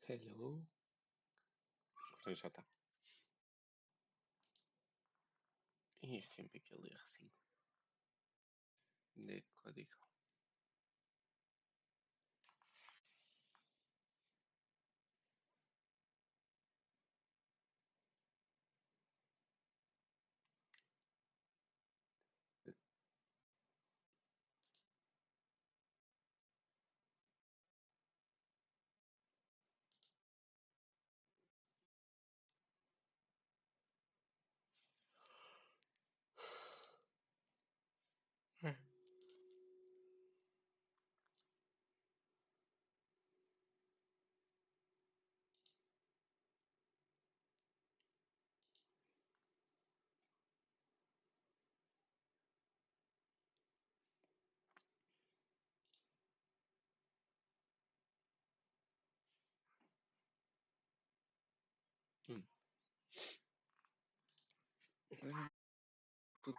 Hello. Agora já está. E é sempre aquele errozinho de código. Hum. Tudo.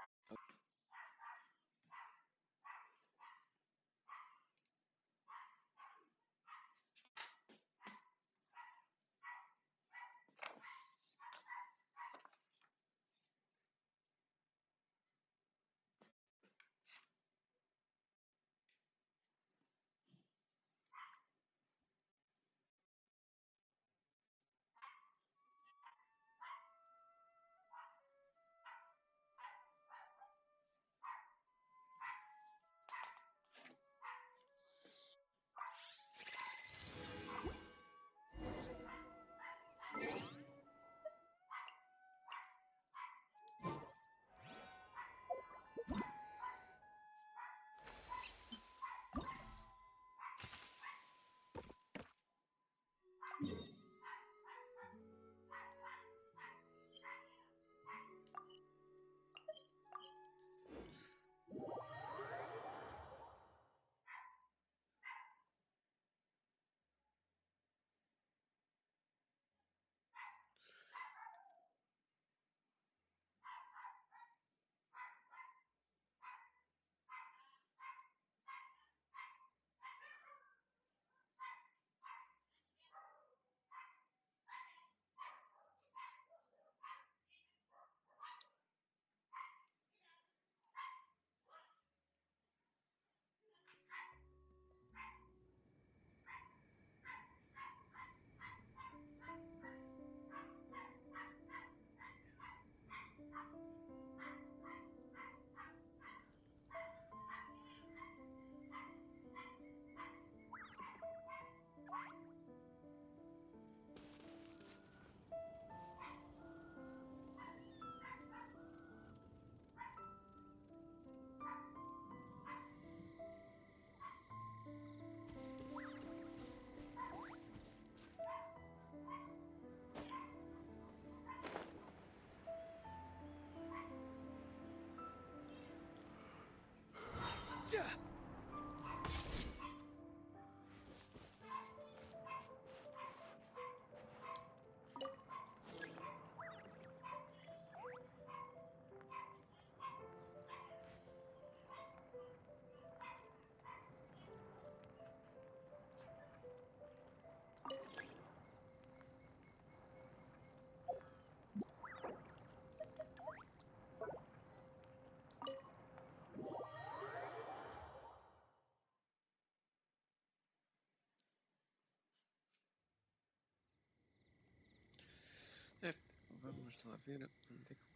É, vamos lá ver onde é que.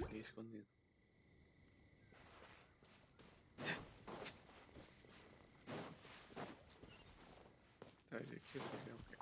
Aqui escondido. Tá, aqui eu fazer o quê?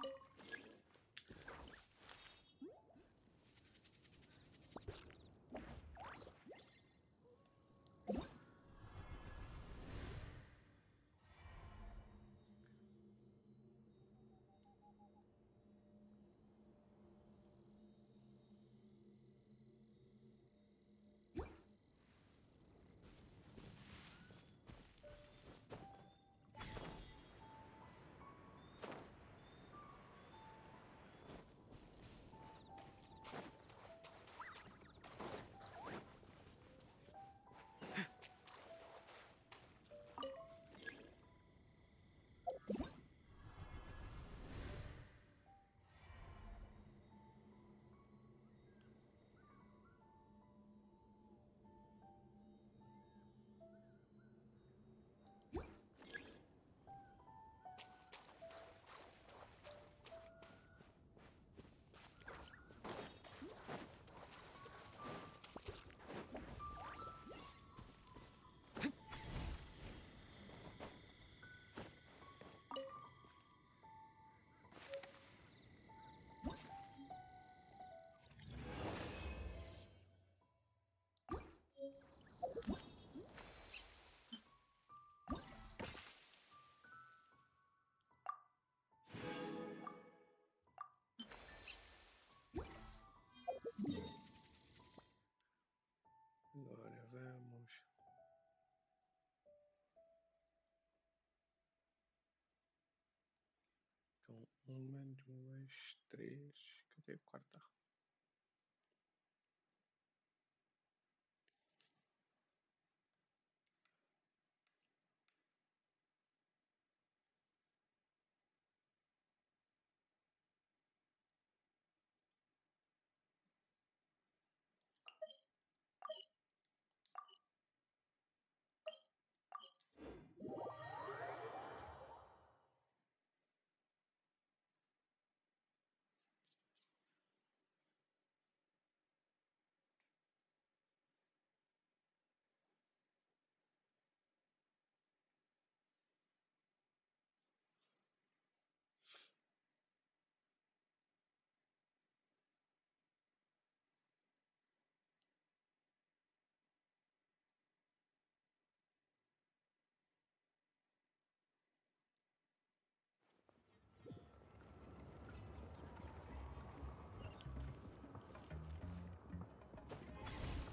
vamos. Então, uma, duas, três. Cadê a quarta?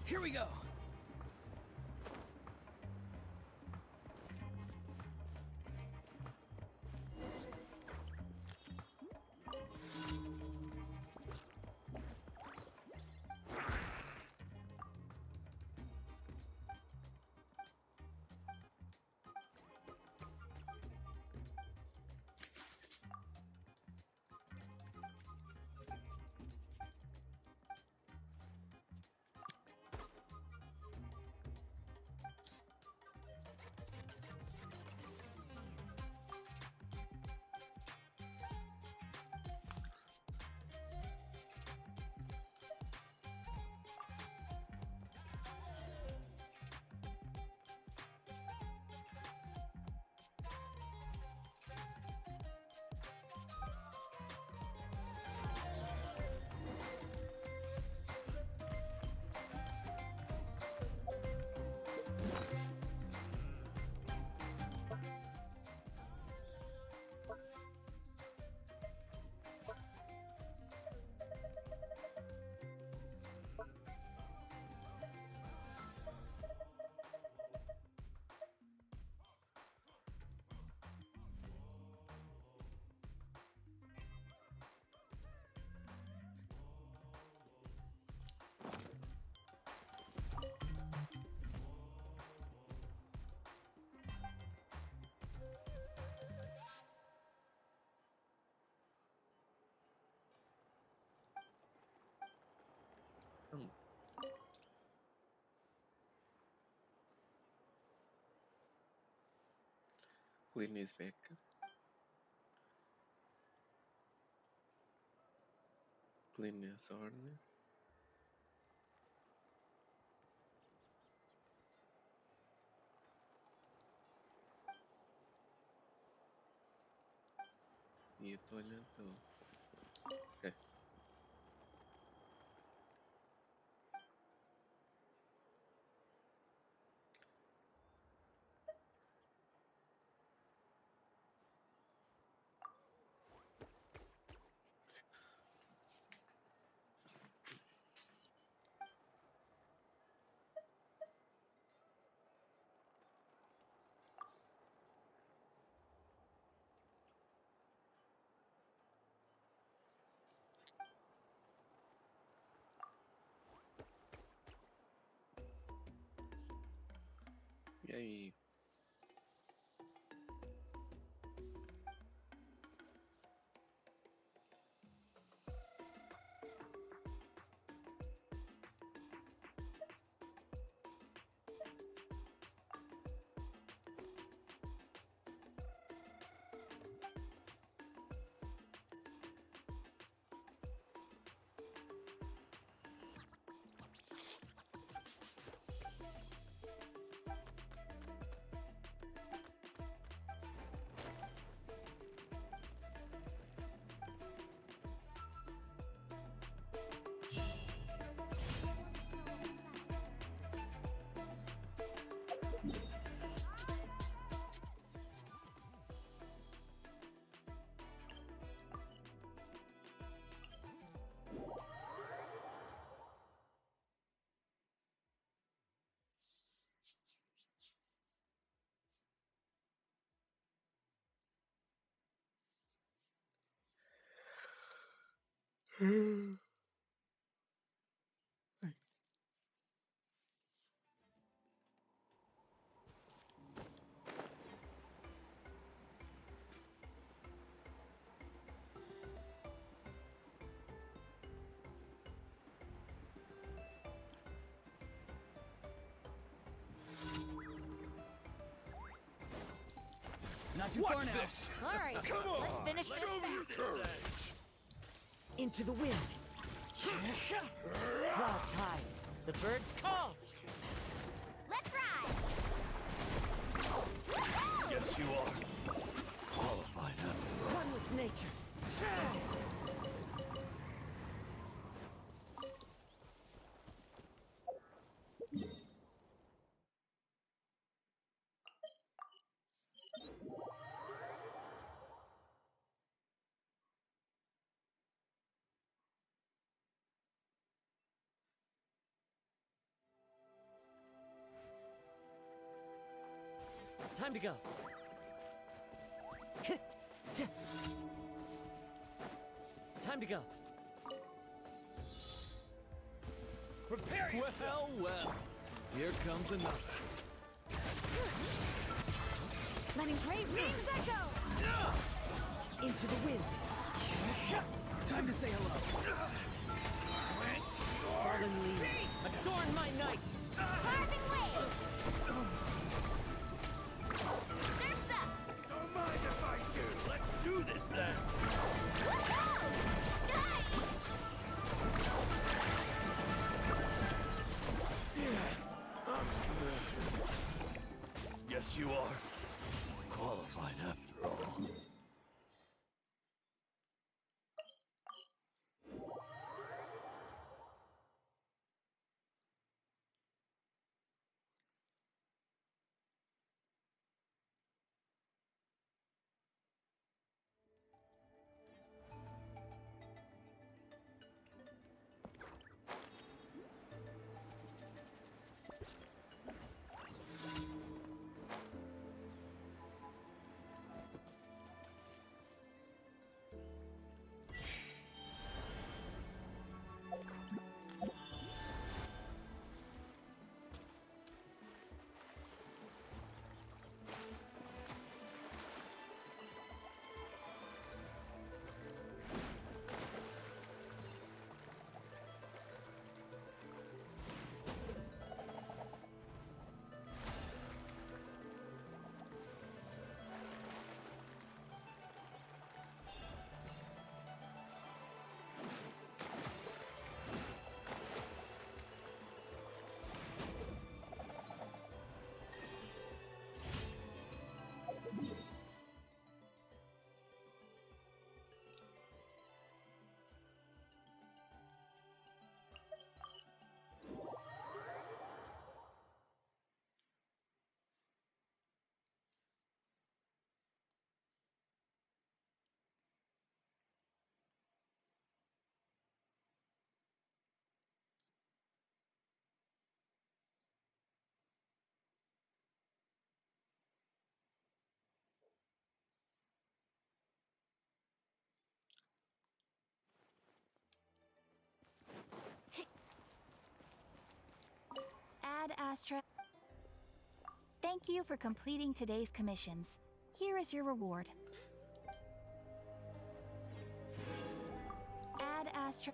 Here we go! Clean is back. Clean is on. E eu tô olhando. Ok. E aí? Not too far now. This. All right, let's finish this fast. Into the wind. Clouds high. The birds call. Let's ride. Yes, you are. Qualified after all. One with nature. Time to go. Time to go. Prepare yourself. Well, here comes another. Letting brave wings echo. Into the wind. Time to say hello. Fallen leaves. Adorn my night. Carving waves. Surf's up. Don't mind if I do. Let's do this then. Woohoo! Yes, you are. Qualified after all. Ad Astra. Thank you for completing today's commissions. Here is your reward. Ad Astra.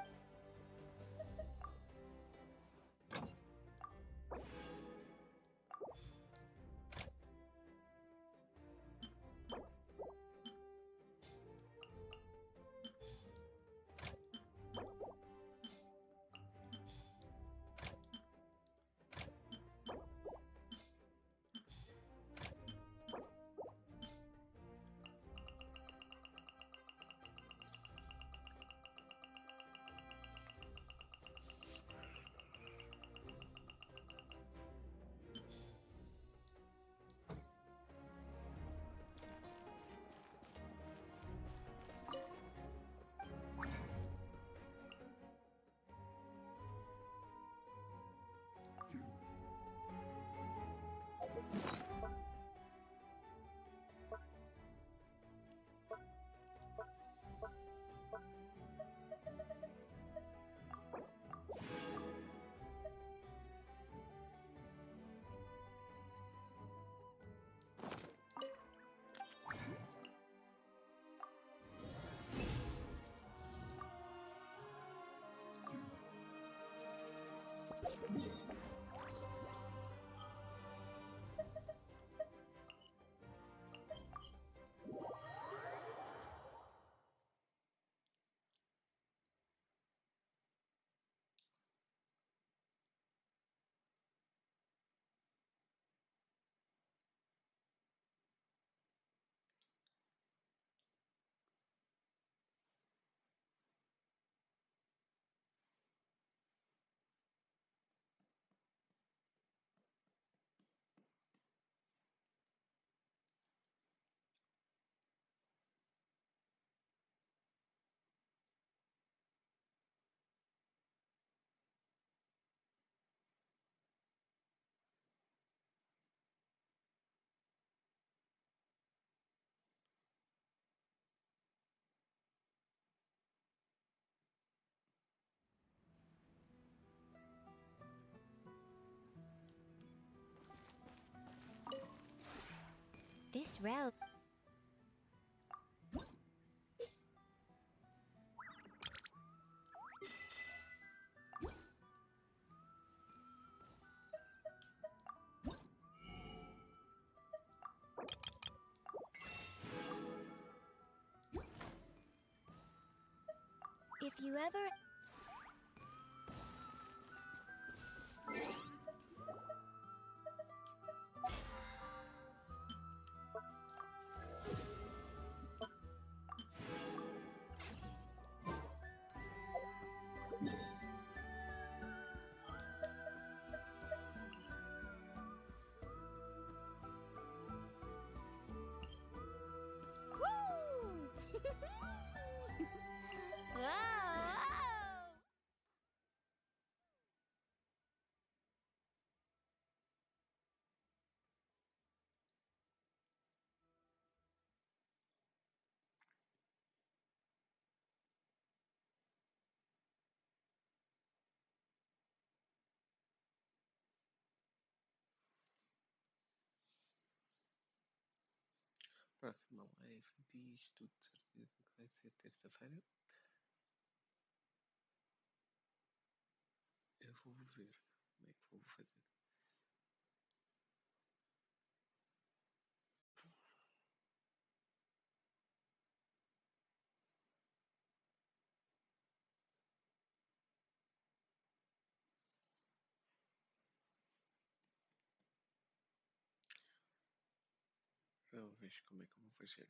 This route. If you ever... Próxima live diz tudo de certeza que vai ser terça-feira. Eu vou ver como é que vou fazer. Eu vejo como é que eu vou fazer.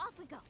Off we go!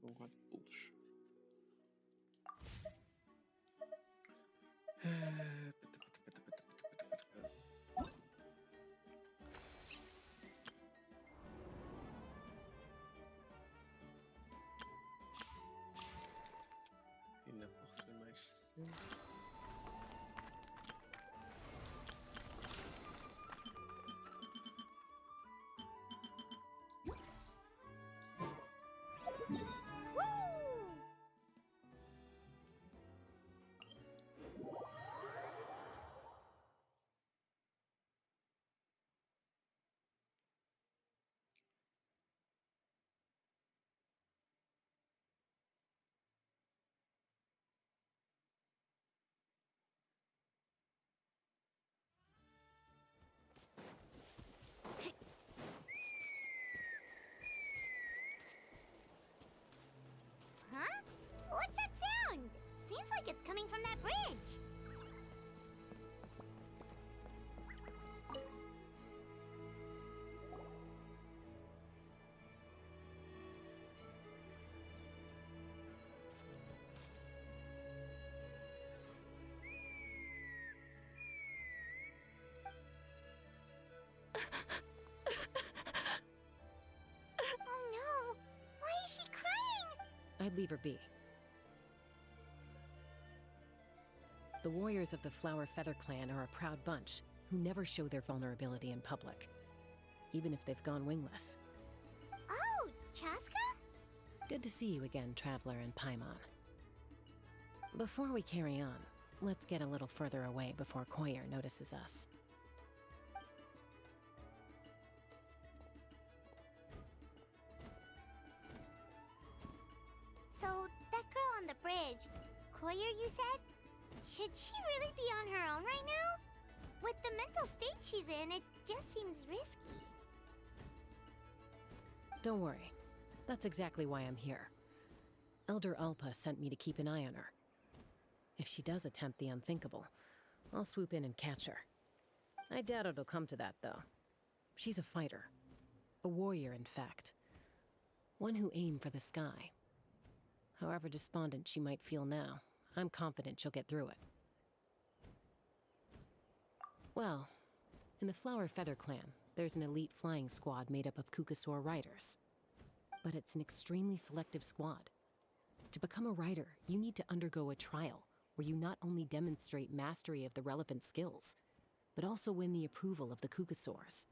Com 4 pulos. Ainda vou receber mais 60. Huh? What's that sound? Seems like it's coming from that bridge. Oh no! Why is she crying? I'd leave her be. The warriors of the Flower Feather Clan are a proud bunch who never show their vulnerability in public, even if they've gone wingless. Oh, Chasca? Good to see you again, Traveler and Paimon. Before we carry on, let's get a little further away before Koyer notices us. So, that girl on the bridge, Koyer, you said? Should she really be on her own right now? With the mental state she's in, it just seems risky. Don't worry. That's exactly why I'm here. Elder Alpa sent me to keep an eye on her. If she does attempt the unthinkable, I'll swoop in and catch her. I doubt it'll come to that, though. She's a fighter. A warrior, in fact. One who aimed for the sky. However despondent she might feel now, I'm confident she'll get through it. Well, in the Flower Feather Clan, there's an elite flying squad made up of Kukasaur riders. But it's an extremely selective squad. To become a rider, you need to undergo a trial, where you not only demonstrate mastery of the relevant skills, but also win the approval of the Kukasaurs.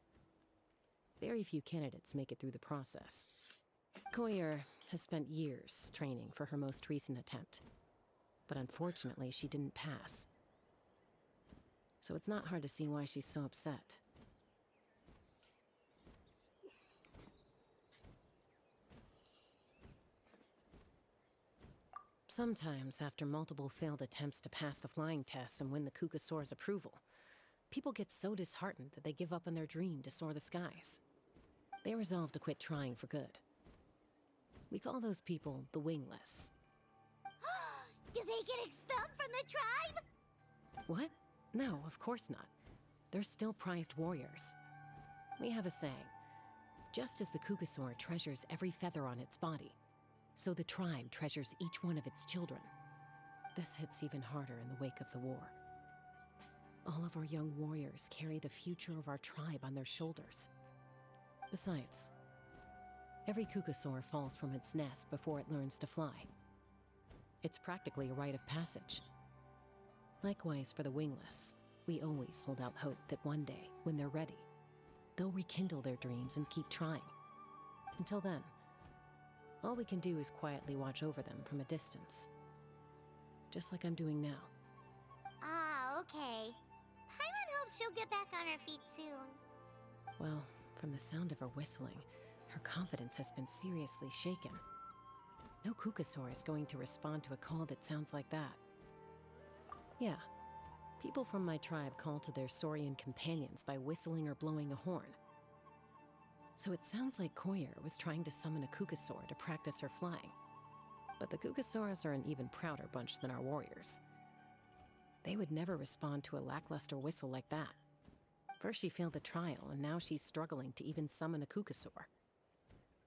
Very few candidates make it through the process. Koyer has spent years training for her most recent attempt, but unfortunately she didn't pass. So it's not hard to see why she's so upset. Sometimes, after multiple failed attempts to pass the flying tests and win the Kukasaur's approval, people get so disheartened that they give up on their dream to soar the skies. They resolve to quit trying for good. We call those people the wingless. Do they get expelled from the tribe? What? No, of course not. They're still prized warriors. We have a saying. Just as the Kukasaur treasures every feather on its body, so the tribe treasures each one of its children. This hits even harder in the wake of the war. All of our young warriors carry the future of our tribe on their shoulders. Besides, every Kukasaur falls from its nest before it learns to fly. It's practically a rite of passage. Likewise for the wingless, we always hold out hope that one day, when they're ready, they'll rekindle their dreams and keep trying. Until then, all we can do is quietly watch over them from a distance. Just like I'm doing now. Ah, okay. Paimon hopes she'll get back on her feet soon. Well, from the sound of her whistling, her confidence has been seriously shaken. No Kukasaur is going to respond to a call that sounds like that. Yeah, people from my tribe call to their saurian companions by whistling or blowing a horn. So it sounds like Koyer was trying to summon a Kukasaur to practice her flying. But the Kukasaurs are an even prouder bunch than our warriors. They would never respond to a lackluster whistle like that. First she failed the trial, and now she's struggling to even summon a Kukasaur.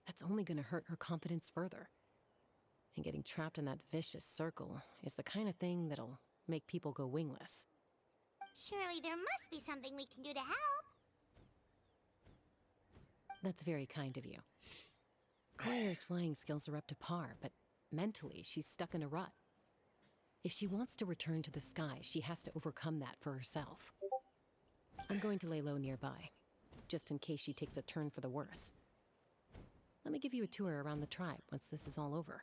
That's only gonna hurt her confidence further. And getting trapped in that vicious circle is the kind of thing that'll make people go wingless. Surely there must be something we can do to help. That's very kind of you. Koyer's flying skills are up to par, but mentally she's stuck in a rut. If she wants to return to the sky, she has to overcome that for herself. I'm going to lay low nearby, just in case she takes a turn for the worse. Let me give you a tour around the tribe once this is all over.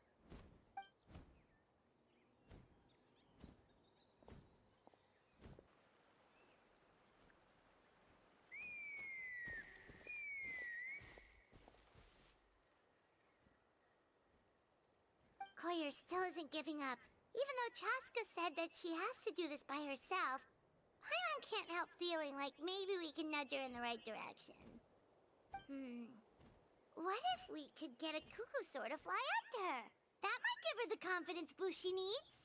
Koyer still isn't giving up. Even though Chasca said that she has to do this by herself, Paimon can't help feeling like maybe we can nudge her in the right direction. What if we could get a Kukasaur to fly up to her? That might give her the confidence boost she needs.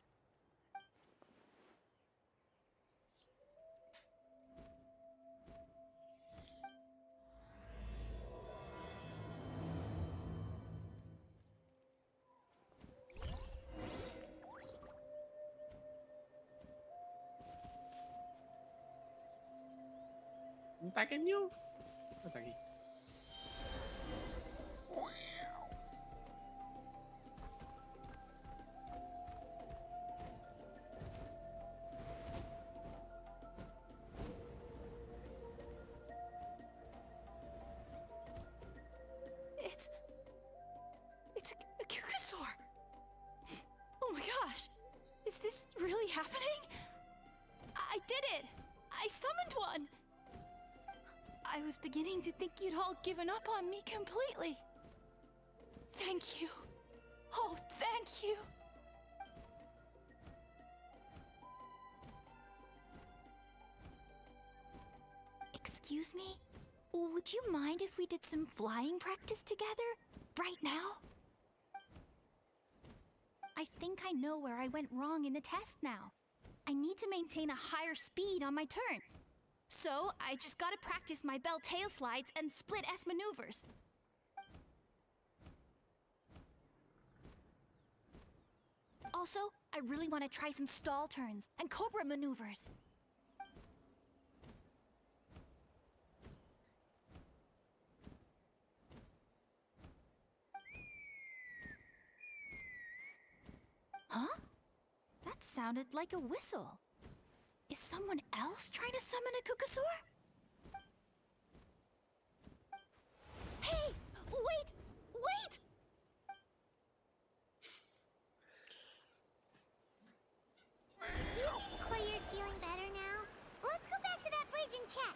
Un pequeño. Hasta aquí. It's a Kukasaur. Oh my gosh. Is this really happening? I did it. I summoned one. I was beginning to think you'd all given up on me completely. Thank you. Oh, thank you. Excuse me? Would you mind if we did some flying practice together? right now? I think I know where I went wrong in the test now. I need to maintain a higher speed on my turns. So, I just gotta practice my bell tail slides and split S maneuvers. Also, I really want to try some stall turns and cobra maneuvers. Huh? That sounded like a whistle. Is someone else trying to summon a Kukasaur? Hey! Wait! Wait! Do you think Koyer's feeling better now? Let's go back to that bridge and check.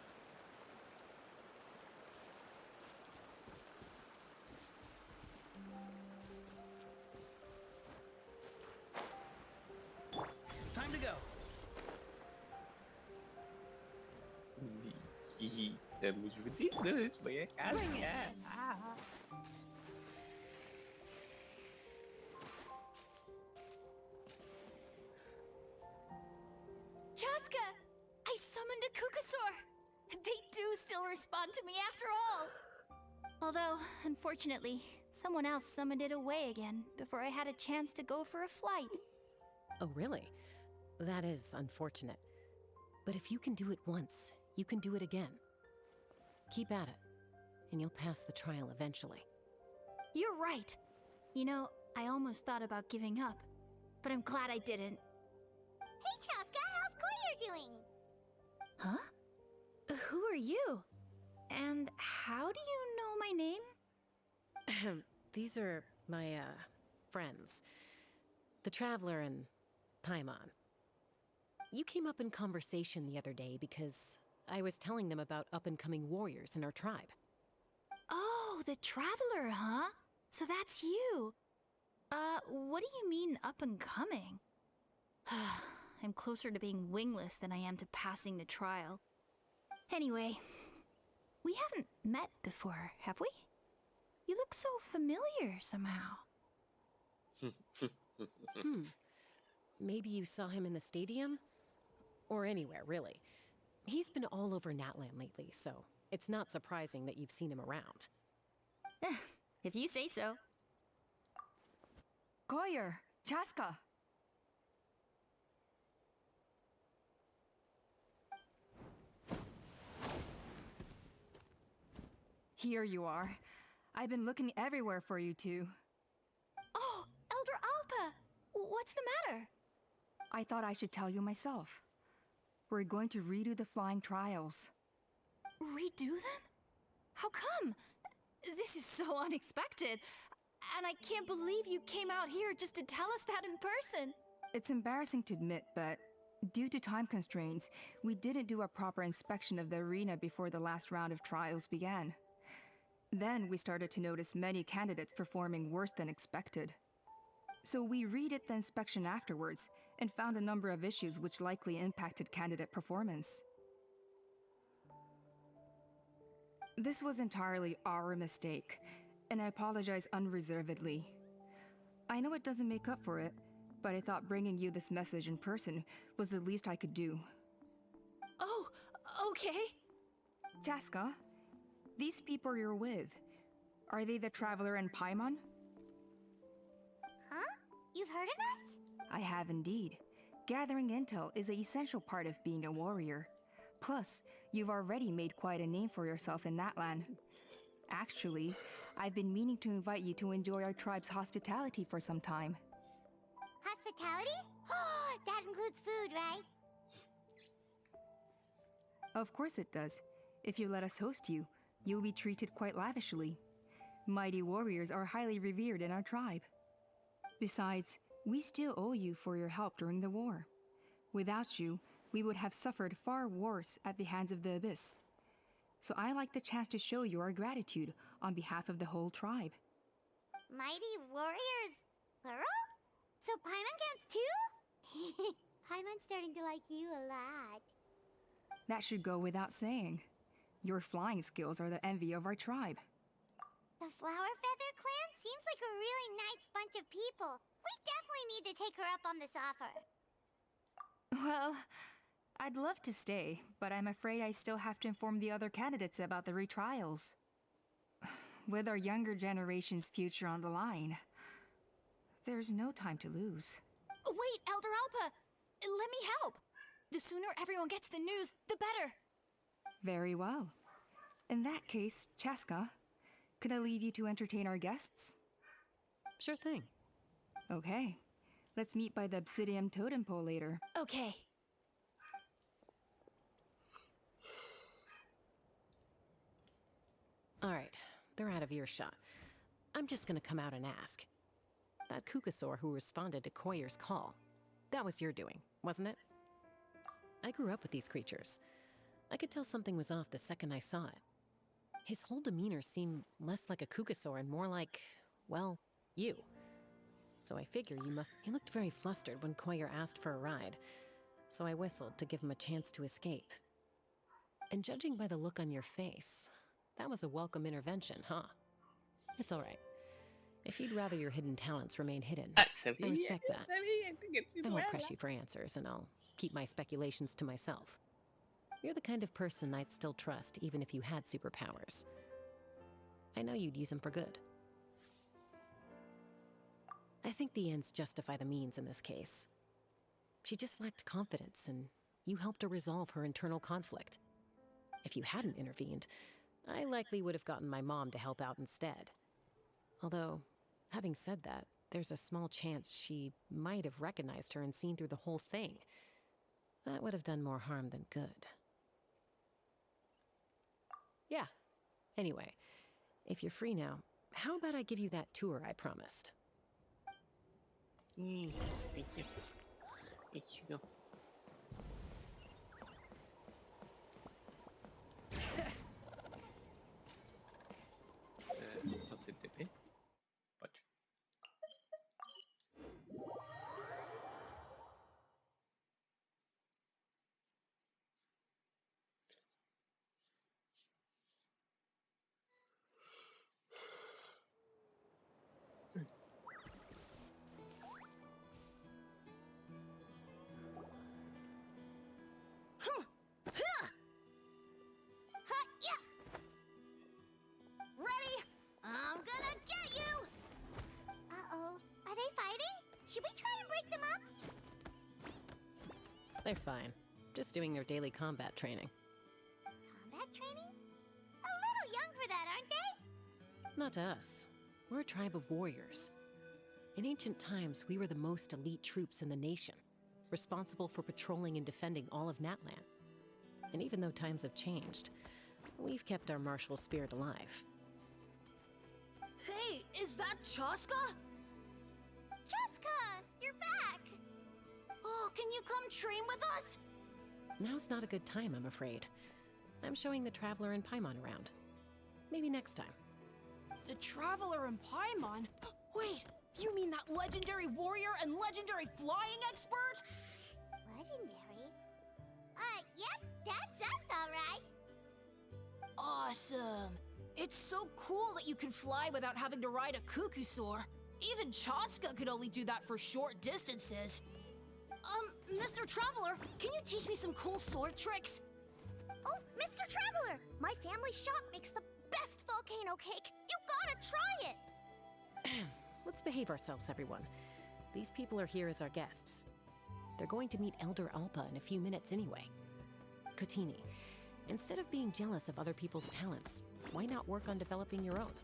Time to go. Estamos fodidos, foi a casa. Chasca! I summoned a Kukasaur! They do still respond to me after all! Although, unfortunately, someone else summoned it away again before I had a chance to go for a flight. Oh, really? That is unfortunate. But if you can do it once, you can do it again. Keep at it, and you'll pass the trial eventually. You're right. You know, I almost thought about giving up, but I'm glad I didn't. Hey, Chaska, how's Koyer doing? Huh? Who are you? And how do you know my name? These are my, friends. The Traveler and Paimon. You came up in conversation the other day because I was telling them about up-and-coming warriors in our tribe. Oh, the Traveler, huh? So that's you. What do you mean up-and-coming? I'm closer to being wingless than I am to passing the trial. Anyway, we haven't met before, have we? You look so familiar somehow. Maybe you saw him in the stadium? Or anywhere, really. He's been all over Natlan lately, so it's not surprising that you've seen him around. If you say so. Koyer, Chaska. Here you are. I've been looking everywhere for you two. Oh, Elder Alpa! What's the matter? I thought I should tell you myself. We're going to redo the flying trials. Redo them? How come? This is so unexpected. And I can't believe you came out here just to tell us that in person. It's embarrassing to admit, but due to time constraints, we didn't do a proper inspection of the arena before the last round of trials began. Then we started to notice many candidates performing worse than expected. So we redid the inspection afterwards and found a number of issues which likely impacted candidate performance. This was entirely our mistake, and I apologize unreservedly. I know it doesn't make up for it, but I thought bringing you this message in person was the least I could do. Oh, okay. Chaska, these people you're with, are they the Traveler and Paimon? Huh? You've heard of us? I have indeed. Gathering intel is an essential part of being a warrior. Plus, you've already made quite a name for yourself in Natlan. Actually, I've been meaning to invite you to enjoy our tribe's hospitality for some time. Hospitality? Oh, that includes food, right? Of course it does. If you let us host you, you'll be treated quite lavishly. Mighty warriors are highly revered in our tribe. Besides, we still owe you for your help during the war. Without you, we would have suffered far worse at the hands of the Abyss. So I like the chance to show you our gratitude on behalf of the whole tribe. Mighty warriors, plural? So Paimon counts too? Paimon's starting to like you a lot. That should go without saying. Your flying skills are the envy of our tribe. The Flower Feather clan seems like a really nice bunch of people. We definitely need to take her up on this offer. Well, I'd love to stay, but I'm afraid I still have to inform the other candidates about the retrials. With our younger generation's future on the line, there's no time to lose. Wait, Elder Alpa! Let me help! The sooner everyone gets the news, the better! Very well. In that case, Chasca, could I leave you to entertain our guests? Sure thing. Okay. Let's meet by the obsidian totem pole later. Okay. All right, they're out of earshot. I'm just gonna come out and ask. That Kukasaur who responded to Koyer's call, that was your doing, wasn't it? I grew up with these creatures. I could tell something was off the second I saw it. His whole demeanor seemed less like a Kukasaur and more like, well, you. So I figure you must... He looked very flustered when Koyer asked for a ride, so I whistled to give him a chance to escape. And judging by the look on your face, that was a welcome intervention, huh? It's all right. If you'd rather your hidden talents remain hidden, I respect that. I won't press you for answers, and I'll keep my speculations to myself. You're the kind of person I'd still trust, even if you had superpowers. I know you'd use them for good. I think the ends justify the means in this case. She just lacked confidence, and you helped her resolve her internal conflict. If you hadn't intervened, I likely would have gotten my mom to help out instead. Although, having said that, there's a small chance she might have recognized her and seen through the whole thing. That would have done more harm than good. Yeah. Anyway, if you're free now, how about I give you that tour I promised? Thank you. Thank you. Você TP? Pode. Ready? I'm gonna get you! Uh-oh. Are they fighting? Should we try and break them up? They're fine. Just doing their daily combat training. Combat training? A little young for that, aren't they? Not to us. We're a tribe of warriors. In ancient times, we were the most elite troops in the nation, responsible for patrolling and defending all of Natlan. And even though times have changed, we've kept our martial spirit alive. Hey, is that Chasca? Chasca, you're back! Oh, can you come train with us? Now's not a good time, I'm afraid. I'm showing the Traveler and Paimon around. Maybe next time. The Traveler and Paimon? Wait, you mean that legendary warrior and legendary flying expert? Legendary? Yep, that's us, alright. Awesome. It's so cool that you can fly without having to ride a Kukusaur. Even Chasca could only do that for short distances. Mr. Traveler, can you teach me some cool sword tricks? Oh, Mr. Traveler! My family shop makes the best volcano cake. You gotta try it! Let's behave ourselves, everyone. These people are here as our guests. They're going to meet Elder Alpa in a few minutes anyway. Kotini, instead of being jealous of other people's talents, why not work on developing your own?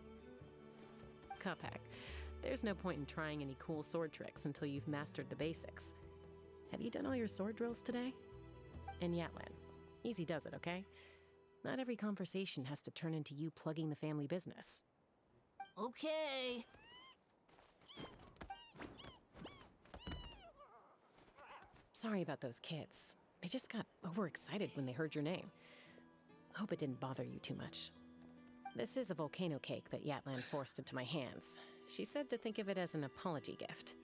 Kapak, there's no point in trying any cool sword tricks until you've mastered the basics. Have you done all your sword drills today? And Yatlan, easy does it, okay? Not every conversation has to turn into you plugging the family business. Okay. Sorry about those kids. They just got overexcited when they heard your name. Hope it didn't bother you too much. This is a volcano cake that Yatlan forced into my hands. She said to think of it as an apology gift.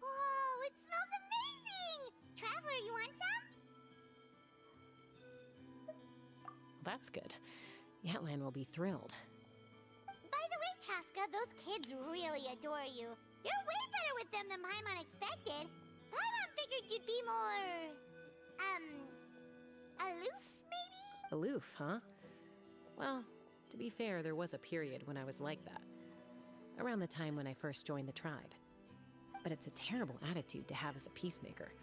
Whoa, it smells amazing! Traveler, you want some? That's good. Yatlan will be thrilled. Chasca, those kids really adore you. You're way better with them than Paimon expected. Paimon figured you'd be more... aloof, maybe? Aloof, huh? Well, to be fair, there was a period when I was like that. Around the time when I first joined the tribe. But it's a terrible attitude to have as a peacemaker.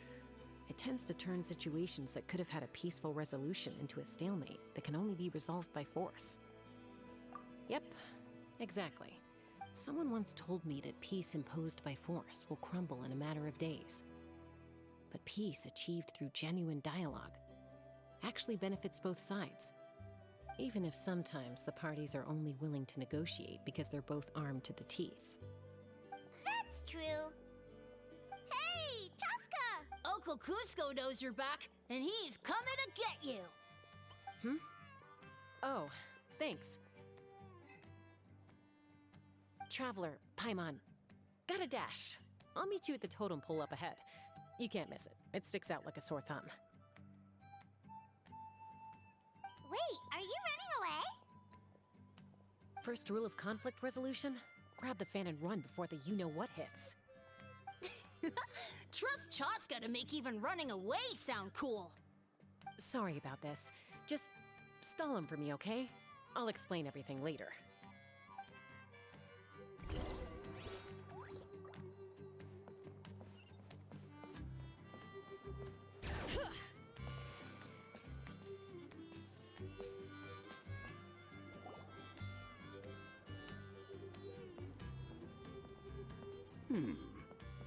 It tends to turn situations that could have had a peaceful resolution into a stalemate that can only be resolved by force. Yep, exactly. Someone once told me that peace imposed by force will crumble in a matter of days. But peace achieved through genuine dialogue actually benefits both sides. Even if sometimes the parties are only willing to negotiate because they're both armed to the teeth. That's true. Hey, Chasca! Uncle Cusco knows you're back, and he's coming to get you. Hmm? Oh, thanks. Traveler, Paimon, gotta dash. I'll meet you at the totem pole up ahead. You can't miss it. It sticks out like a sore thumb. Wait, are you running away? First rule of conflict resolution? Grab the fan and run before the you-know-what hits. Trust Chasca to make even running away sound cool. Sorry about this. Just stall him for me, okay? I'll explain everything later.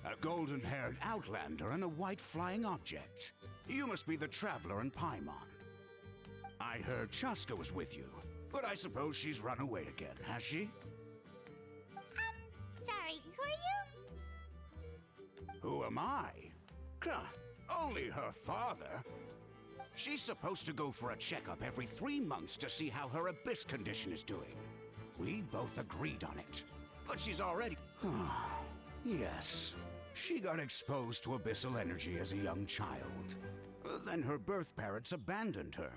A golden-haired outlander and a white flying object. You must be the traveler in Paimon. I heard Chasca was with you, but I suppose she's run away again, has she? Sorry, who are you? Who am I? Only her father. She's supposed to go for a checkup every 3 months to see how her abyss condition is doing. We both agreed on it, but she's already... Yes. She got exposed to abyssal energy as a young child. Then her birth parents abandoned her.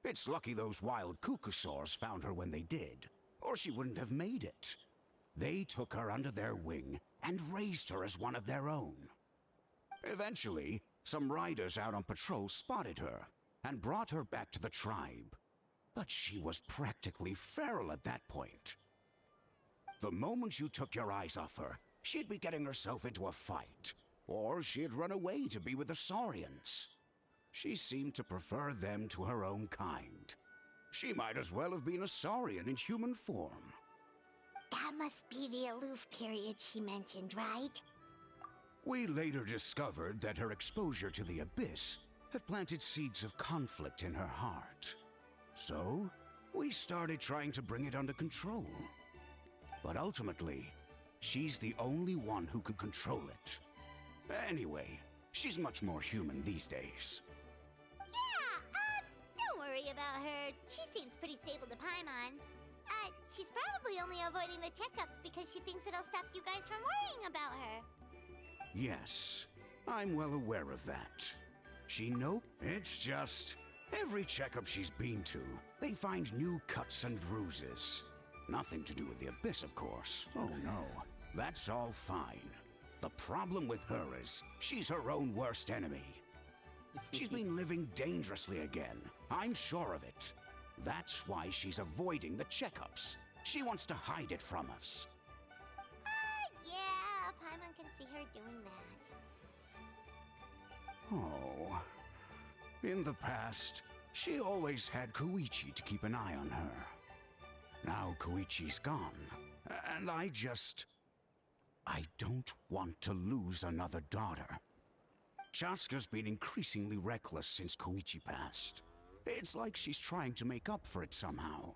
It's lucky those wild cucusaurs found her when they did, or she wouldn't have made it. They took her under their wing and raised her as one of their own. Eventually, some riders out on patrol spotted her and brought her back to the tribe. But she was practically feral at that point. The moment you took your eyes off her, she'd be getting herself into a fight, or she'd run away to be with the Saurians. She seemed to prefer them to her own kind. She might as well have been a Saurian in human form. That must be the aloof period she mentioned, right? We later discovered that her exposure to the abyss had planted seeds of conflict in her heart. So, we started trying to bring it under control. But ultimately, she's the only one who can control it. Anyway, she's much more human these days. Yeah, don't worry about her. She seems pretty stable to Paimon. She's probably only avoiding the checkups because she thinks it'll stop you guys from worrying about her. Yes, I'm well aware of that. It's just, every checkup she's been to, they find new cuts and bruises. Nothing to do with the abyss, of course. Oh no, that's all fine. The problem with her is, she's her own worst enemy. She's been living dangerously again. I'm sure of it. That's why she's avoiding the checkups. She wants to hide it from us. Yeah, Paimon can see her doing that. Oh. In the past, she always had Koichi to keep an eye on her. Now Koichi's gone, and I don't want to lose another daughter. Chasca's been increasingly reckless since Koichi passed. It's like she's trying to make up for it somehow.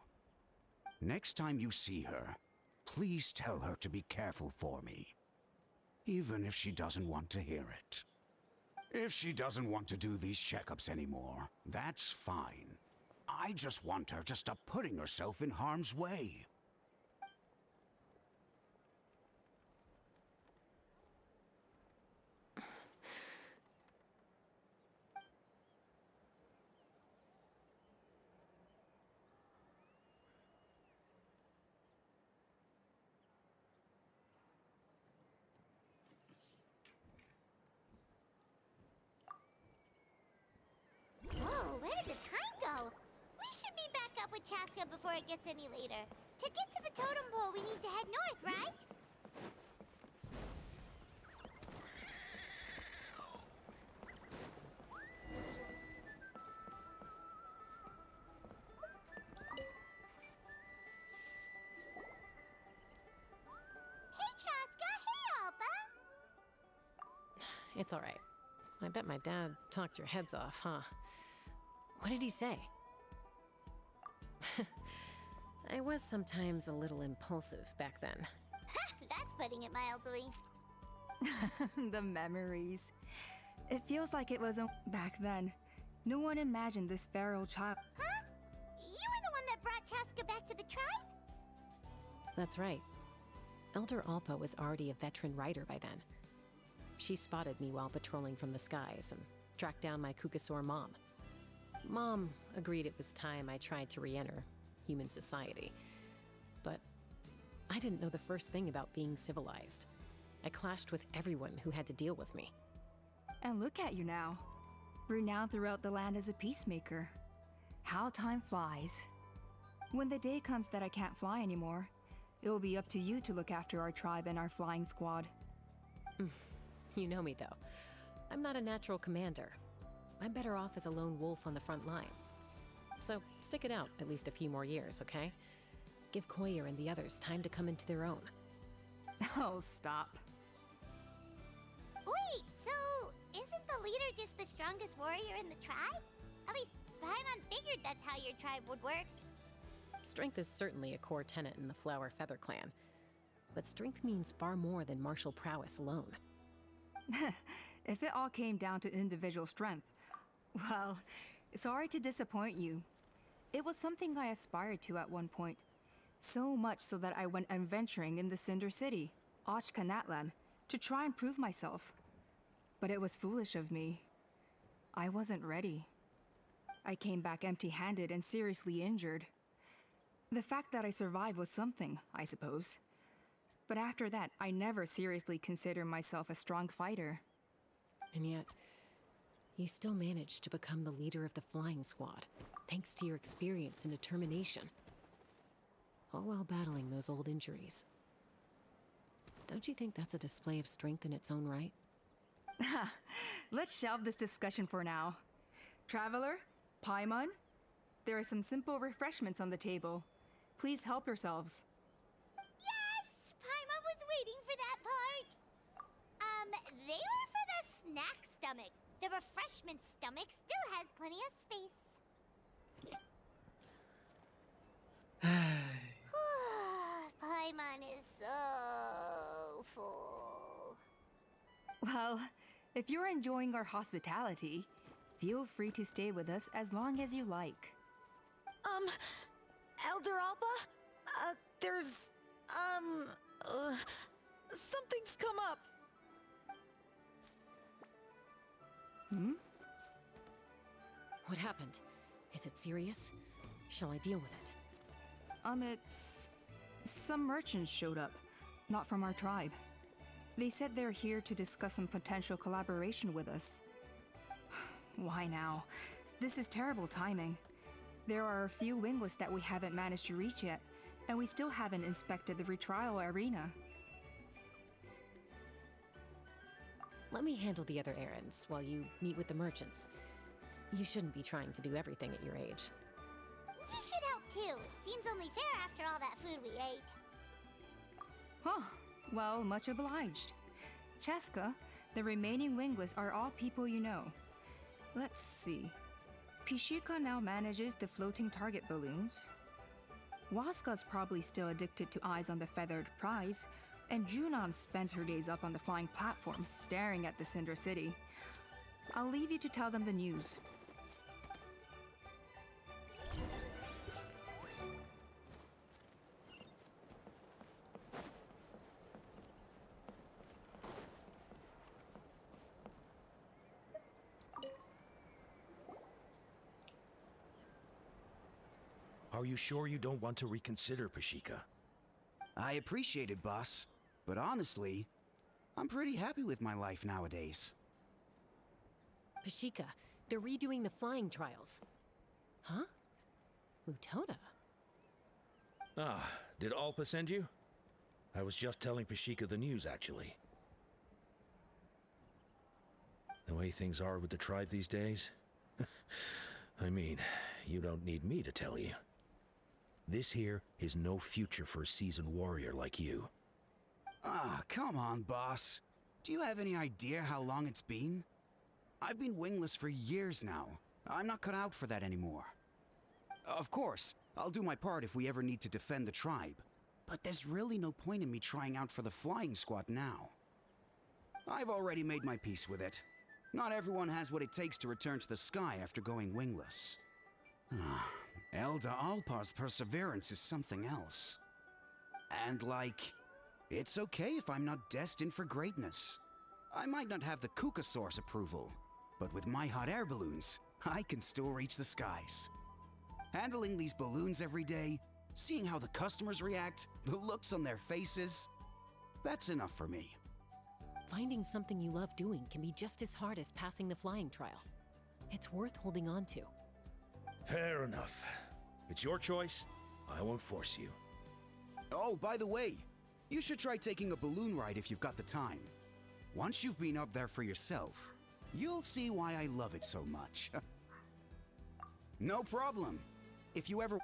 Next time you see her, please tell her to be careful for me. Even if she doesn't want to hear it. If she doesn't want to do these checkups anymore, that's fine. I just want her to stop putting herself in harm's way. with Chasca before it gets any later. To get to the totem pole, we need to head north, right? Hey, Chasca! Hey, Alba! It's all right. I bet my dad talked your heads off, huh? What did he say? I was sometimes a little impulsive back then. That's putting it mildly. The memories. It feels like it was back then. No one imagined this feral child. Huh? You were the one that brought Chasca back to the tribe? That's right. Elder Alpa was already a veteran rider by then. She spotted me while patrolling from the skies and tracked down my Kukasaur mom. Mom agreed it was time I tried to re-enter human society. But I didn't know the first thing about being civilized. I clashed with everyone who had to deal with me. And look at you now. Renowned throughout the land as a peacemaker. How time flies. When the day comes that I can't fly anymore, it will be up to you to look after our tribe and our flying squad. You know me, though. I'm not a natural commander. I'm better off as a lone wolf on the front line. So stick it out at least a few more years, okay? Give Koyer and the others time to come into their own. Oh, stop. Wait, so isn't the leader just the strongest warrior in the tribe? At least Paimon figured that's how your tribe would work. Strength is certainly a core tenet in the Flower Feather clan. But strength means far more than martial prowess alone. If it all came down to individual strength, well, sorry to disappoint you. It was something I aspired to at one point. So much so that I went adventuring in the Cinder City, Natlan, to try and prove myself. But it was foolish of me. I wasn't ready. I came back empty-handed and seriously injured. The fact that I survived was something, I suppose. But after that, I never seriously considered myself a strong fighter. And yet, you still managed to become the leader of the flying squad, thanks to your experience and determination. All while battling those old injuries. Don't you think that's a display of strength in its own right? Let's shelve this discussion for now. Traveler, Paimon, there are some simple refreshments on the table. Please help yourselves. Yes! Paimon was waiting for that part! They were for the snack stomach. The refreshment stomach still has plenty of space. Paimon is so full. Well, if you're enjoying our hospitality, feel free to stay with us as long as you like. Elder Alba? There's, something's come up. What happened? Is it serious? Shall I deal with it? It's... Some merchants showed up, not from our tribe. They said they're here to discuss some potential collaboration with us. Why now? This is terrible timing. There are a few wingless that we haven't managed to reach yet, and we still haven't inspected the retrial arena. Let me handle the other errands while you meet with the merchants. You shouldn't be trying to do everything at your age. You should help too. Seems only fair after all that food we ate. Huh. Well, much obliged. Chasca, the remaining wingless are all people you know. Let's see. Pishika now manages the floating target balloons. Waska's probably still addicted to eyes on the feathered prize, and Junon spends her days up on the flying platform, staring at the Cinder City. I'll leave you to tell them the news. Are you sure you don't want to reconsider, Pashika? I appreciate it, boss. But honestly, I'm pretty happy with my life nowadays. Pashika, they're redoing the flying trials. Huh? Mutoda? Ah, did Alpa send you? I was just telling Pashika the news, actually. The way things are with the tribe these days? I mean, you don't need me to tell you. This here is no future for a seasoned warrior like you. Ah, come on, boss. Do you have any idea how long it's been? I've been wingless for years now. I'm not cut out for that anymore. Of course, I'll do my part if we ever need to defend the tribe. But there's really no point in me trying out for the flying squad now. I've already made my peace with it. Not everyone has what it takes to return to the sky after going wingless. Elder Alpa's perseverance is something else. And it's okay if I'm not destined for greatness. I might not have the Kukasaur's approval, but with my hot air balloons, I can still reach the skies. Handling these balloons every day, seeing how the customers react, the looks on their faces, that's enough for me. Finding something you love doing can be just as hard as passing the flying trial. It's worth holding on to. Fair enough. It's your choice. I won't force you. Oh, by the way, you should try taking a balloon ride if you've got the time. Once you've been up there for yourself, you'll see why I love it so much. No problem. If you ever...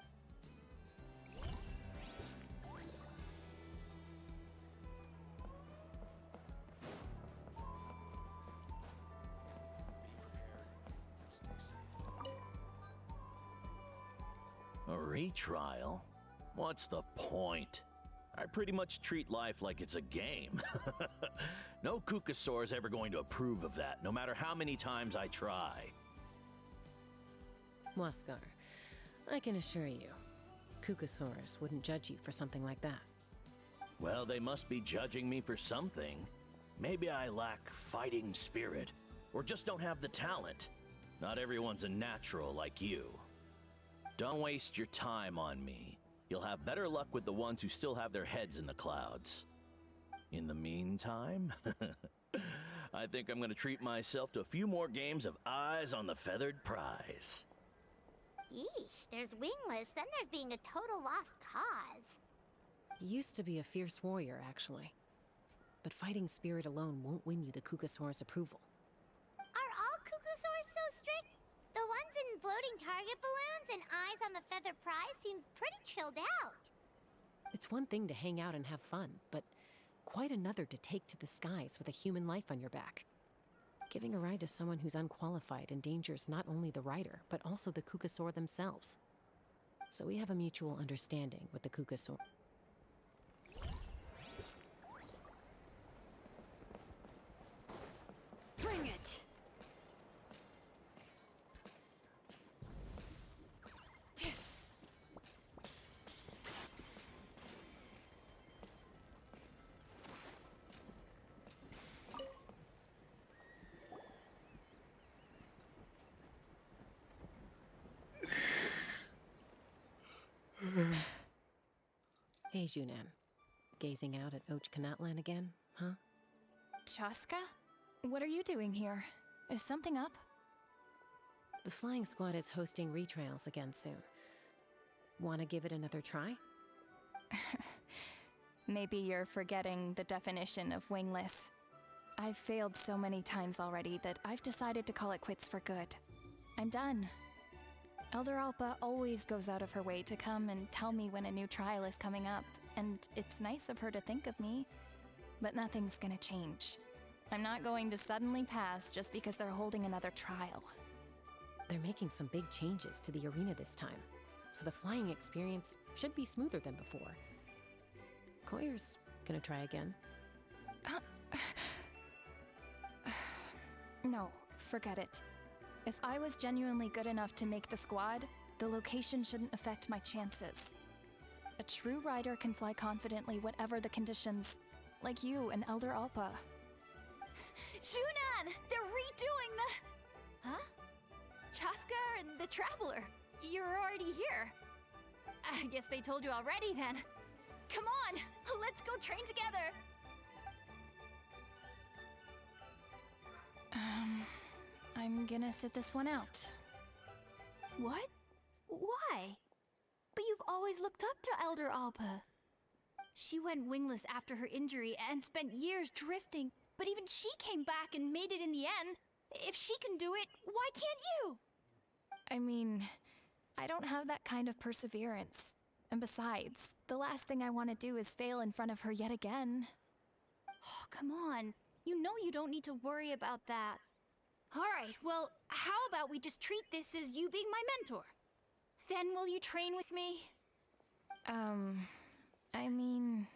A retrial? What's the point? I pretty much treat life like it's a game. No Kukasaur's ever going to approve of that, no matter how many times I try. Waskar, I can assure you, Kukasaurs wouldn't judge you for something like that. Well, they must be judging me for something. Maybe I lack fighting spirit, or just don't have the talent. Not everyone's a natural like you. Don't waste your time on me. You'll have better luck with the ones who still have their heads in the clouds. In the meantime, I think I'm going to treat myself to a few more games of Eyes on the Feathered Prize. Yeesh, there's wingless, then there's being a total lost cause. He used to be a fierce warrior, actually. But fighting spirit alone won't win you the Kukasaur's approval. Are all Kukusaurs so strict? The ones in floating target balloons and Eyes on the Feather Prize seem pretty chilled out. It's one thing to hang out and have fun, but quite another to take to the skies with a human life on your back. Giving a ride to someone who's unqualified endangers not only the rider, but also the Kukasaur themselves. So we have a mutual understanding with the Kukasaur. Bring it! Hey, Junan. Gazing out at Natlan again, huh? Chasca? What are you doing here? Is something up? The flying squad is hosting retrials again soon. Wanna give it another try? Maybe you're forgetting the definition of wingless. I've failed so many times already that I've decided to call it quits for good. I'm done. Elder Alpa always goes out of her way to come and tell me when a new trial is coming up, and it's nice of her to think of me. But nothing's gonna change. I'm not going to suddenly pass just because they're holding another trial. They're making some big changes to the arena this time, so the flying experience should be smoother than before. Koyer's gonna try again. No, forget it. If I was genuinely good enough to make the squad, the location shouldn't affect my chances. A true rider can fly confidently whatever the conditions, like you and Elder Alpa. Junan! They're redoing the... Huh? Chasca and the Traveler. You're already here. I guess they told you already then. Come on, let's go train together. I'm gonna sit this one out. What? Why? always looked up to Elder Alpa. She went wingless after her injury and spent years drifting, but even she came back and made it in the end. If she can do it, why can't you? I mean, I don't have that kind of perseverance. And besides, the last thing I want to do is fail in front of her yet again. Oh, come on. You know you don't need to worry about that. All right, well, how about we just treat this as you being my mentor? Then will you train with me? I mean...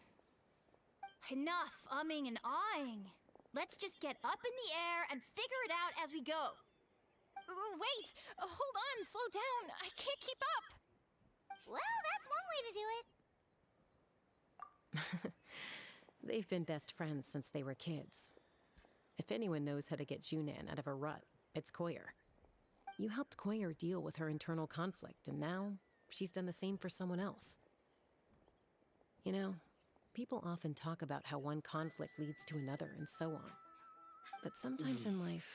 Enough umming and ahhing. Let's just get up in the air and figure it out as we go. Wait! Hold on, slow down. I can't keep up. Well, that's one way to do it. They've been best friends since they were kids. If anyone knows how to get Junan out of a rut, it's Koyer. You helped Koyer deal with her internal conflict, and now she's done the same for someone else. You know, people often talk about how one conflict leads to another and so on. But sometimes in life,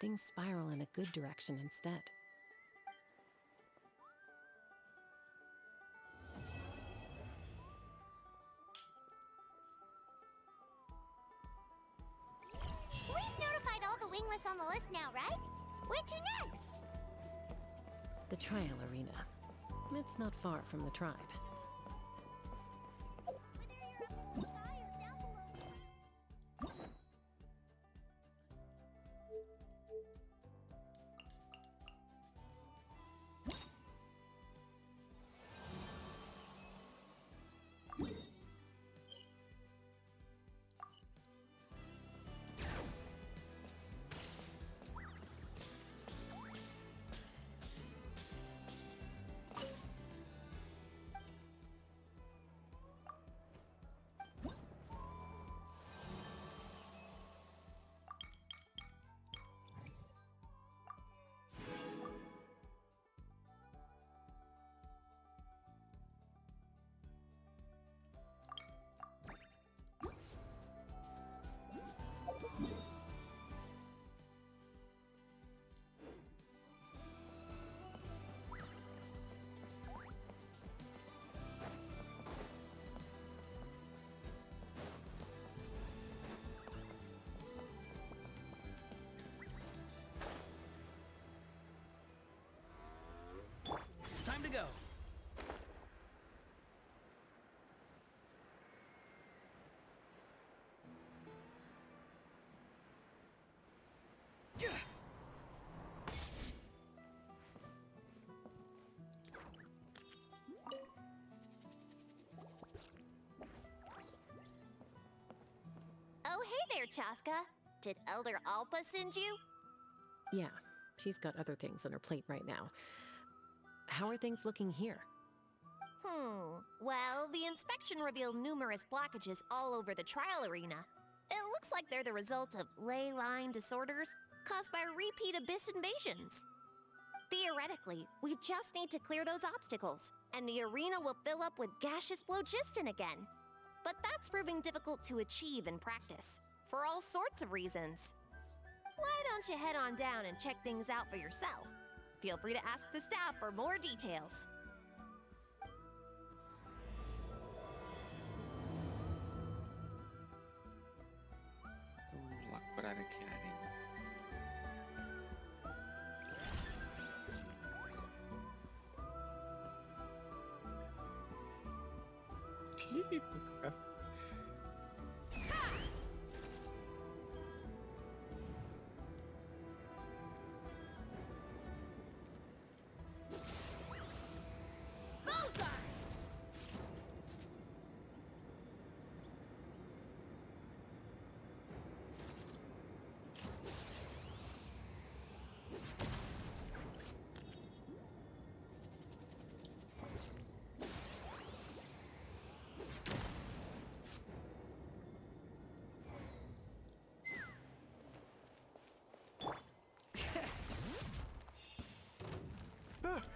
things spiral in a good direction instead. We've notified all the wingless on the list now, right? Where to next? The trial arena. It's not far from the tribe. Time to go. Oh, hey there, Chasca. Did Elder Alpa send you? Yeah, she's got other things on her plate right now. How are things looking here? Well, the inspection revealed numerous blockages all over the trial arena. It looks like they're the result of ley line disorders caused by repeat abyss invasions. Theoretically, we just need to clear those obstacles, and the arena will fill up with gaseous phlogiston again. But that's proving difficult to achieve in practice, for all sorts of reasons. Why don't you head on down and check things out for yourself? Feel free to ask the staff for more details. Vamos lá curar aqui a arena. Que cara.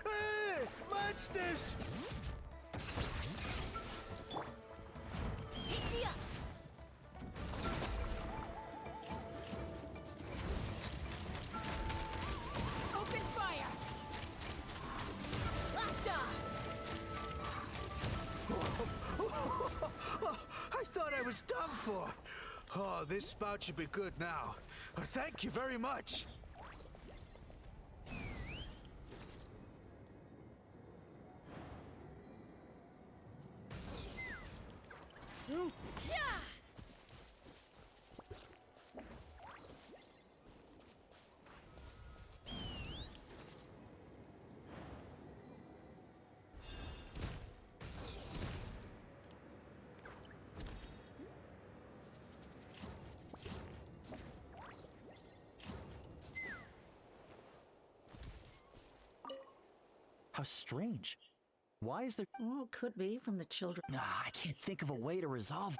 Hey! Monsters! Open fire! Locked on! is done for. Oh, this spout should be good now. Thank you very much. How strange. Why is there... Well, it could be from the children. I can't think of a way to resolve...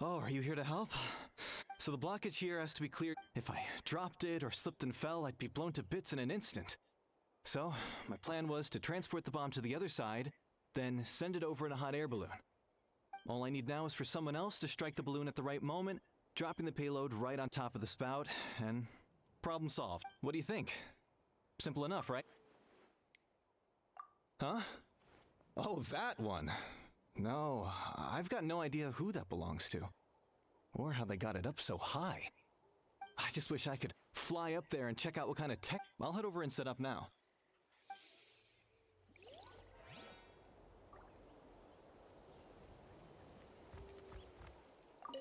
Oh, are you here to help? So the blockage here has to be cleared. If I dropped it or slipped and fell, I'd be blown to bits in an instant. So, my plan was to transport the bomb to the other side, then send it over in a hot air balloon. All I need now is for someone else to strike the balloon at the right moment, dropping the payload right on top of the spout, and problem solved. What do you think? Simple enough, right? Huh? Oh, that one. No, I've got no idea who that belongs to. Or how they got it up so high. I just wish I could fly up there and check out what kind of tech... I'll head over and set up now.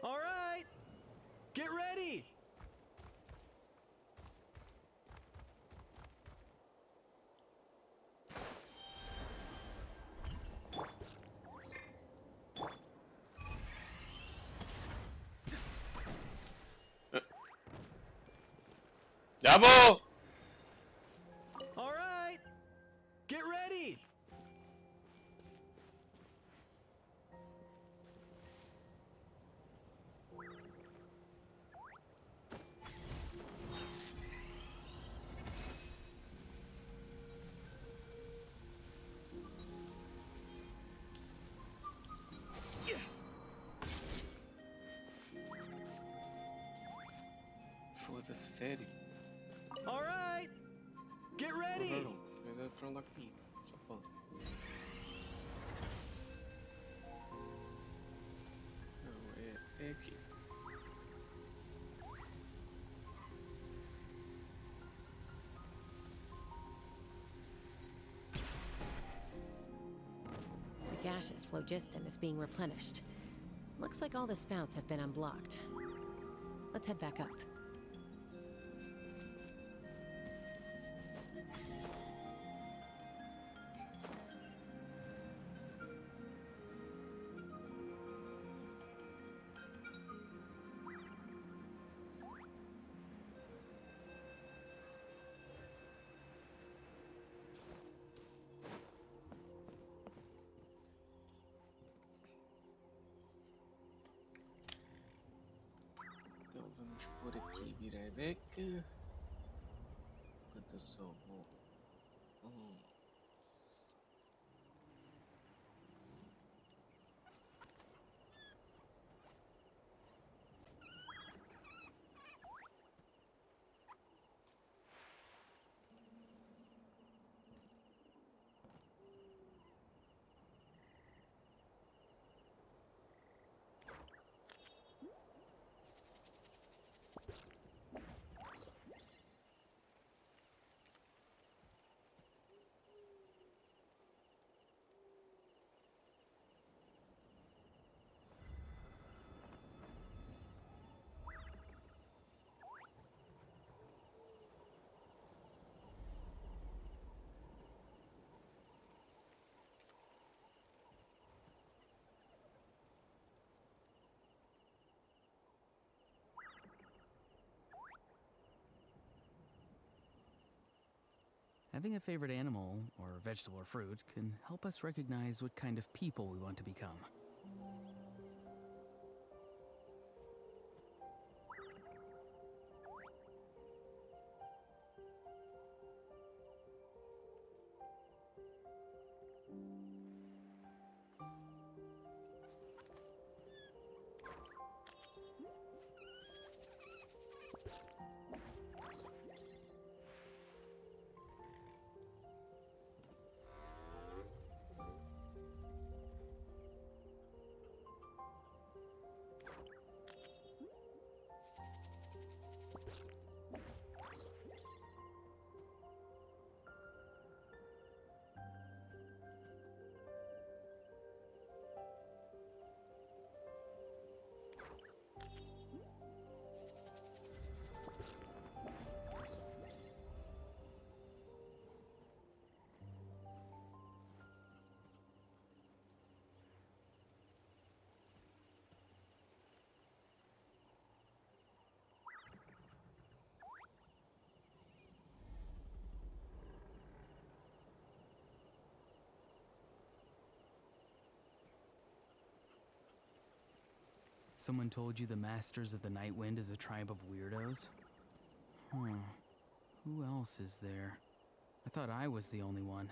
All right! Get ready! Bravo! All right! Get ready! Foda-se, sério? All right! Get ready! Não, vai dar pra lá comigo, só pode. Não, é aqui. The gaseous phlogiston is being replenished. Looks like all the spouts have been unblocked. Let's head back up. Então vamos por aqui Birebeca. Enquanto eu só vou. Having a favorite animal, or vegetable or fruit, can help us recognize what kind of people we want to become. Someone told you the Masters of the Night Wind is a tribe of weirdos? Who else is there? I thought I was the only one.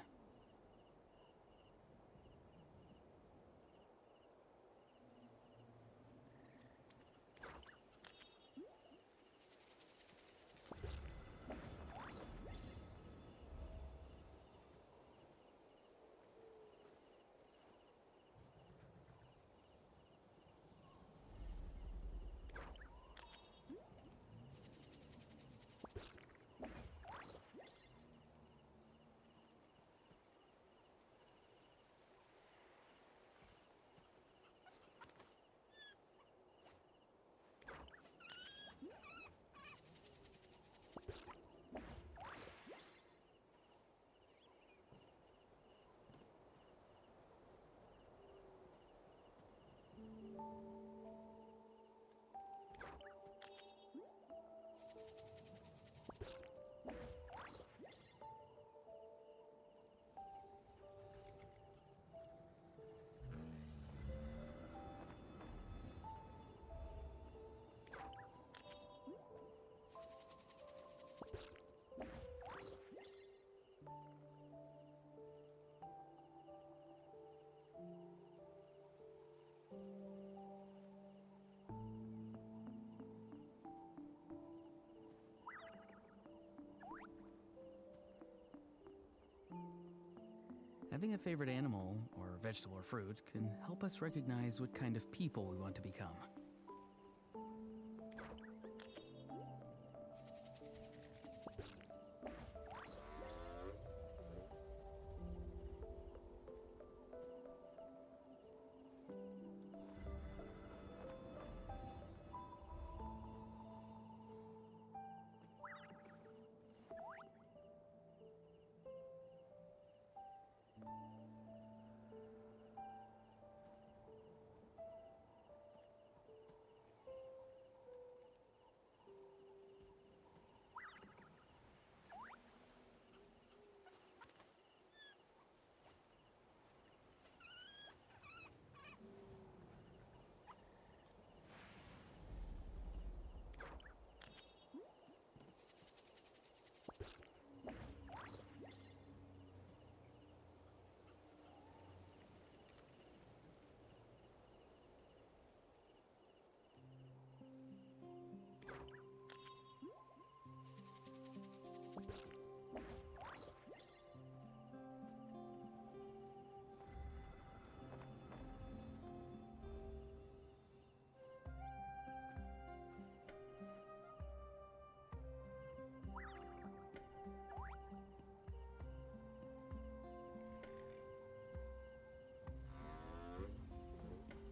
Having a favorite animal, or vegetable or fruit, can help us recognize what kind of people we want to become.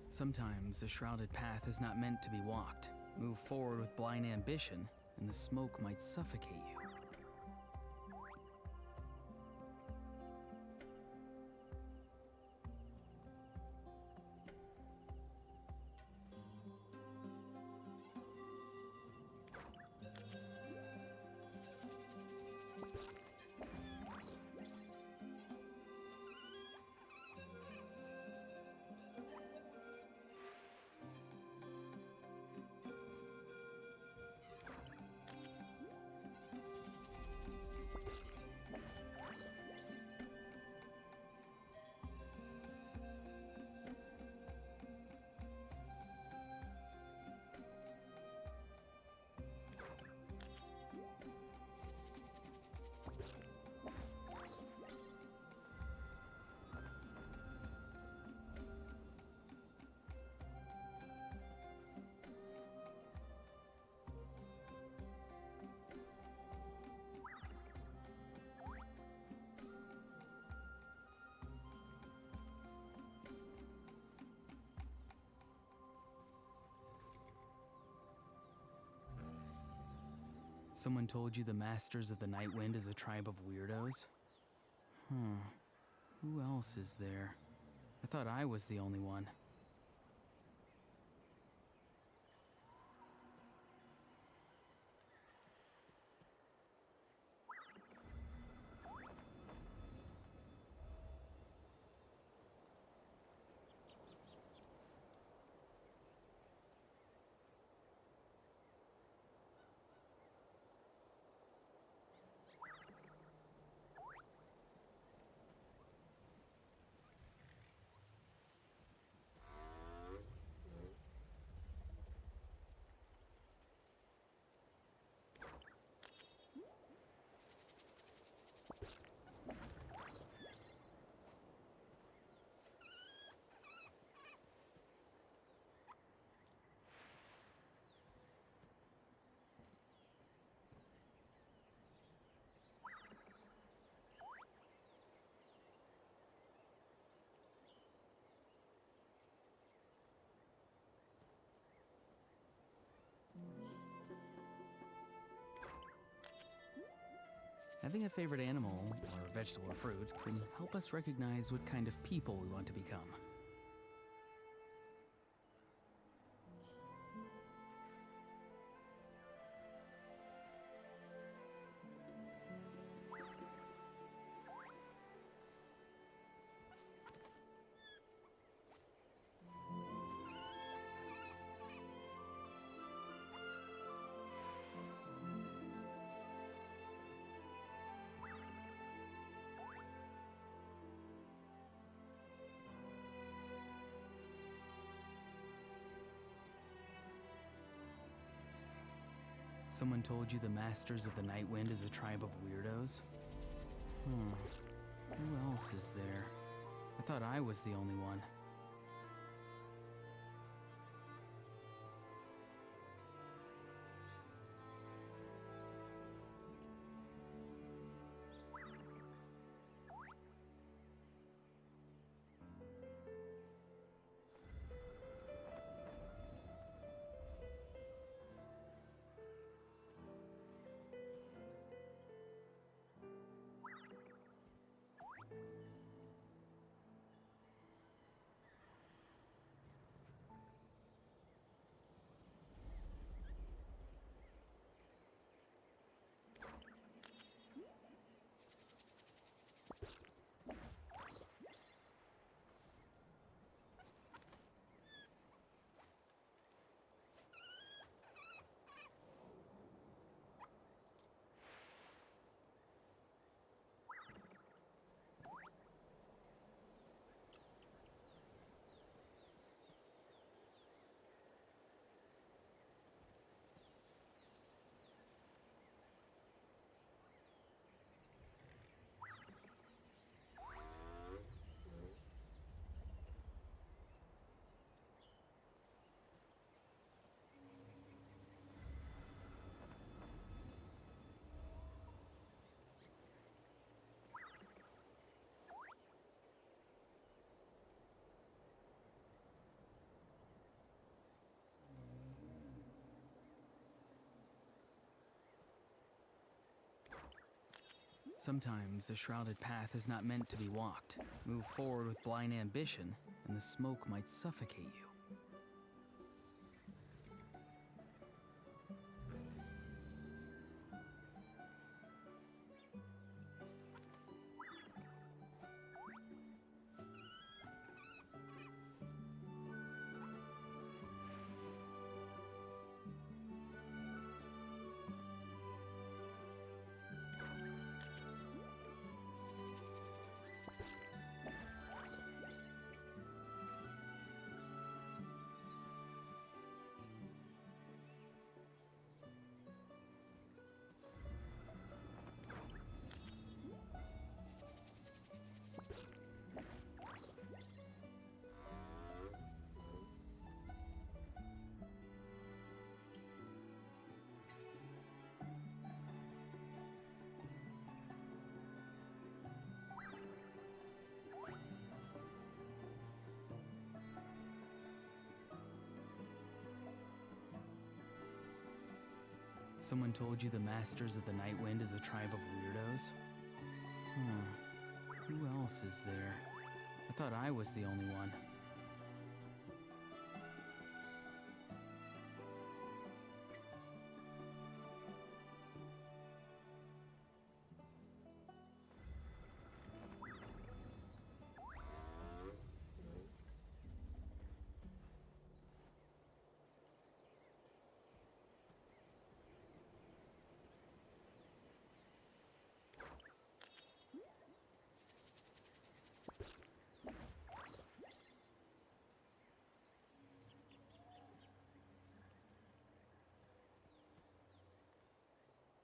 Sometimes a shrouded path is not meant to be walked. Move forward with blind ambition, and the smoke might suffocate you. Someone told you the Masters of the Night Wind is a tribe of weirdos? Who else is there? I thought I was the only one. Having a favorite animal, or vegetable or fruit, can help us recognize what kind of people we want to become. Someone told you the Masters of the Night Wind is a tribe of weirdos? Who else is there? I thought I was the only one. Sometimes a shrouded path is not meant to be walked. Move forward with blind ambition, and the smoke might suffocate you. Someone told you the Masters of the Night Wind is a tribe of weirdos? Who else is there? I thought I was the only one.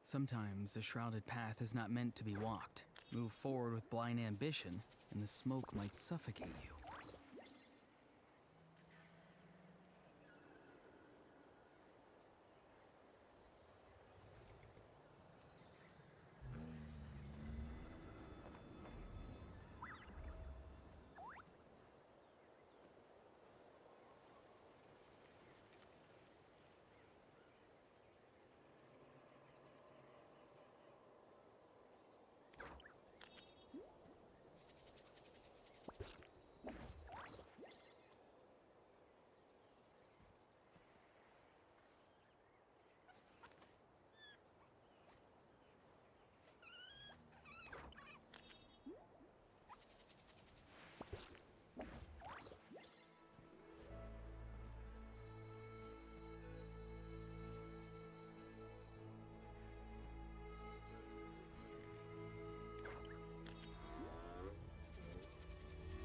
Sometimes the shrouded path is not meant to be walked. Move forward with blind ambition, and the smoke might suffocate you.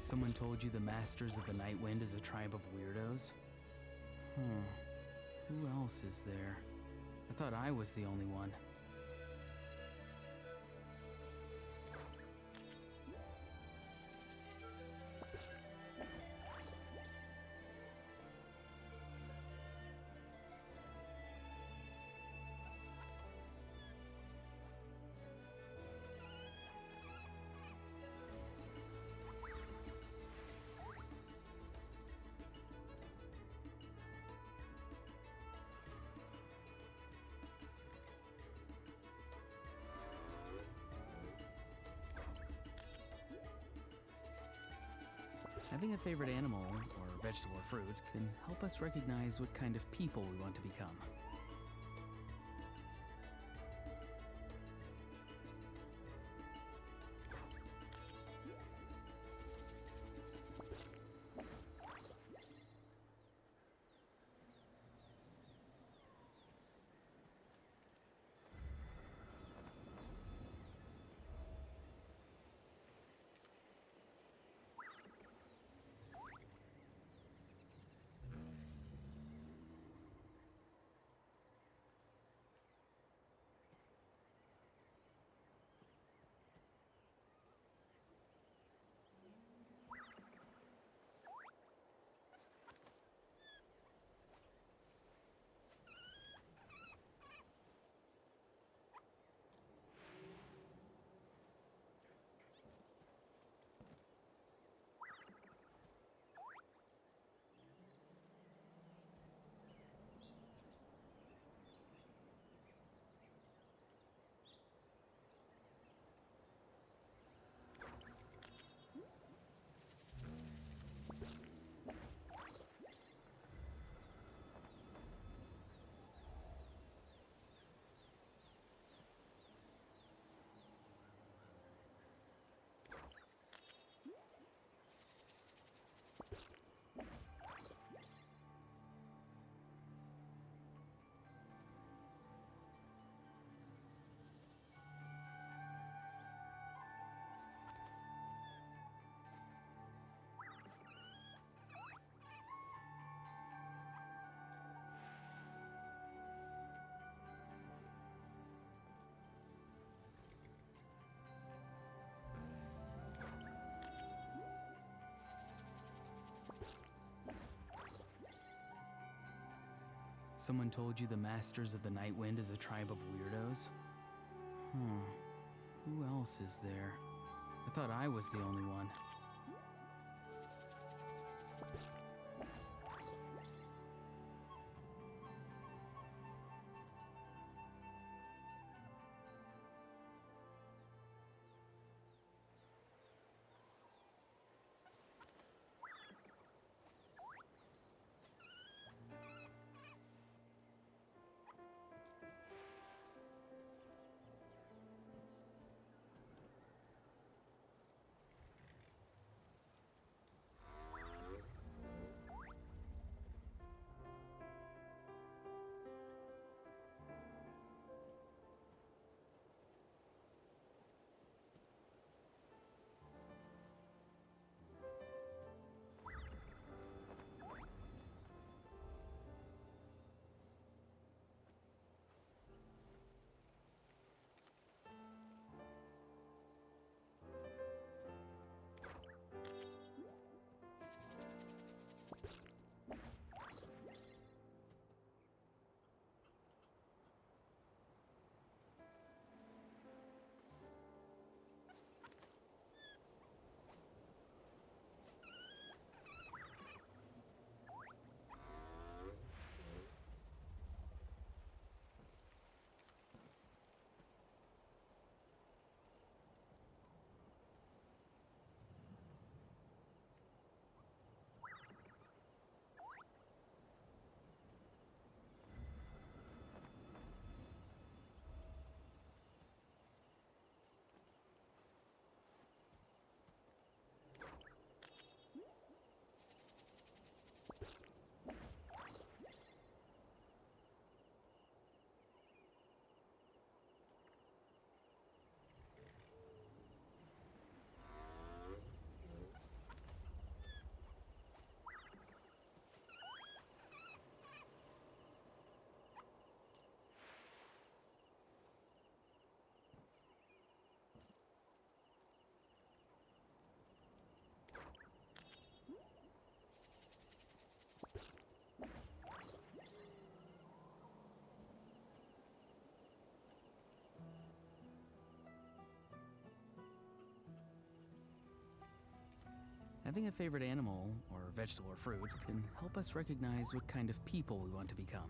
Someone told you the Masters of the Night Wind is a tribe of weirdos? Who else is there? I thought I was the only one. Having a favorite animal, or vegetable or fruit, can help us recognize what kind of people we want to become. Someone told you the Masters of the Night Wind is a tribe of weirdos? Who else is there? I thought I was the only one. Having a favorite animal, or vegetable or fruit, can help us recognize what kind of people we want to become.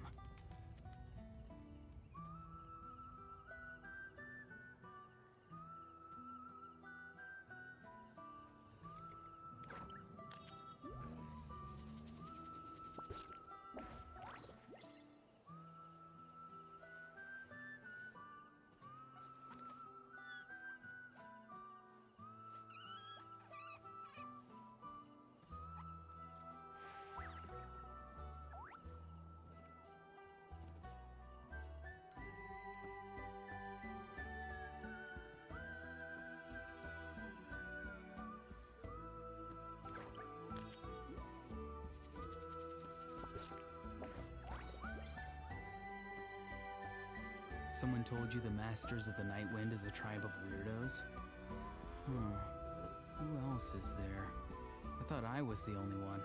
Someone told you the Masters of the Night Wind is a tribe of weirdos? Who else is there? I thought I was the only one.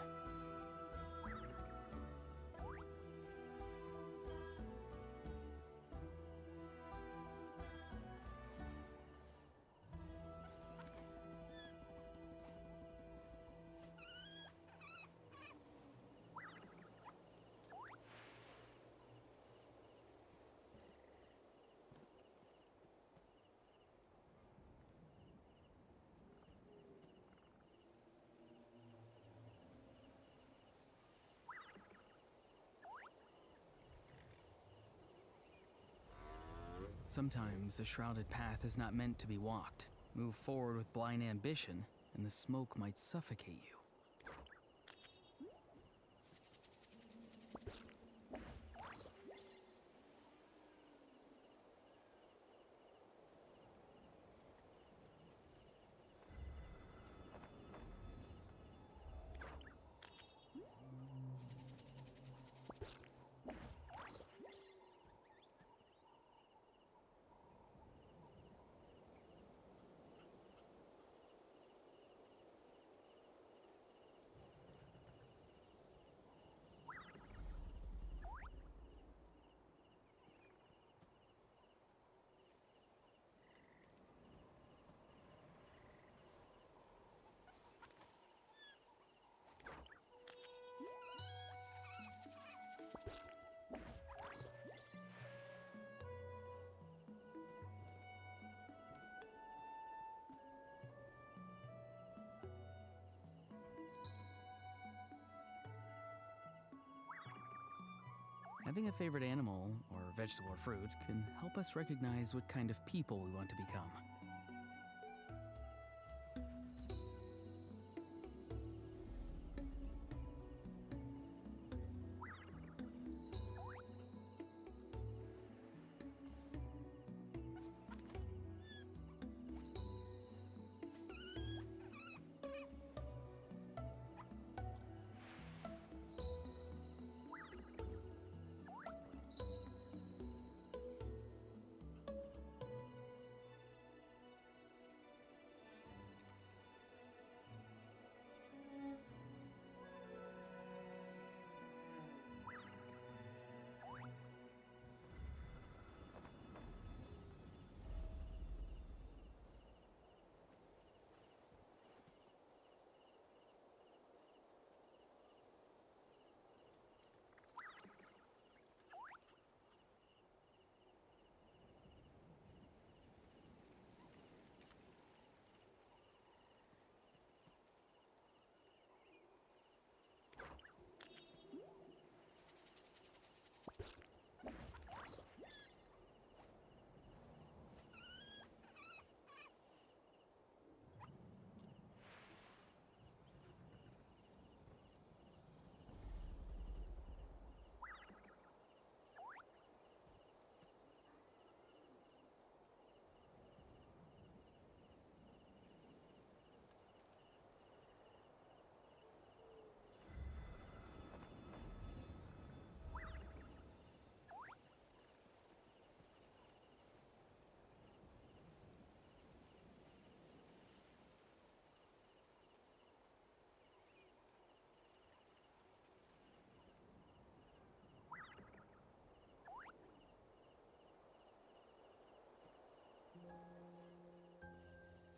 Sometimes a shrouded path is not meant to be walked. Move forward with blind ambition, and the smoke might suffocate you. Having a favorite animal, or vegetable or fruit, can help us recognize what kind of people we want to become.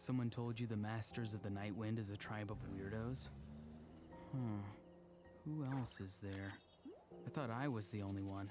Someone told you the Masters of the Night Wind is a tribe of weirdos? Who else is there? I thought I was the only one.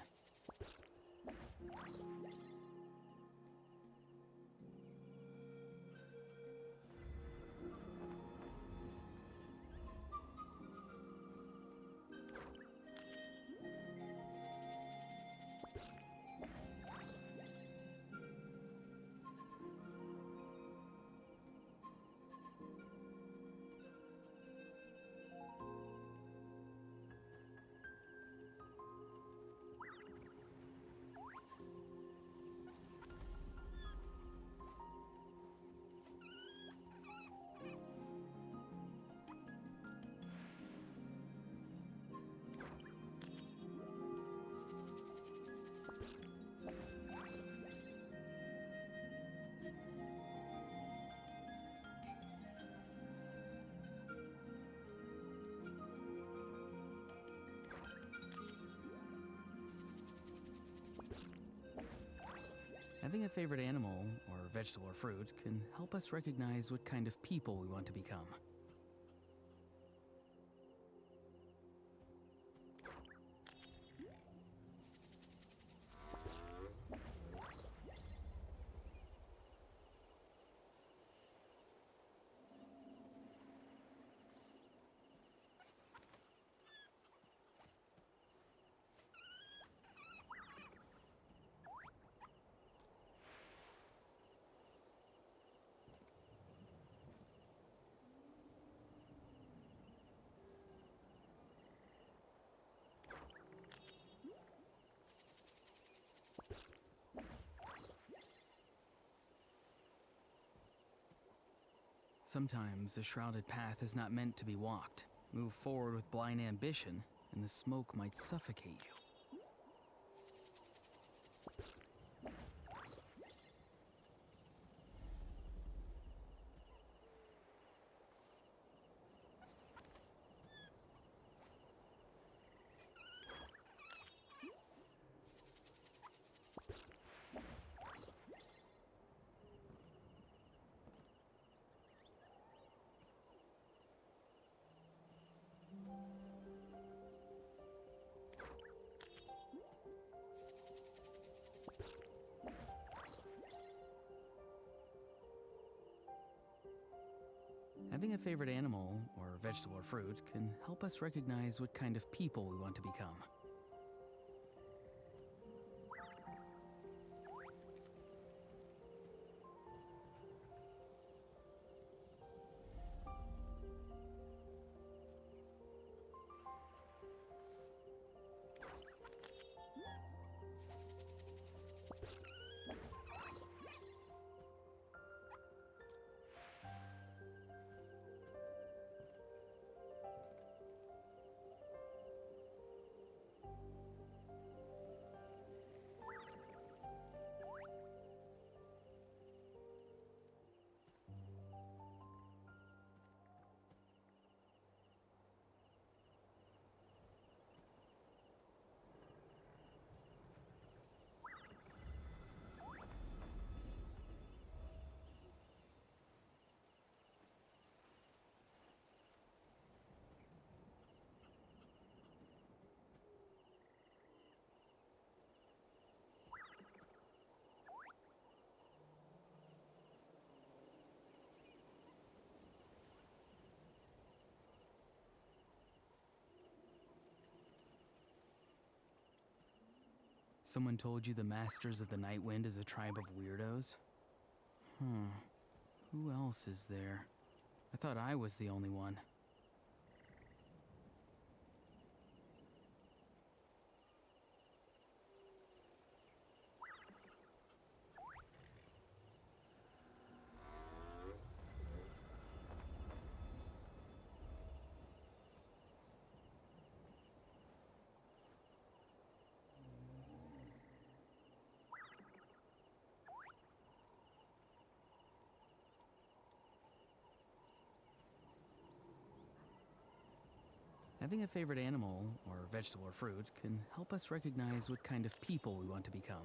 Having a favorite animal, or vegetable or fruit, can help us recognize what kind of people we want to become. Sometimes a shrouded path is not meant to be walked. Move forward with blind ambition, and the smoke might suffocate you. Having a favorite animal, or vegetable or fruit, can help us recognize what kind of people we want to become. Someone told you the Masters of the Night Wind is a tribe of weirdos? Who else is there? I thought I was the only one. Having a favorite animal, or vegetable or fruit, can help us recognize what kind of people we want to become.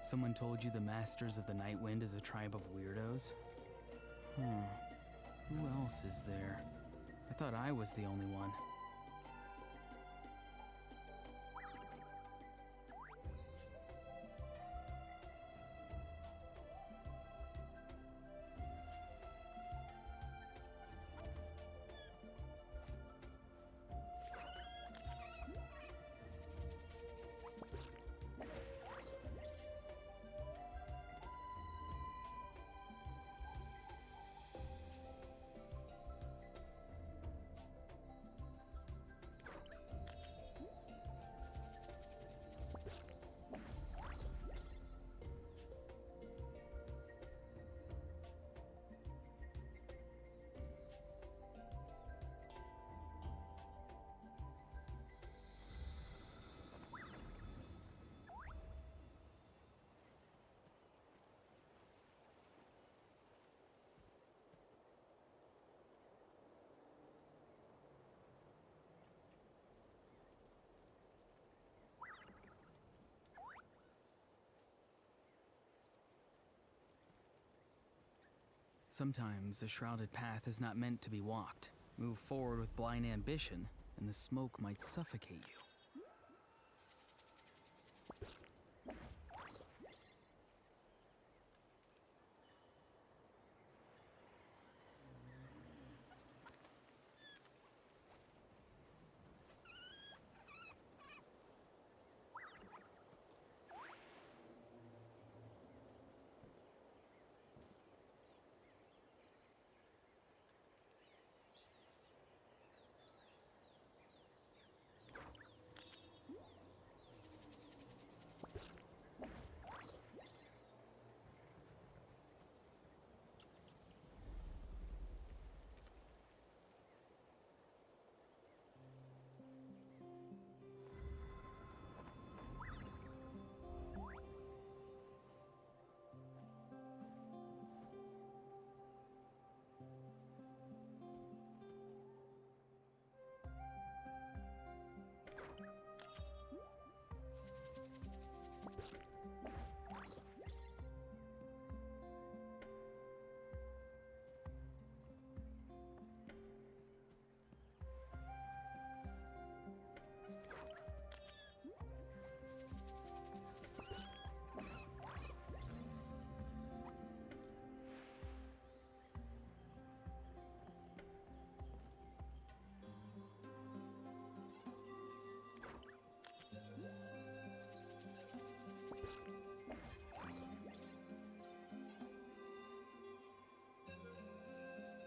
Someone told you the Masters of the Night Wind is a tribe of weirdos? Who else is there? I thought I was the only one. Sometimes a shrouded path is not meant to be walked. Move forward with blind ambition, and the smoke might suffocate you.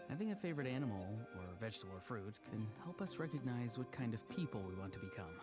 Having a favorite animal, or vegetable or fruit, can help us recognize what kind of people we want to become.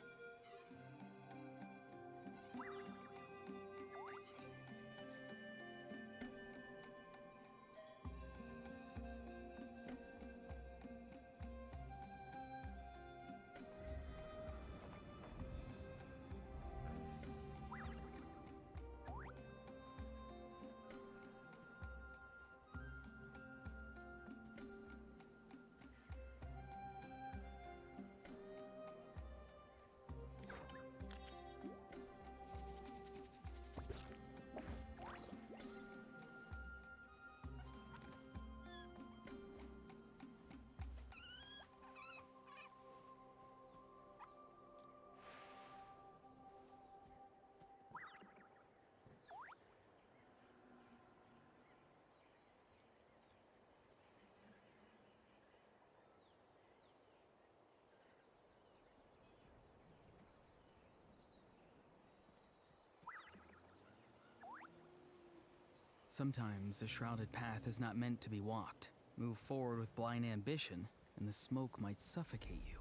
Sometimes a shrouded path is not meant to be walked. Move forward with blind ambition, and the smoke might suffocate you.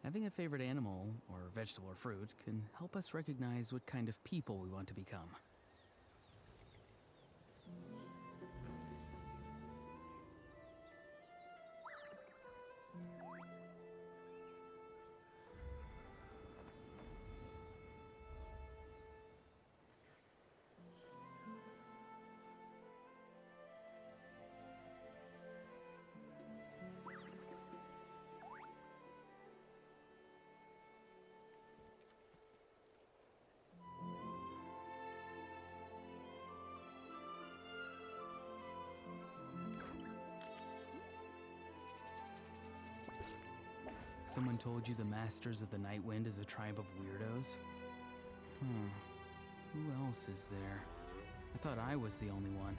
Having a favorite animal, or vegetable or fruit, can help us recognize what kind of people we want to become. Someone told you the Masters of the Night Wind is a tribe of weirdos? Who else is there? I thought I was the only one.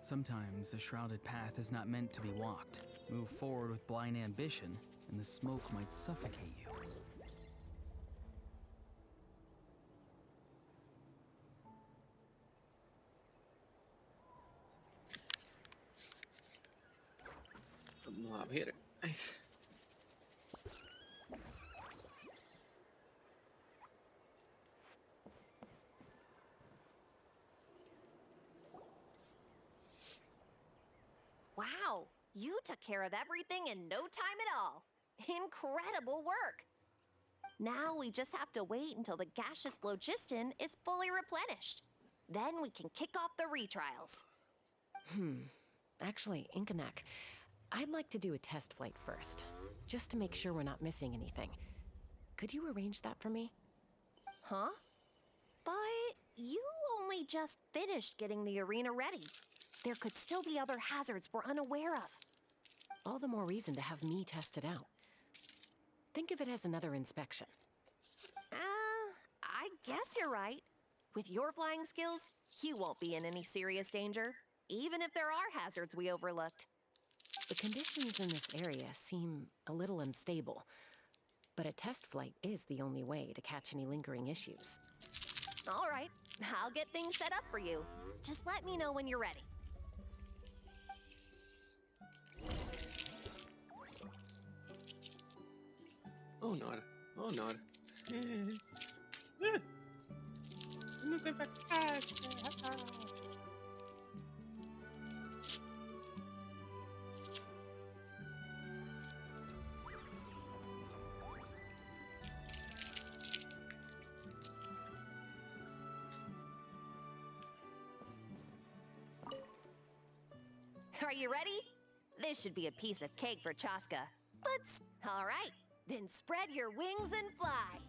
Sometimes a shrouded path is not meant to be walked. Move forward with blind ambition, and the smoke might suffocate you. Vamos a ver. Ay. Wow, you took care of everything in no time at all. Incredible work. Now we just have to wait until the gaseous phlogiston is fully replenished. Then we can kick off the retrials. Actually, Inkanak, I'd like to do a test flight first, just to make sure we're not missing anything. Could you arrange that for me? Huh? But you only just finished getting the arena ready. There could still be other hazards we're unaware of. All the more reason to have me test it out. Think of it as another inspection. I guess you're right. With your flying skills, you won't be in any serious danger, even if there are hazards we overlooked. The conditions in this area seem a little unstable, but a test flight is the only way to catch any lingering issues. All right, I'll get things set up for you. Just let me know when you're ready. Oh, no. Oh, no. No se va a Are you ready? This should be a piece of cake for Chasca. All right, then spread your wings and fly.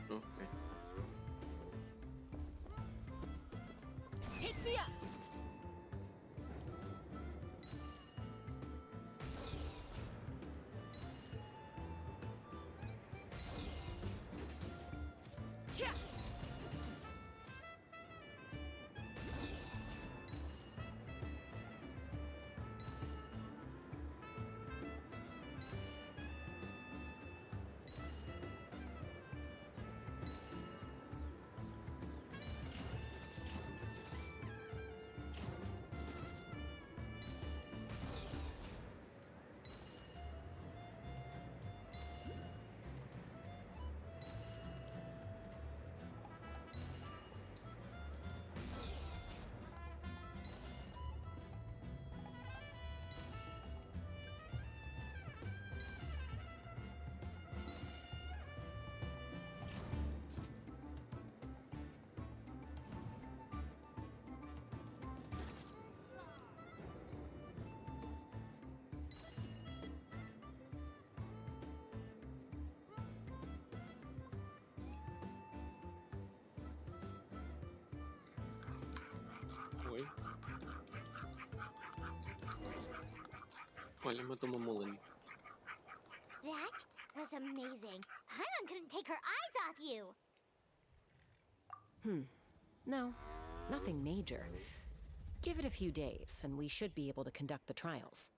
Okay. Take me up! Yeah. Olha, matou uma mulher. That was amazing. Paimon couldn't take her eyes off you. No, nothing major. Give it a few days, and we should be able to conduct the trials.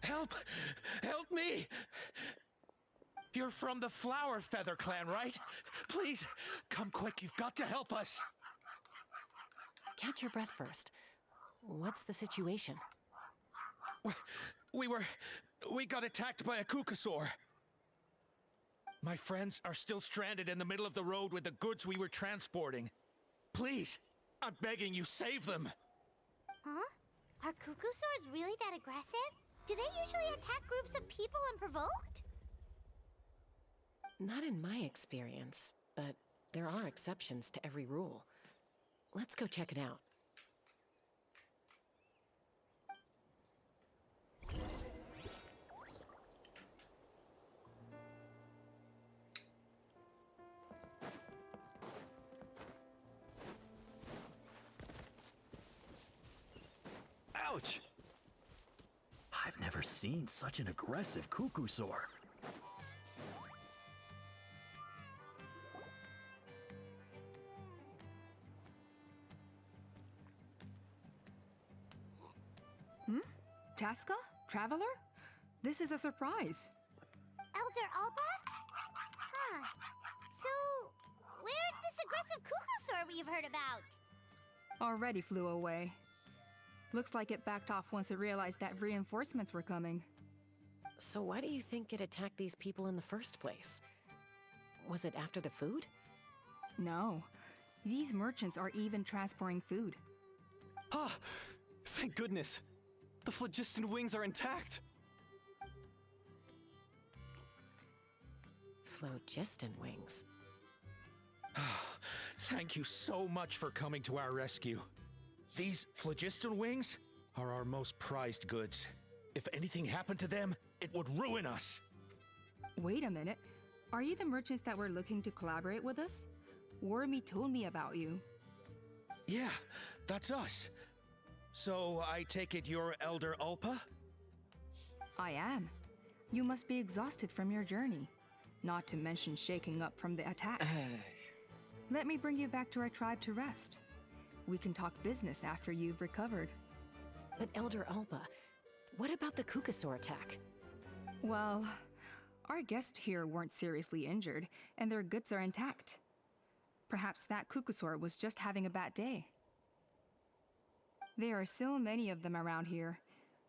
Help! Help me! You're from the Flower Feather clan, right? Please, come quick, you've got to help us! Catch your breath first. What's the situation? We got attacked by a Kukasaur. My friends are still stranded in the middle of the road with the goods we were transporting. Please, I'm begging you, save them! Huh? Are Kukusaurs really that aggressive? Do they usually attack groups of people unprovoked? Not in my experience, but there are exceptions to every rule. Let's go check it out. Ouch! I've never seen such an aggressive Kukusaur. Chasca? Traveler? This is a surprise. Elder Alba? Huh. So, where's this aggressive Kukusaur we've heard about? Already flew away. Looks like it backed off once it realized that reinforcements were coming. So why do you think it attacked these people in the first place? Was it after the food? No. These merchants are even transporting food. Ah! Thank goodness! The phlogiston wings are intact! Phlogiston wings. Thank you so much for coming to our rescue. These phlogiston wings are our most prized goods. If anything happened to them, it would ruin us. Wait a minute. Are you the merchants that were looking to collaborate with us? Wormy told me about you. Yeah, that's us. So I take it you're Elder Ulpa? I am. You must be exhausted from your journey, not to mention shaking up from the attack. Let me bring you back to our tribe to rest. We can talk business after you've recovered. But Elder Ulpa, what about the Kukusaur attack? Well, our guests here weren't seriously injured, and their goods are intact. Perhaps that Kukusaur was just having a bad day. There are so many of them around here.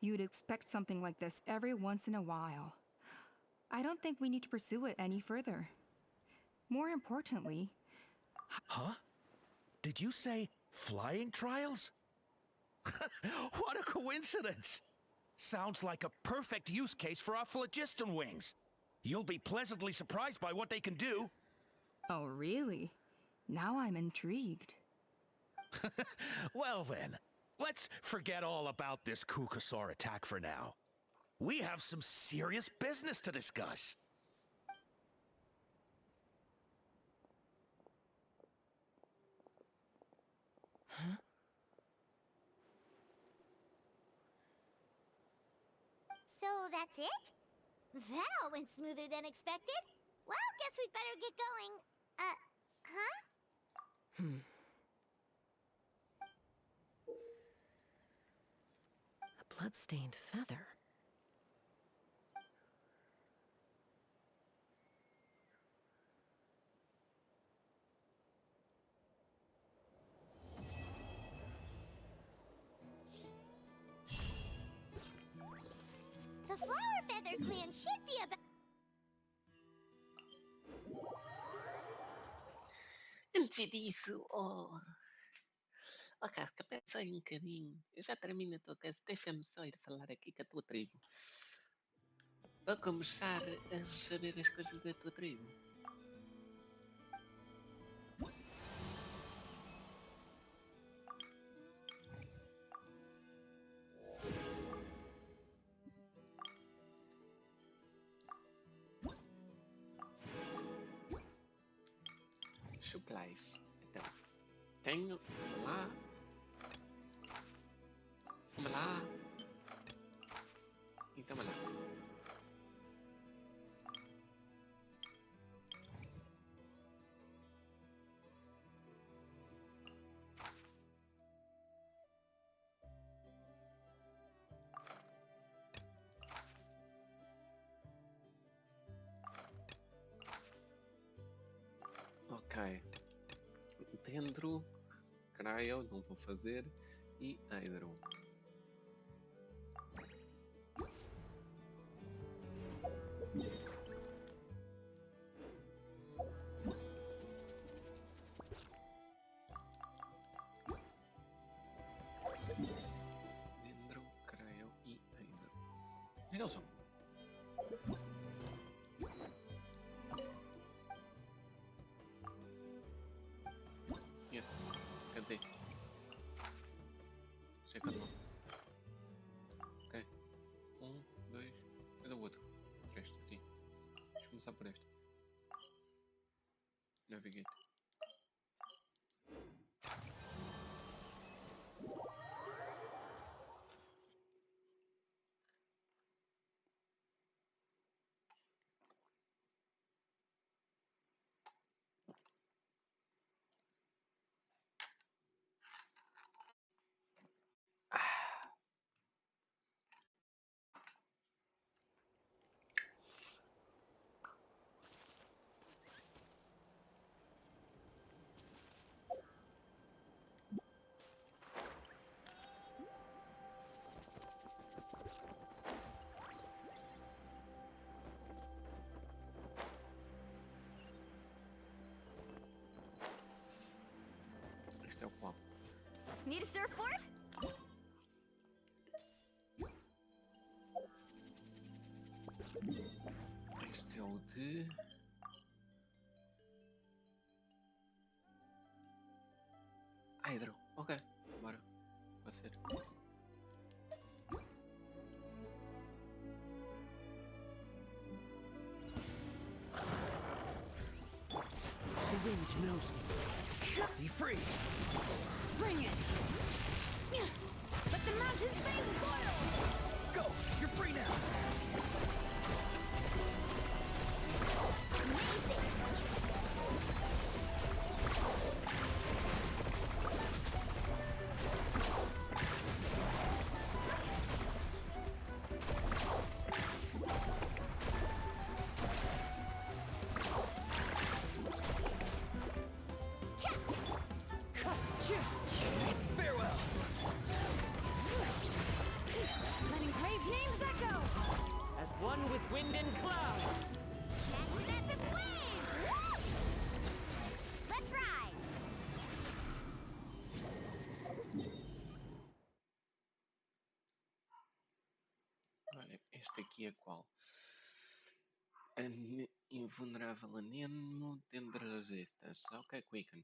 You'd expect something like this every once in a while. I don't think we need to pursue it any further. More importantly... Huh? Did you say flying trials? What a coincidence! Sounds like a perfect use case for our phlogiston wings. You'll be pleasantly surprised by what they can do. Oh, really? Now I'm intrigued. Well then, let's forget all about this Kukusaur attack for now. We have some serious business to discuss. Huh? So that's it? That all went smoother than expected. Well, guess we'd better get going. Huh? A blood-stained feather. The Flower Feather clan should be about... Antes disso, Casca, pensa aí um bocadinho. Eu já termino a tua casa. Deixa-me só ir falar aqui com a tua tribo. Para começar a receber as coisas da tua tribo. Supplies. Então, tenho, vamos lá, Endro, Cryo, não vou fazer, e Hydro. Endro, Cryo e Hydro. Onde eles são? Cadê? Chega não. Ok. 1, 2. Cadê o outro? Este aqui. Vamos começar por este. Navigate. Este é o qual? Need a surfboard? Este é o de... Hydro. Ok, bora. Vai ser. The wind knows me. Be free! Bring it! Let the mountain's veins boil! Go! You're free now! Farewell! Letting brave names echo! As one with wind and cloud! That's an epic wave! Let's ride! Olha, este aqui é qual? Invulnerável anemo, tender resistance. Ok, quicken.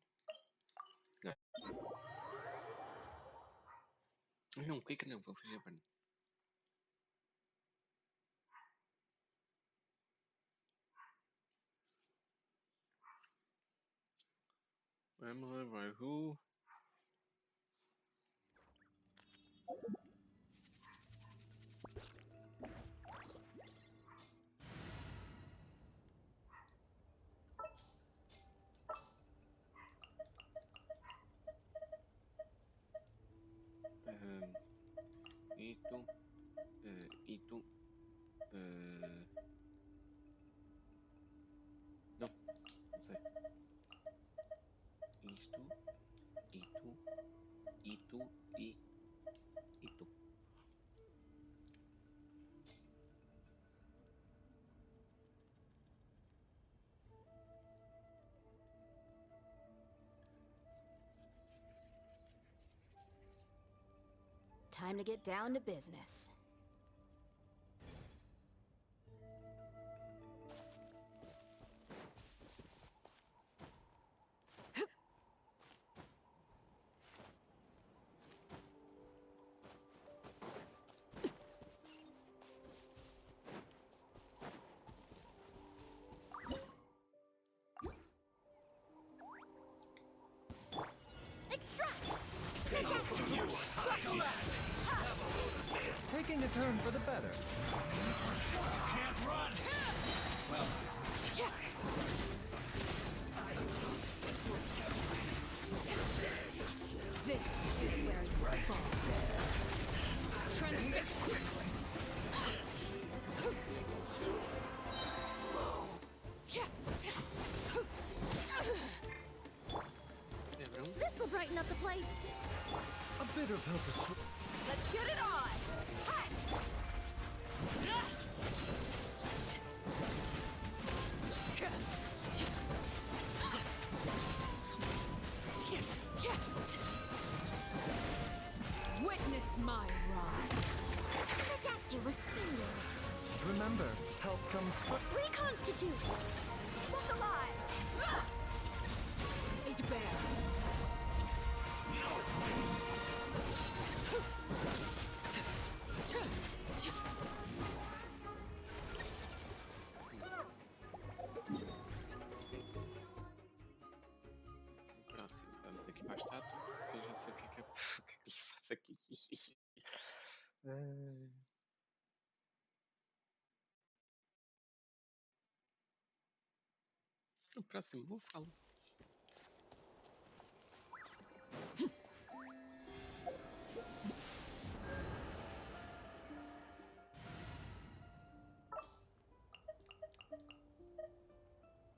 Não, quicken não, vou fugir para mim. Vamos lá, vai, who? Itu, não, não sei. Isto, itu e itu. Time to get down to business. Taking a turn for the better. Can't run! Well, This is where you fall. Transfixed! Lembram? A bitter pill to swallow. Let's get it on! Hi! Witness my rise. Protect you with seeing. Remember, health comes first. Reconstitute. Look alive! Eight bear. Próximo, vamos aqui para a estátua. Eu já sei o que é que, o que é que lhe faço aqui. O próximo vou falar.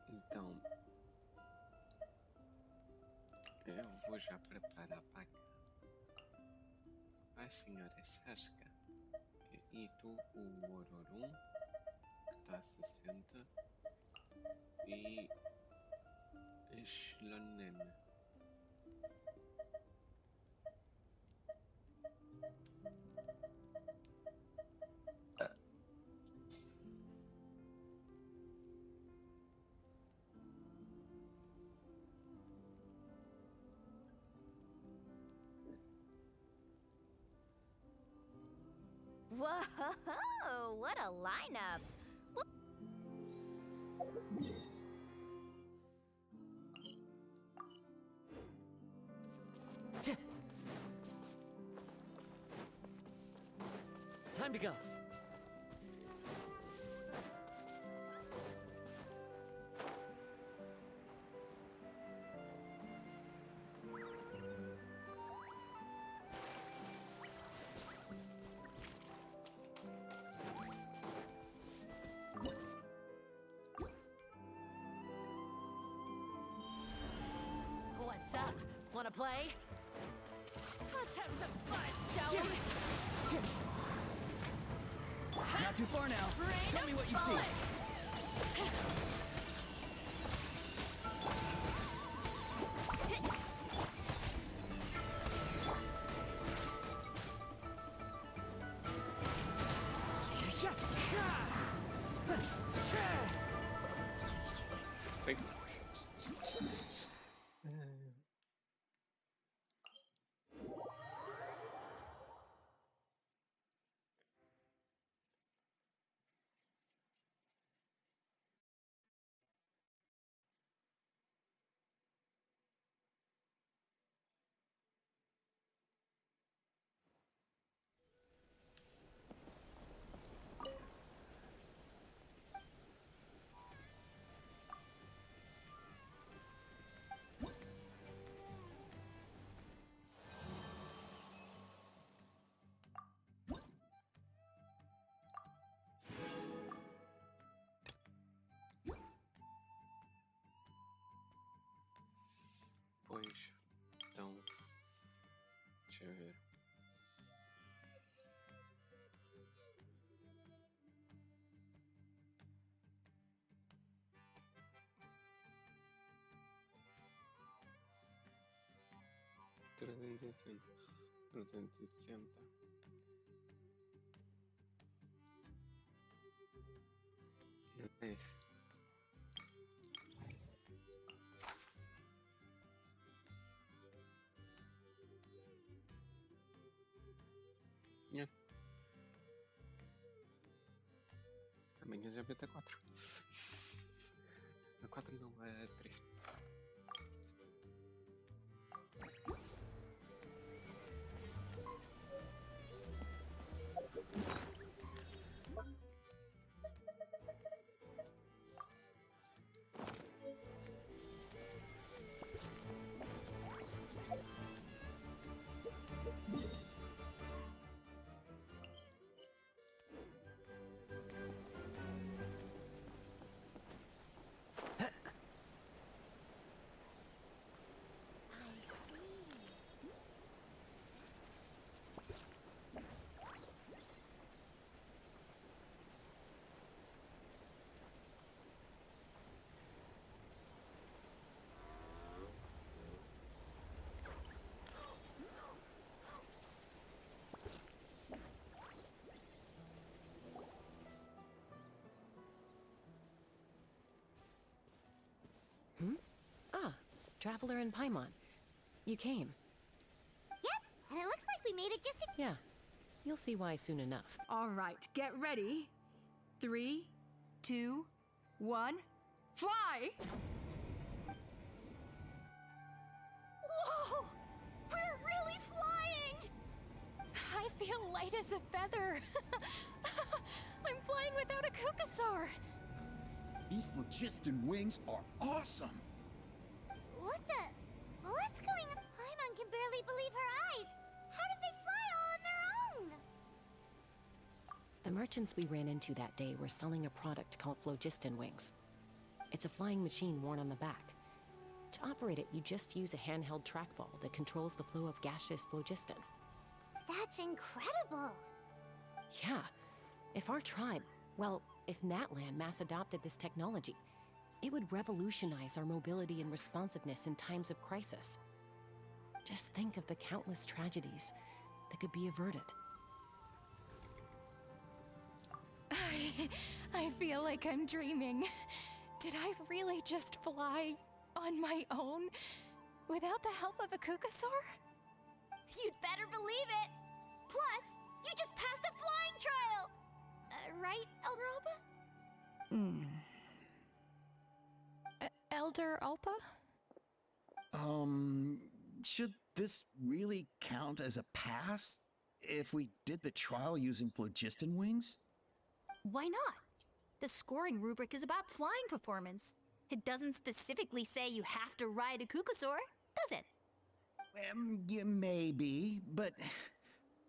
Então, eu vou já preparar para cá. A senhora Chasca e tu o Ororum, que está a 60, e Shlonen. Whoa, what a lineup! Time to go. What's up? Wanna play? Let's have some fun, shall we? Not too far now. Tell me what you see. Thank Pois, então, deixa eu ver. Trezentos e sessenta. É. Yeah. Amanhã já vai ter 4. A 4 não, é 3. Traveler and Paimon. You came. Yep, and it looks like we made it just in... Yeah. You'll see why soon enough. All right, get ready. 3, 2, 1, fly! Whoa! We're really flying! I feel light as a feather. I'm flying without a kookasaur. These phlogiston wings are awesome! What the... What's going on? Paimon can barely believe her eyes. How did they fly all on their own? The merchants we ran into that day were selling a product called phlogiston wings. It's a flying machine worn on the back. To operate it, you just use a handheld trackball that controls the flow of gaseous phlogiston. That's incredible. Yeah. If our tribe, well, if Natlan mass adopted this technology, it would revolutionize our mobility and responsiveness in times of crisis. Just think of the countless tragedies that could be averted. I feel like I'm dreaming. Did I really just fly on my own without the help of a kookasaur? You'd better believe it. Plus, you just passed a flying trial. Right, Elder Alpa? Elder Alpa? Should this really count as a pass if we did the trial using phlogiston wings? Why not? The scoring rubric is about flying performance. It doesn't specifically say you have to ride a kookasaur, does it? Yeah, maybe, but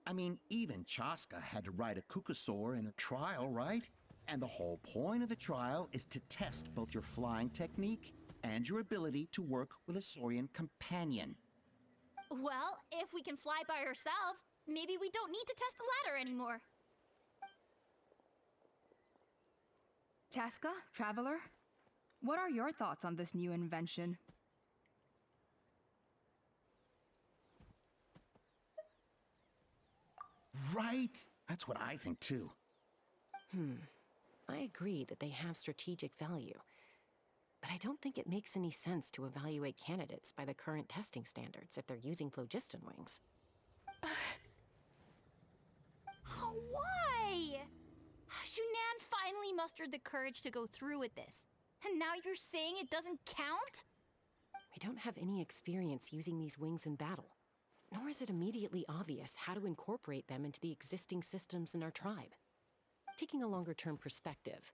I mean, even Chasca had to ride a kookasaur in a trial, right? And the whole point of the trial is to test both your flying technique and your ability to work with a Saurian companion. Well, if we can fly by ourselves, maybe we don't need to test the ladder anymore. Chasca, Traveler, what are your thoughts on this new invention? Right? That's what I think too. I agree that they have strategic value, but I don't think it makes any sense to evaluate candidates by the current testing standards if they're using phlogiston wings. Why? Shunan finally mustered the courage to go through with this, and now you're saying it doesn't count? We don't have any experience using these wings in battle, nor is it immediately obvious how to incorporate them into the existing systems in our tribe. Taking a longer-term perspective,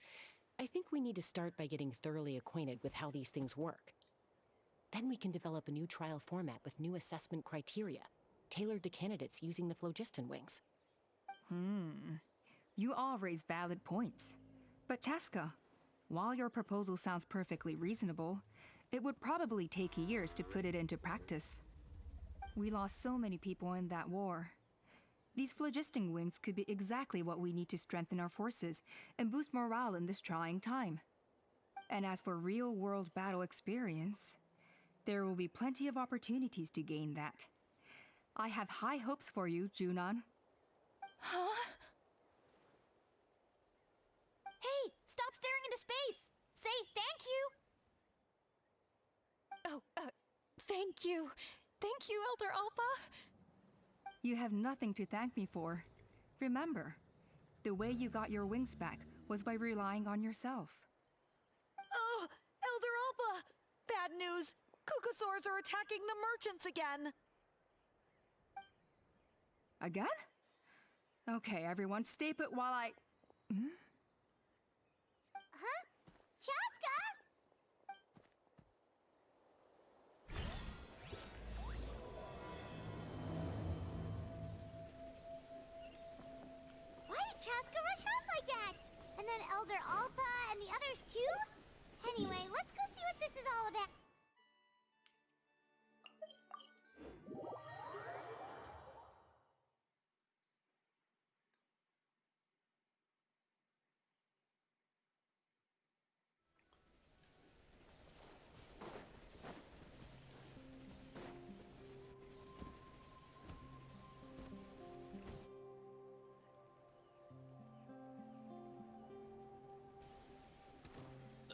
I think we need to start by getting thoroughly acquainted with how these things work. Then we can develop a new trial format with new assessment criteria, tailored to candidates using the phlogiston wings. You all raise valid points. But Chasca, while your proposal sounds perfectly reasonable, it would probably take years to put it into practice. We lost so many people in that war. These phlogiston wings could be exactly what we need to strengthen our forces and boost morale in this trying time. And as for real-world battle experience, there will be plenty of opportunities to gain that. I have high hopes for you, Junon. Huh? Hey, stop staring into space! Say thank you! Oh, thank you. Thank you, Elder Alpa. You have nothing to thank me for. Remember, the way you got your wings back was by relying on yourself. Oh, Elder Alpa! Bad news! Kookasaurs are attacking the merchants again! Again? Okay, everyone, stay put while I... Huh? Chasca? Why did Chasca rush off like that? And then Elder Alpa and the others too? Anyway, let's go see what this is all about.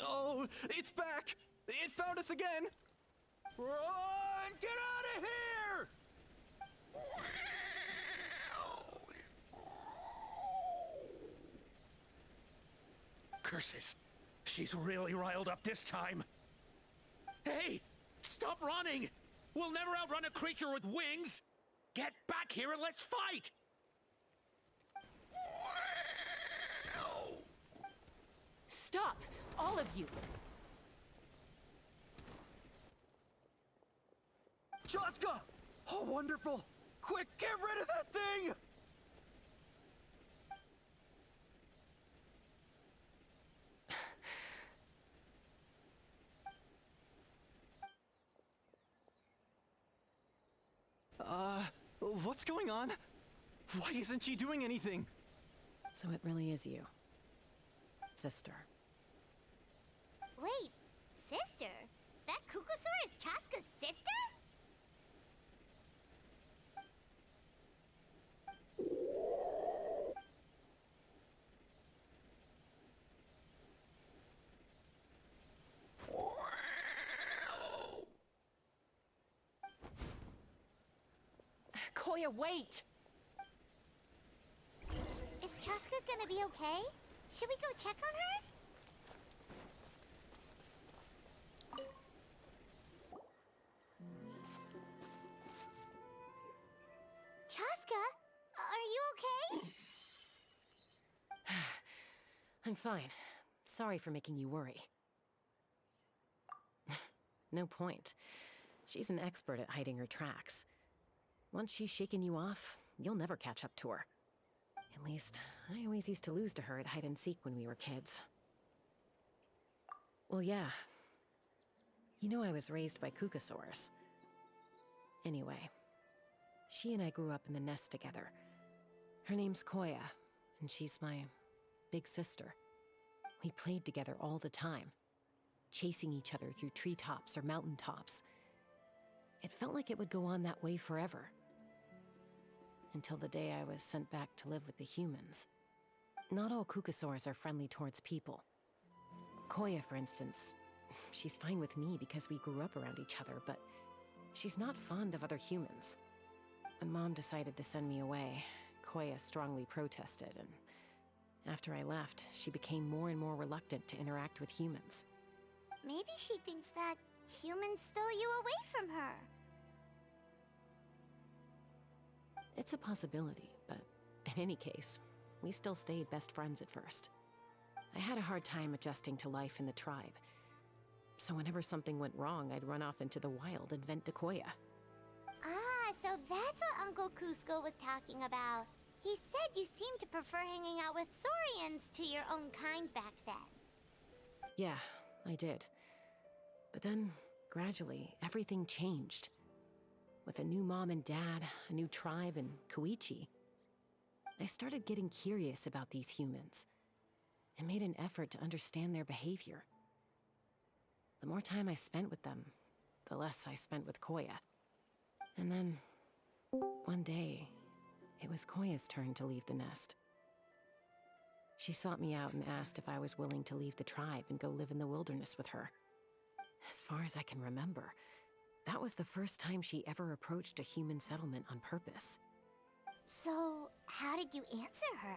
Oh, it's back! It found us again! Run! Get out of here! Curses! She's really riled up this time. Hey! Stop running! We'll never outrun a creature with wings! Get back here and let's fight! Stop! All of you! Chasca! Oh, wonderful! Quick, get rid of that thing! What's going on? Why isn't she doing anything? So it really is you. Sister. Wait, sister? That Kukusaur is Chaska's sister? Koya, wait! Is Chaska gonna be okay? Should we go check on her? Chaska, are you okay? I'm fine. Sorry for making you worry. No point. She's an expert at hiding her tracks. Once she's shaken you off, you'll never catch up to her. At least, I always used to lose to her at hide-and-seek when we were kids. Well, yeah. You know I was raised by Kukusaurs. Anyway, she and I grew up in the nest together. Her name's Koya, and she's my big sister. We played together all the time, chasing each other through treetops or mountaintops. It felt like it would go on that way forever. Until the day I was sent back to live with the humans. Not all Kukusaurs are friendly towards people. Koya, for instance, she's fine with me because we grew up around each other, but she's not fond of other humans. When Mom decided to send me away, Koya strongly protested, and after I left, she became more and more reluctant to interact with humans. Maybe she thinks that humans stole you away from her. It's a possibility, but in any case, we still stayed best friends at first. I had a hard time adjusting to life in the tribe. So whenever something went wrong, I'd run off into the wild and vent to Koya. Ah, so that's what Uncle Cusco was talking about. He said you seemed to prefer hanging out with Saurians to your own kind back then. Yeah, I did. But then, gradually, everything changed. With a new mom and dad, a new tribe, and Koichi, I started getting curious about these humans, and made an effort to understand their behavior. The more time I spent with them, the less I spent with Koya. And then, one day, it was Koya's turn to leave the nest. She sought me out and asked if I was willing to leave the tribe and go live in the wilderness with her. As far as I can remember, that was the first time she ever approached a human settlement on purpose. So, how did you answer her?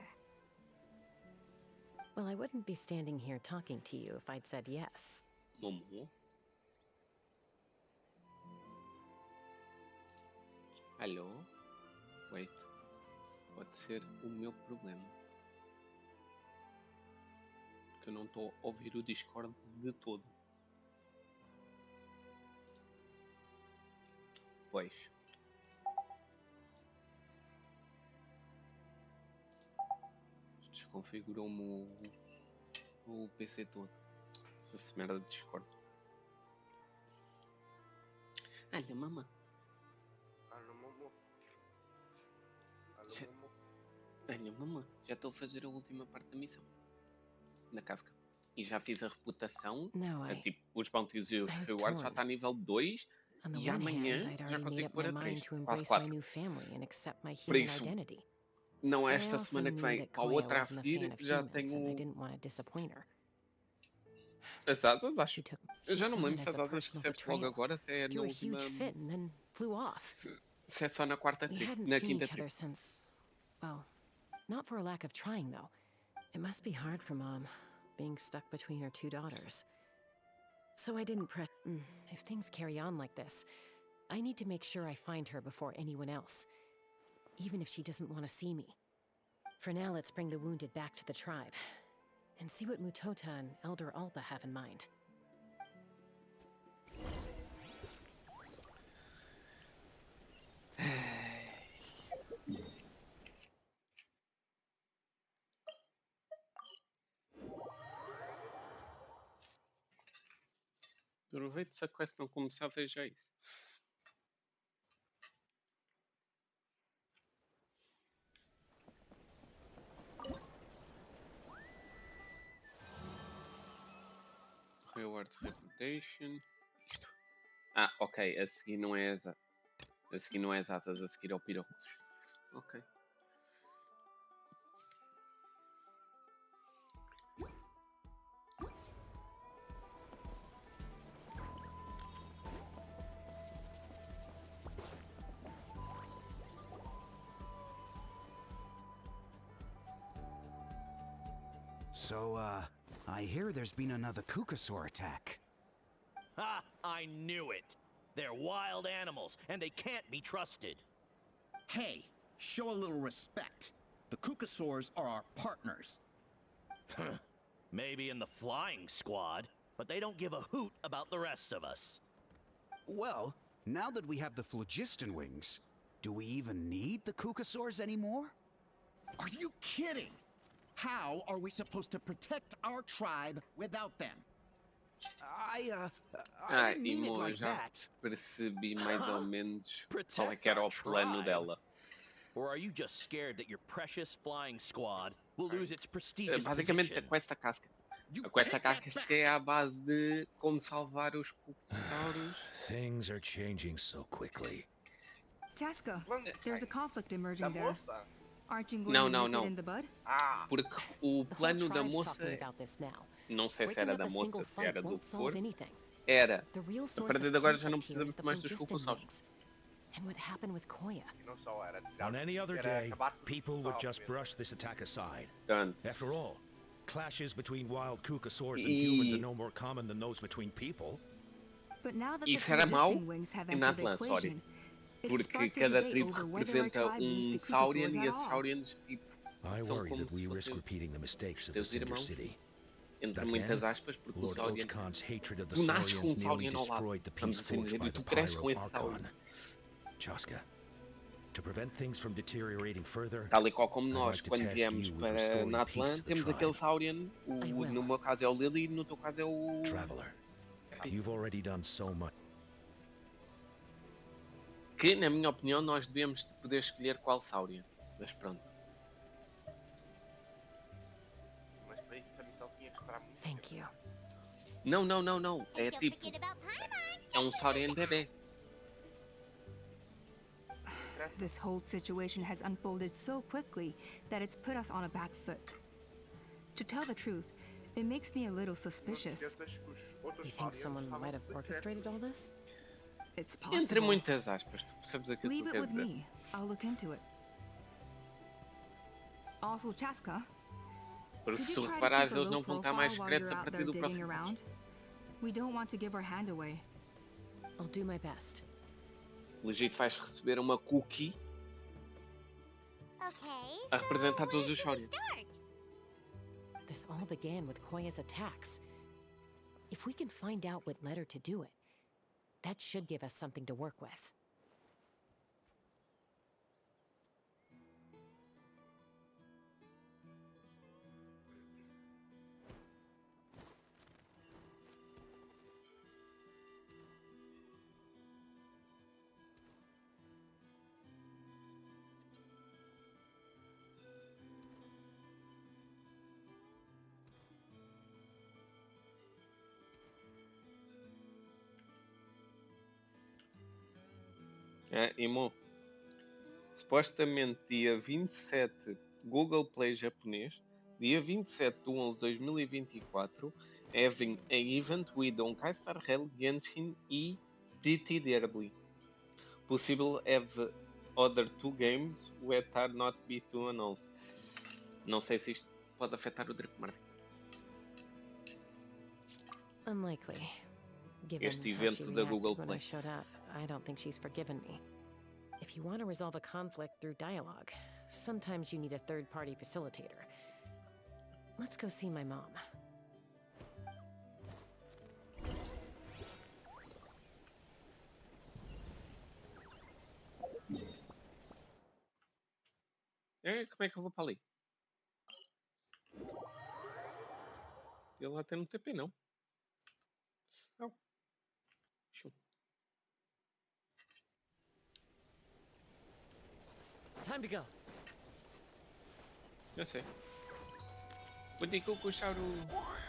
Well, I wouldn't be standing here talking to you if I'd said yes. Momo. Alô? Wait. Pode ser o meu problema. Que eu não estou a ouvir o Discord de todo. Pois. Desconfigurou-me o PC todo. Essa merda de Discord. Olha, mamã. Alô, Momo. Alô, Momo. Olha, mamã. Já estou a fazer a última parte da missão. Na casca. E já fiz a reputação. Tipo, os bounties e os rewards já está a nível 2. E amanhã já consigo pôr a 3. Quase 4. Por isso, não é esta semana que vem, a outra a seguir, já tenho... As asas, acho. Eu já She não me lembro saw se it as as a asas personal recebes logo betrayal. agora, se é na Threw a última. huge fit and then flew off. Se é só na quarta We tribo. hadn't Na seen quinta each tribo. other since, well, not for a lack of trying though. It must be hard for Mom, being stuck between her two daughters. So I didn't if things carry on like this, I need to make sure I find her before anyone else, even if she doesn't want to see me. For now, let's bring the wounded back to the tribe, and see what Mutota and Elder Alba have in mind. Aproveito, se a quest não começar, veja isso. Reward reputation. Isto. Ah, ok. A seguir não é as asas, a seguir é o piróculos. Ok. So, I hear there's been another Kukasaur attack. Ha! I knew it! They're wild animals, and they can't be trusted. Hey, show a little respect. The Kukasaurs are our partners. Maybe in the flying squad, but they don't give a hoot about the rest of us. Well, now that we have the phlogiston wings, do we even need the Kukasaurs anymore? Are you kidding? How are we supposed to protect our tribe without them? I didn't mean it Imo, like já that. percebi mais ou menos qual é Protect que era our o plano tribe? dela. Or are you just scared that your precious flying squad will lose its prestigious Basicamente, position? com esta casca. Com essa casca é a base de como salvar os cucossauros. Things are changing so quickly. Chasca, there's a conflict emerging there. Aren't you going Não, to não, nip it não. in the bud? Porque o The whole plano da tribe's moça, talking about this now. não sei se Breaking era up da a moça, single se fight era do won't que solve for, anything. era. The real A source partir of de agora já não conflict here is precisamos the mais dos phlogiston cucossauros. wings. And what happened with Koya? On any other day, people would just brush this attack aside. Pronto. After all, clashes between wild Kukasaurs and humans are no more common than those between people. But now that the Isso era mau phlogiston wings have em entered the natlan, sorry. equation, it Porque sparked a cada debate tribo over whether our representa tribe needs the saurian Kukasaurs e at esses all. saurians, tipo, I são worry como that we se risk fossem repeating the mistakes of the teus Cinder irmãos. City. Entre Back muitas then, aspas, porque o Lord saurian... Ochkon's hatred of the Tu nasces com Saurians nearly saurian ao lado. destroyed the Vamos peace assim forged dizer, by e the tu cresces com Pyro esse saurian. Archon. Chasca, to prevent things from deteriorating further, Tal e qual como I'd nós, like to quando task viemos you with para restoring peace Natlan, to the temos tribe. aquele saurian, no meu caso é o Lily, no teu caso é o... Traveler, you've already done so much. Que, na minha opinião, nós devíamos poder escolher qual saurian. Mas pronto. Mas para isso a missão tinha que esperar muito. Thank you. Não, não, não, não. É tipo... É um saurian bebê. This whole situation has unfolded so quickly that it's put us on a back foot. To tell the truth, it makes me a little suspicious. You think someone might have orchestrated all this? It's Entre possible. muitas aspas, tu percebes aquilo que Leave tu it queres with dizer. me. I'll look into it. Also, Chasca, Porque could se you tu try to reparares, keep a eles low não vão estar profile mais while secretos you're a out partir there do digging próximo mês. around? We don't want to give our hand away. I'll do my best. Legito, vais receber uma cookie a representar todos os saurians. This all began with Koya's attacks. If we can find out what led her to do it, that should give us something to work with. É, Imo, supostamente dia 27, Google Play japonês, dia 27 de 11 de 2024, having an event with on Kaisar Hell, Genshin e Pretty Derby. Possible have other two games that are not be to announce. Não sei se isto pode afetar o Drake Martin. Unlikely. Given Este how she evento da Google reacted when Play. I showed up, I don't think she's forgiven me. If you want to resolve a conflict through dialogue, sometimes you need a third-party facilitator. Let's go see my mom. Como é que eu vou para ali? Ele lá tem no TP, não? Não. Time to go. Eu sei. Vou ter que puxar o...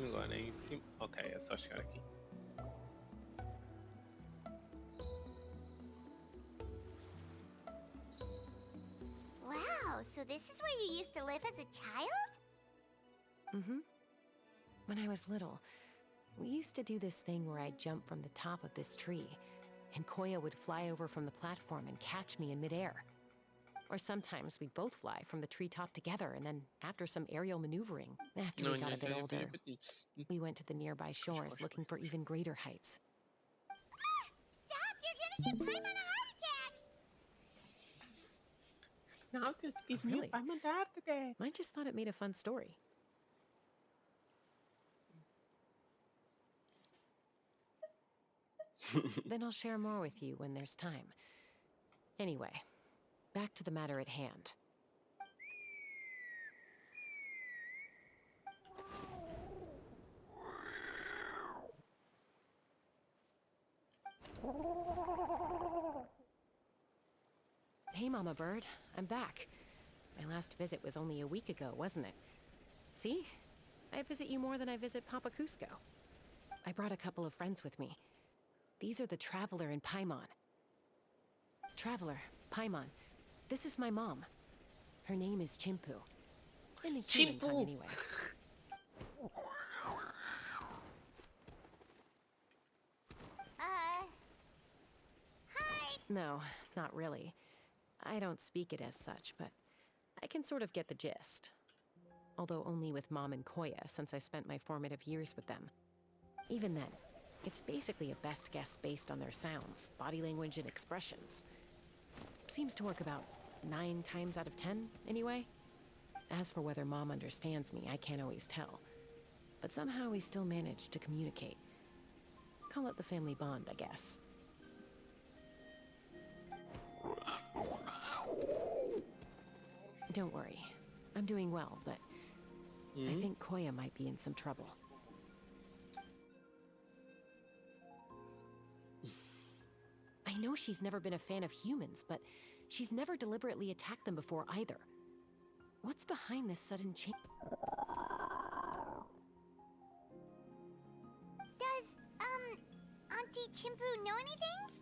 Agora em cima. Ok, é só chegar aqui. Wow, so this is where you used to live as a child? Mm-hmm. When I was little, we used to do this thing where I'd jump from the top of this tree, and Koya would fly over from the platform and catch me in midair. Or sometimes we'd both fly from the treetop together, and then after some aerial maneuvering, after we got a bit older, we went to the nearby shores looking for even greater heights. Stop! You're gonna give Paimon a heart attack! Now just give me Really? a heart attack. I just thought it made a fun story. Then I'll share more with you when there's time. Anyway, back to the matter at hand. Hey, Mama Bird. I'm back. My last visit was only a week ago, wasn't it? See? I visit you more than I visit Papa Cusco. I brought a couple of friends with me. These are the Traveler and Paimon. Traveler, Paimon, this is my mom. Her name is Chimpu. In the human tongue, anyway. Hi! No, not really. I don't speak it as such, but I can sort of get the gist. Although only with Mom and Koya, since I spent my formative years with them. Even then, it's basically a best guess based on their sounds, body language, and expressions. Seems to work about 9 times out of 10, anyway. As for whether Mom understands me, I can't always tell. But somehow we still manage to communicate. Call it the family bond, I guess. Don't worry. I'm doing well, but I think Koya might be in some trouble. I know she's never been a fan of humans, but she's never deliberately attacked them before either. What's behind this sudden change? Does, Auntie Chimpu know anything?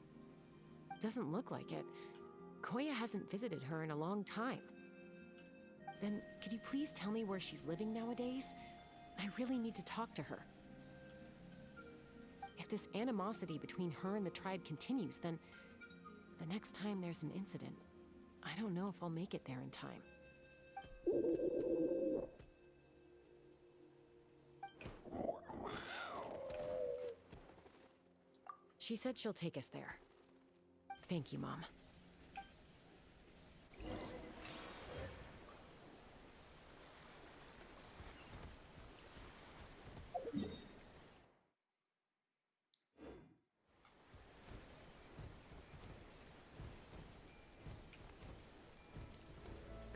Doesn't look like it. Koya hasn't visited her in a long time. Then, could you please tell me where she's living nowadays? I really need to talk to her. If this animosity between her and the tribe continues, then the next time there's an incident, I don't know if I'll make it there in time. She said she'll take us there. Thank you, Mom.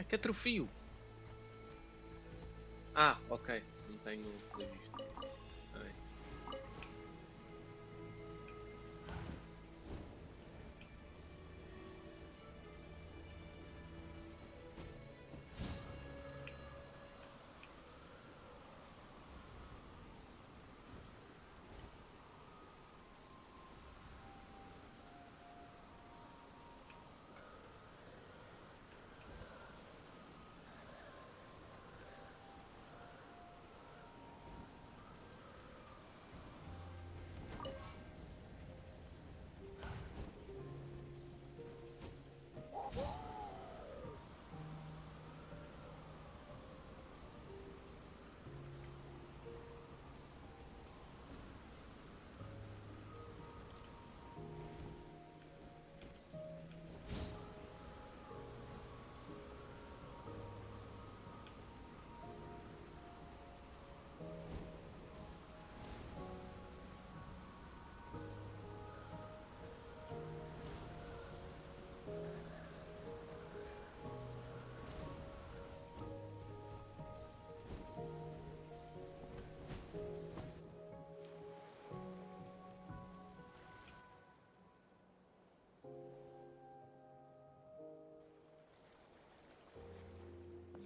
que atrofio. Ah, ok. Não tenho registro. Peraí.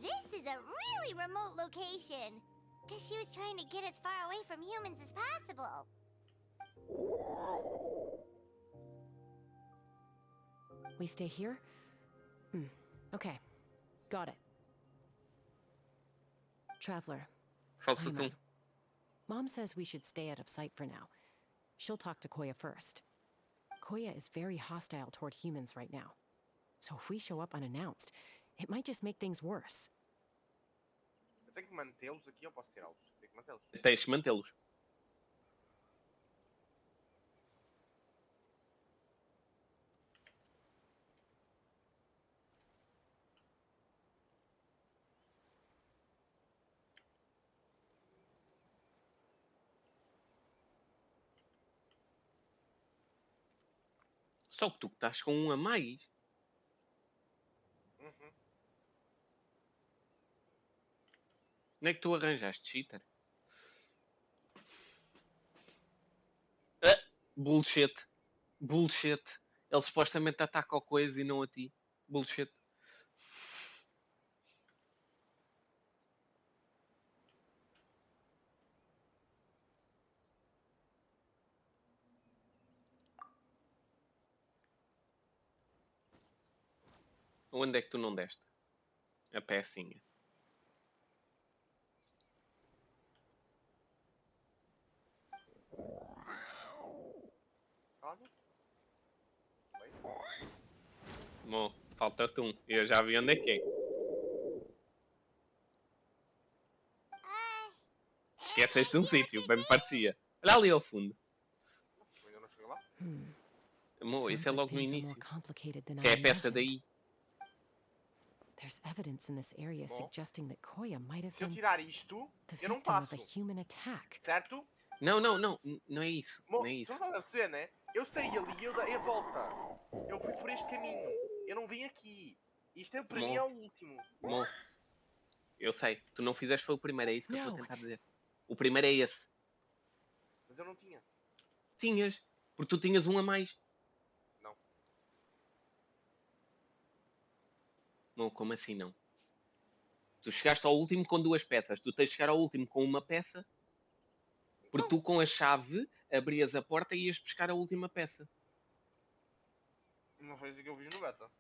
This is a really remote location. Because she was trying to get as far away from humans as possible. We stay here? Okay. Got it. Traveler. Falsação. Mom says we should stay out of sight for now. She'll talk to Koya first. Koya is very hostile toward humans right now. So if we show up unannounced, it might just make things worse. Eu tenho que mantê-los aqui ou posso tirá-los? Tenho que mantê-los. Tens de mantê-los. Só que tu estás com um a mais. Uhum. Onde é que tu arranjaste, cheater? Bullshit. Bullshit. Ele supostamente ataca ao coisa e não a ti. Bullshit. Onde é que tu não deste? A pecinha. Bom, falta-te um. Eu já vi onde é que é. Esqueceste um sítio, bem me parecia. Olha ali ao fundo. Ainda não cheguei lá? Amor, isso é logo no início. Que é a peça daí. There's evidence in this area suggesting that Koya might have Se eu been tirar isto, the eu não victim of passo. a human attack. Certo? Não, não, não. Não é isso. Não é Tu isso. não estás a perceber, né? Eu saí ali e eu dei a volta. Eu fui por este caminho. Eu não vim aqui. Isto é, para mim é o último. Bom, eu sei. Tu não fizeste foi o primeiro. É isso que eu estou a tentar dizer. O primeiro é esse. Mas eu não tinha. Tinhas. Porque tu tinhas um a mais. Não. Não, como assim não? Tu chegaste ao último com duas peças. Tu tens de chegar ao último com uma peça. Porque tu com a chave abrias a porta e ias buscar a última peça. Não foi assim que eu vi no beta.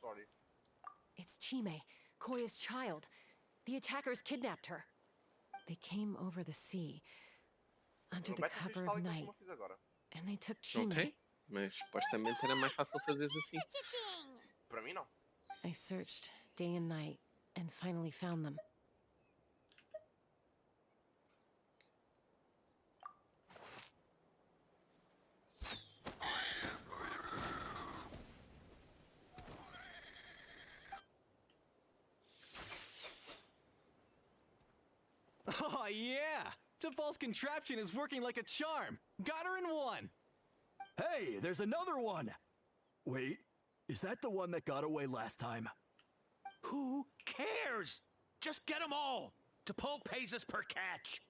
Sorry. It's Chime, Koya's child. The attackers kidnapped her. They came over the sea, under the cover of night, and they took Chime. Ok, mas supostamente era mais fácil fazeres assim. Para mim não. I searched day and night, and finally found them. Oh, yeah! Tafal's contraption is working like a charm. Got her in one. Hey, there's another one! Wait, is that the one that got away last time? Who cares? Just get them all. T'Pol pays us per catch.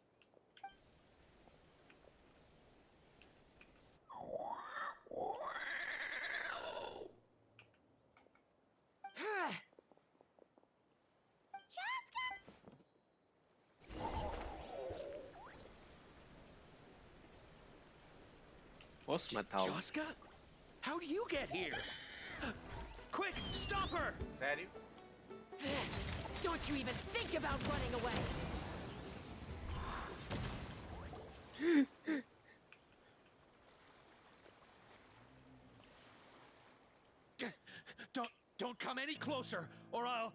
Posso matá-lo? Chasca? How do you get here? Quick, stop her! Sério? Don't you even think about running away! Don't come any closer, or I'll...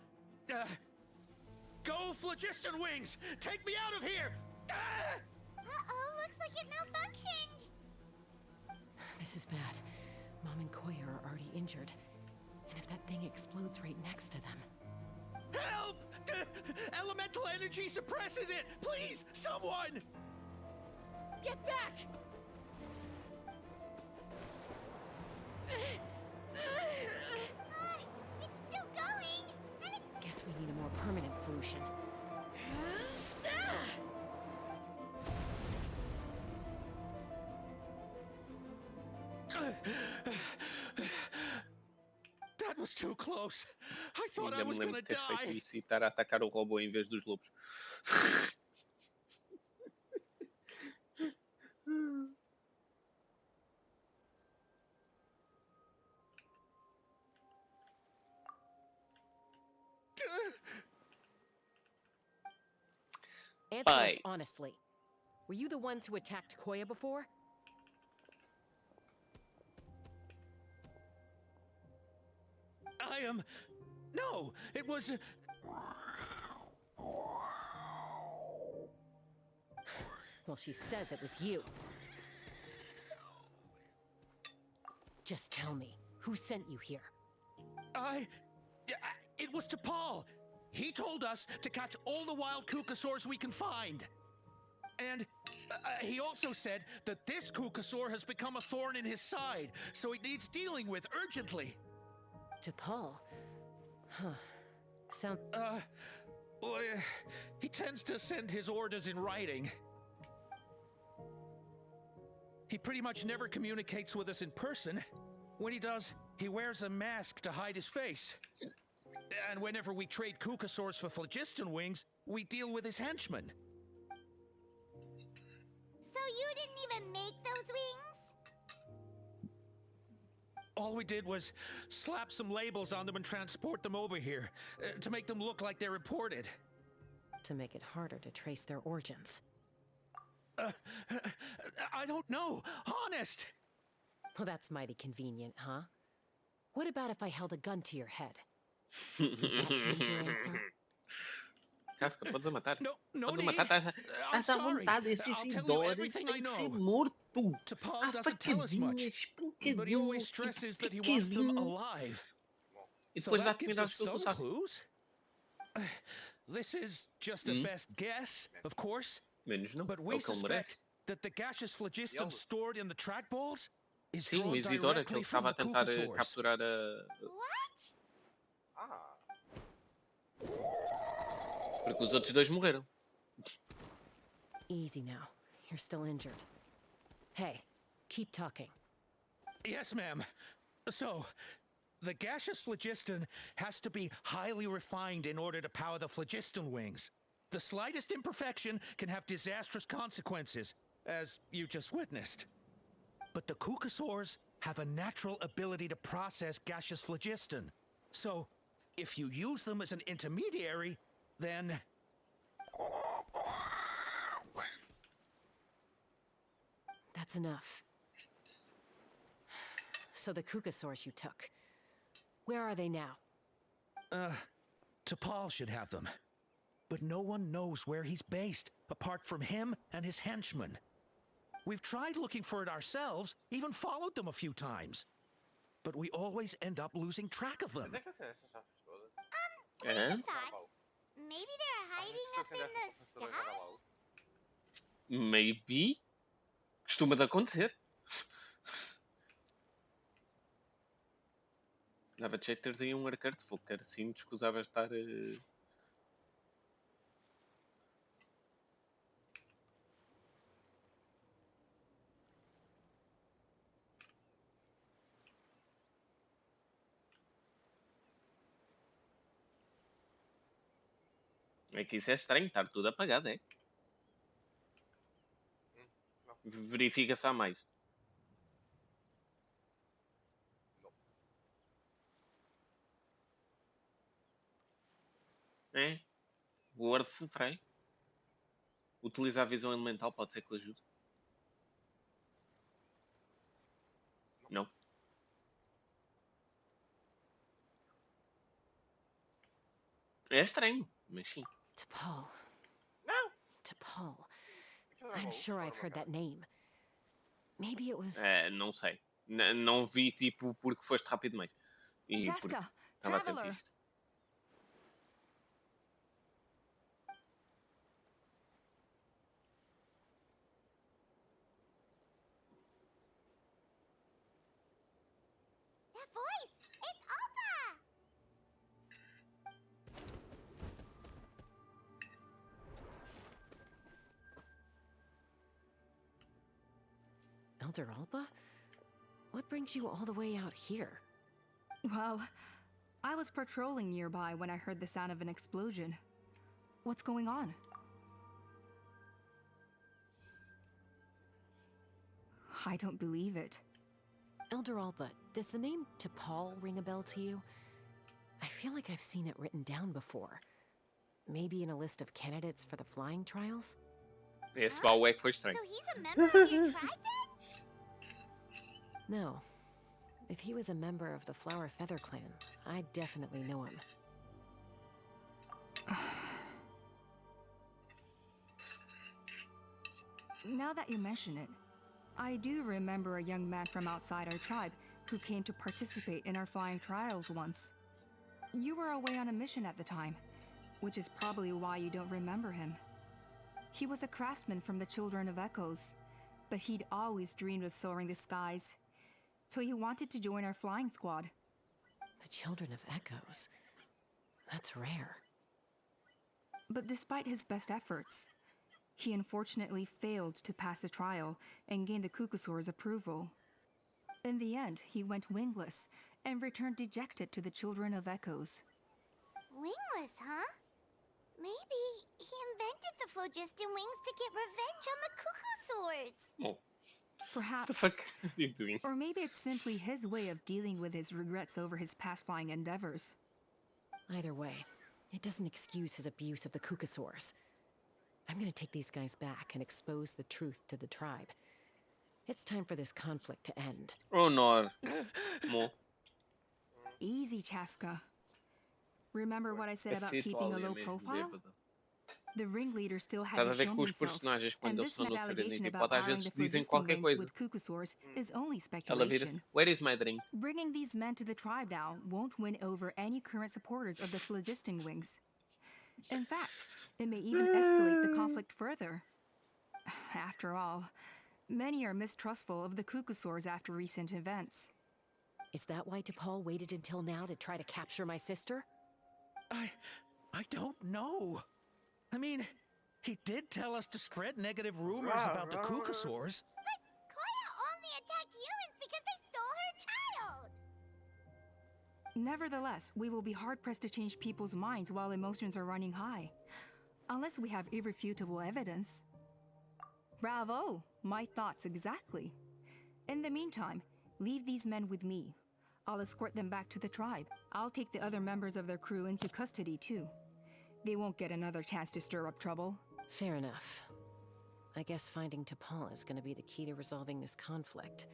Go, Phlogiston Wings! Take me out of here! Uh-oh, looks like it malfunctioned. This is bad. Mom and Koya are already injured. And if that thing explodes right next to them... Help! Elemental energy suppresses it! Please, someone! Get back! It's still going, and it's... Guess we need a more permanent solution. That was too close. I thought I Ainda me was lembro gonna de ter feito die. isso e estar a atacar o robô em vez dos lobos. Answer us Bye. honestly. Were you the ones who attacked Koya before? I am... No, it was... Well, she says it was you. Just tell me, who sent you here? It was T'Pol. He told us to catch all the wild Kukasaurs we can find. And he also said that this Kukasaur has become a thorn in his side, so it needs dealing with urgently. T'Pol? Huh. Sound... Well, he tends to send his orders in writing. He pretty much never communicates with us in person. When he does, he wears a mask to hide his face. And whenever we trade Kukasaurs for Phlogiston Wings, we deal with his henchmen. So you didn't even make those wings? All we did was slap some labels on them and transport them over here, to make them look like they're imported. To make it harder to trace their origins. I don't know, honest! Well, that's mighty convenient, huh? What about if I held a gun to your head? Would that change your answer? Casca, podes matar. No Podes need. matar. I'm Estás à sorry. vontade. Esses I'll tell you idores everything têm I que ser know. morto. T'Pol A doesn't tell us much, but he always facadinhos, stresses that he wants them picadinho. alive. E So depois dá that gives comida us aos some Kukusar. clues. This is just a best guess, of course. Menos não. But É we o que ele merece. suspect that the gaseous phlogiston stored in the trackballs is Sim, o drawn Isidora, que directly ele from estava a the tentar Kukasaurs. capturar a... What? Ah. Porque os outros dois morreram. Easy now. You're still injured. Hey, keep talking. Yes, ma'am. So, the gaseous phlogiston has to be highly refined in order to power the phlogiston wings. The slightest imperfection can have disastrous consequences, as you just witnessed. But the Kukasaurs have a natural ability to process gaseous phlogiston. So, if you use them as an intermediary, then... That's enough. So the Kukasaurs you took. Where are they now? T'Pol should have them. But no one knows where he's based, apart from him and his henchmen. We've tried looking for it ourselves, even followed them a few times. But we always end up losing track of them. Mas é que essas chaves todas. Wait a thought. Maybe they're hiding up in the sky? Maybe. Costuma de acontecer. Dava de jeito teres aí um arqueiro de fogo, que era assim, descusava estar. É que isso é estranho, estar tudo apagado, é? Verifica-se a mais. É? O Word Frei. Utilizar a visão elemental pode ser que ajude. Não. É estranho, mas sim. T'Pol. T'Pol. I'm sure I've heard that name. Maybe it was... Não sei. Não vi, tipo, porque foste rápido demais. E porque Chasca, estava atento a traveler. isto. That voice! It's Alpa! Elder Alba? What brings you all the way out here? Well, I was patrolling nearby when I heard the sound of an explosion. What's going on? I don't believe it. Elder Alba, does the name T'Pol ring a bell to you? I feel like I've seen it written down before. Maybe in a list of candidates for the flying trials? Esse baú é que foi estranho. So he's a member of your tribe then? No. If he was a member of the Flower Feather clan, I'd definitely know him. Now that you mention it, I do remember a young man from outside our tribe who came to participate in our flying trials once. You were away on a mission at the time, which is probably why you don't remember him. He was a craftsman from the Children of Echoes, but he'd always dreamed of soaring the skies. So he wanted to join our flying squad. The Children of Echoes? That's rare. But despite his best efforts, he unfortunately failed to pass the trial and gain the Kukusaur's approval. In the end, he went wingless and returned dejected to the Children of Echoes. Wingless, huh? Maybe he invented the phlogiston wings to get revenge on the Kukusaurs. Oh. Perhaps. The fuck are you doing? Or maybe it's simply his way of dealing with his regrets over his past flying endeavors. Either way, it doesn't excuse his abuse of the Kukusaurs. I'm gonna take these guys back and expose the truth to the tribe. It's time for this conflict to end. Oh no. Mo. Easy, Chasca. Remember what I said about keeping a low profile? The ringleader still hasn't shown himself, and this man's allegation about powering the phlogiston wings with Kukusaurs is only speculation. Where is my drink? Bringing these men to the tribe now won't win over any current supporters of the phlogiston wings. In fact, it may even escalate the conflict further. After all, many are mistrustful of the Kukusaurs after recent events. Is that why T'Pol waited until now to try to capture my sister? I don't know. I mean, he did tell us to spread negative rumors about the Kukusaurs. But Koya only attacked humans because they stole her child! Nevertheless, we will be hard-pressed to change people's minds while emotions are running high. Unless we have irrefutable evidence. Bravo! My thoughts exactly. In the meantime, leave these men with me. I'll escort them back to the tribe. I'll take the other members of their crew into custody, too. They won't get another chance to stir up trouble. Fair enough. I guess finding T'Pol is gonna be the key to resolving this conflict.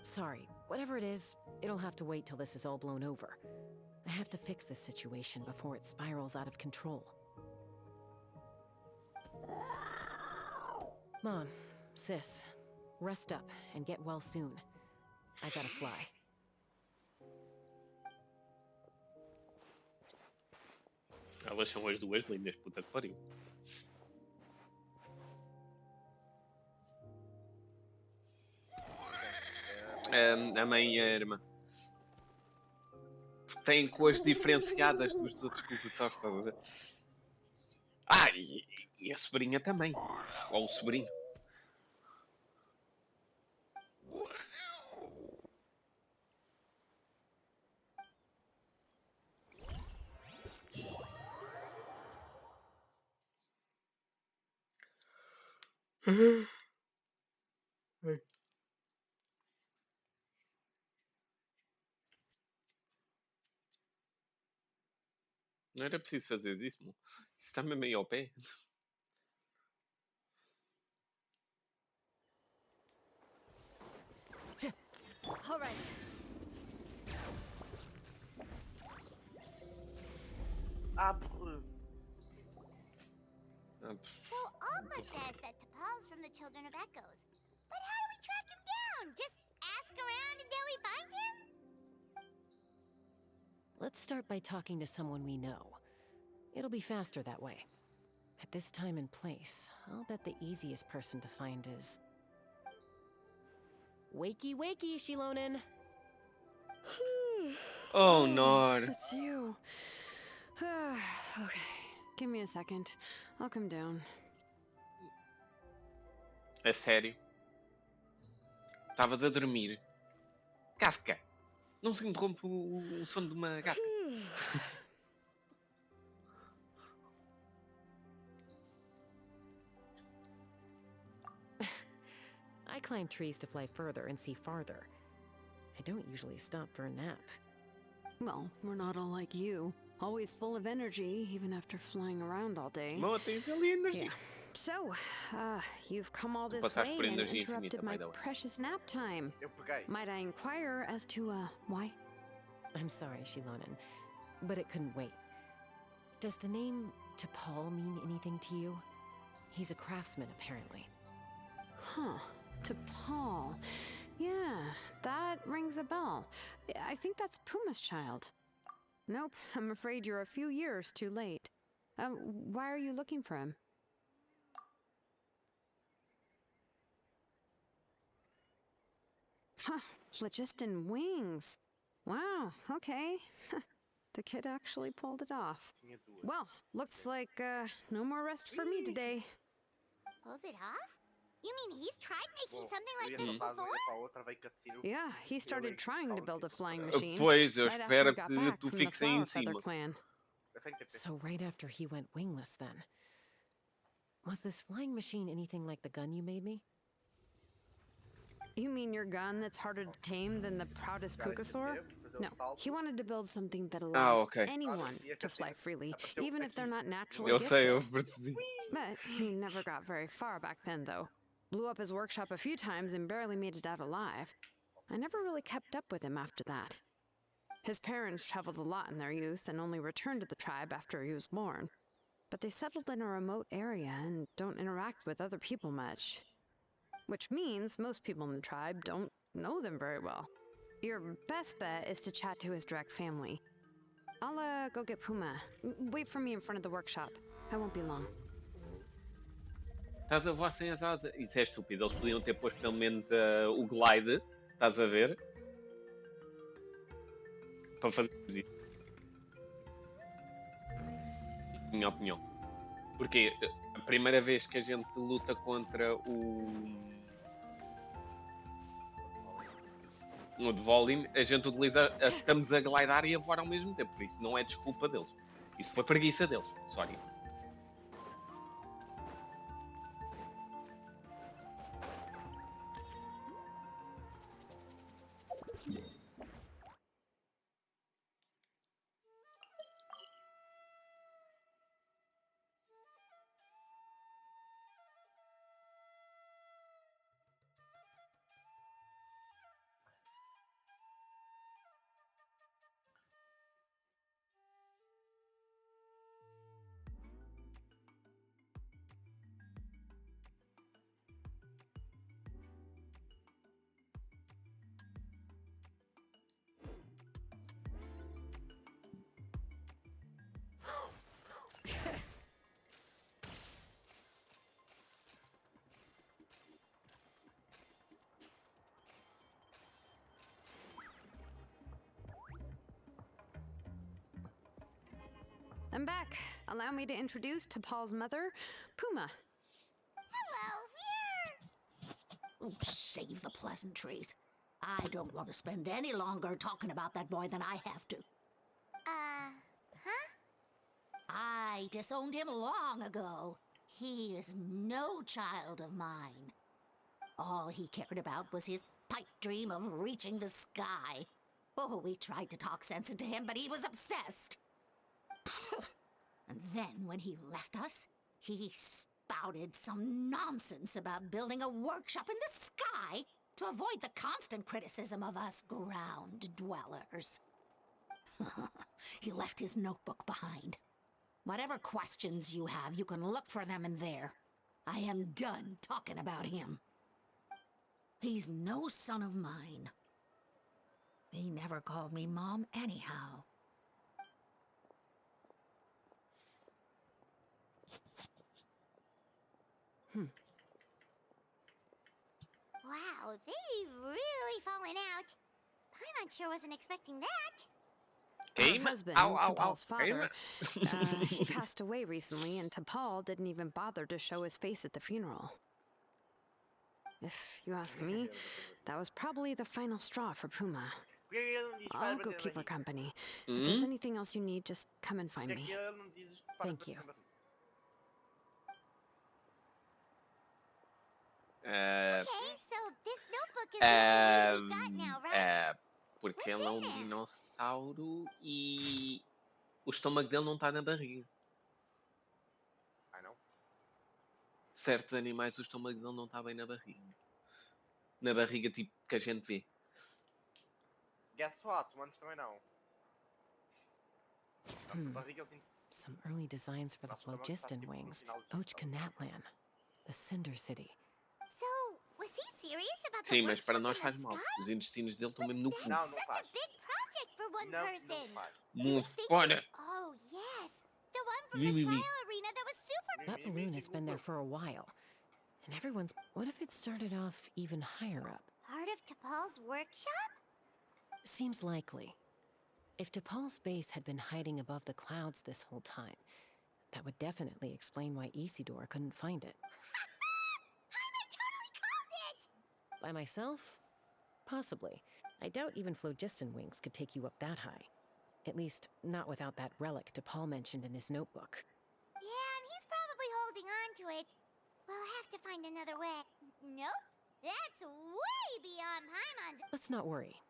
Sorry, whatever it is, it'll have to wait till this is all blown over. I have to fix this situation before it spirals out of control. Mom, sis, rest up and get well soon. I gotta fly. Elas são as duas lindas, puta que pariu. A mãe e a irmã. Têm cores diferenciadas dos outros concursores, estás a ver? Ah, e a sobrinha também. Ou o sobrinho. Não era preciso fazer isso, mano. Isso está mesmo aí ao pé. All right. So Alma says that T'Pol's from the Children of Echoes. But how do we track him down? Just ask around until we find him? Let's start by talking to someone we know. It'll be faster that way. At this time and place, I'll bet the easiest person to find is... Wakey, wakey, Shilonen! Oh, no. It's you. Okay, give me a second. I'll come down. É sério? Estavas a dormir. Casca! Não se interrompe o sono de uma gata. I climb trees to fly further and see farther. I don't usually stop for a nap. Well, we're not all like you. Always full of energy, even after flying around all day. Yeah. So, you've come all this way and interrupted my precious nap time. Might I inquire as to, why? I'm sorry, Shilonen, but it couldn't wait. Does the name T'Pol mean anything to you? He's a craftsman, apparently. Huh. T'Pol. Yeah, that rings a bell. I think that's Puma's child. Nope, I'm afraid you're a few years too late. Why are you looking for him? Huh, phlogiston wings. Wow, okay. The kid actually pulled it off. Well, looks like, no more rest for me today. Pulled it off? You mean he's tried making something like this before? Yeah, he started trying to build a flying machine. Pois, eu right after espero we got que back tu from the fiques aí em Flower Feather cima. clan. So right after he went wingless, then. Was this flying machine anything like the gun you made me? You mean your gun that's harder to tame than the proudest Kukasaur? No, he wanted to build something that allows anyone to fly freely, even if they're not naturally gifted. Eu percebi. But he never got very far back then, though. Blew up his workshop a few times and barely made it out alive. I never really kept up with him after that. His parents traveled a lot in their youth and only returned to the tribe after he was born. But they settled in a remote area and don't interact with other people much. Which means most people in the tribe don't know them very well. Your best bet is to chat to his direct family. I'll go get Puma. Wait for me in front of the workshop. I won't be long. Estás a voar sem as asas? Isso é estúpido. Eles podiam ter posto pelo menos o glide. Estás a ver? Para fazer isso. Minha opinião. Porque a primeira vez que a gente luta contra o de volume, a gente utiliza. Estamos a glidar e a voar ao mesmo tempo. Por isso não é desculpa deles. Isso foi preguiça deles. Sorry. I'm back. Allow me to introduce T'Pol's mother, Puma. Oh, save the pleasantries. I don't want to spend any longer talking about that boy than I have to. Huh? I disowned him long ago. He is no child of mine. All he cared about was his pipe dream of reaching the sky. Oh, we tried to talk sense into him, but he was obsessed. And then when he left us, he spouted some nonsense about building a workshop in the sky to avoid the constant criticism of us ground dwellers. He left his notebook behind. Whatever questions you have, you can look for them in there. I am done talking about him. He's no son of mine. He never called me Mom anyhow. Wow, they've really fallen out. Paimon sure wasn't expecting that. Her husband, T'Pol's father, he passed away recently, and T'Pol didn't even bother to show his face at the funeral. If you ask me, that was probably the final straw for Puma. I'll go keep her company. If there's anything else you need, just come and find me. Thank you. Okay, so this notebook is the only we got now, right? Porque ele é um dinossauro e o estômago dele não está na barriga. Ah, não? Certos animais, o estômago dele não está bem na barriga. Na barriga, tipo, que a gente vê. Guess what? Humanos também não. Some early designs for the phlogiston wings. Natlan, the Cinder City. So, was he serious about the Sim, mas para workshop nós in faz the mal. sky? Os intestinos dele estão mesmo no fundo. Não, não Such faz. a big project for one person. Não fora. Oh, yes. The one from the trial arena that was super... That balloon has been there for a while. And everyone's... What if it started off even higher up? Part of T'Pol's workshop? Seems likely. If T'Pol's base had been hiding above the clouds this whole time, that would definitely explain why Isidore couldn't find it. I totally called it! By myself? Possibly. I doubt even phlogiston wings could take you up that high. At least, not without that relic T'Pol mentioned in his notebook. Yeah, and he's probably holding on to it. We'll have to find another way. Nope, that's way beyond Paimon's... Let's not worry.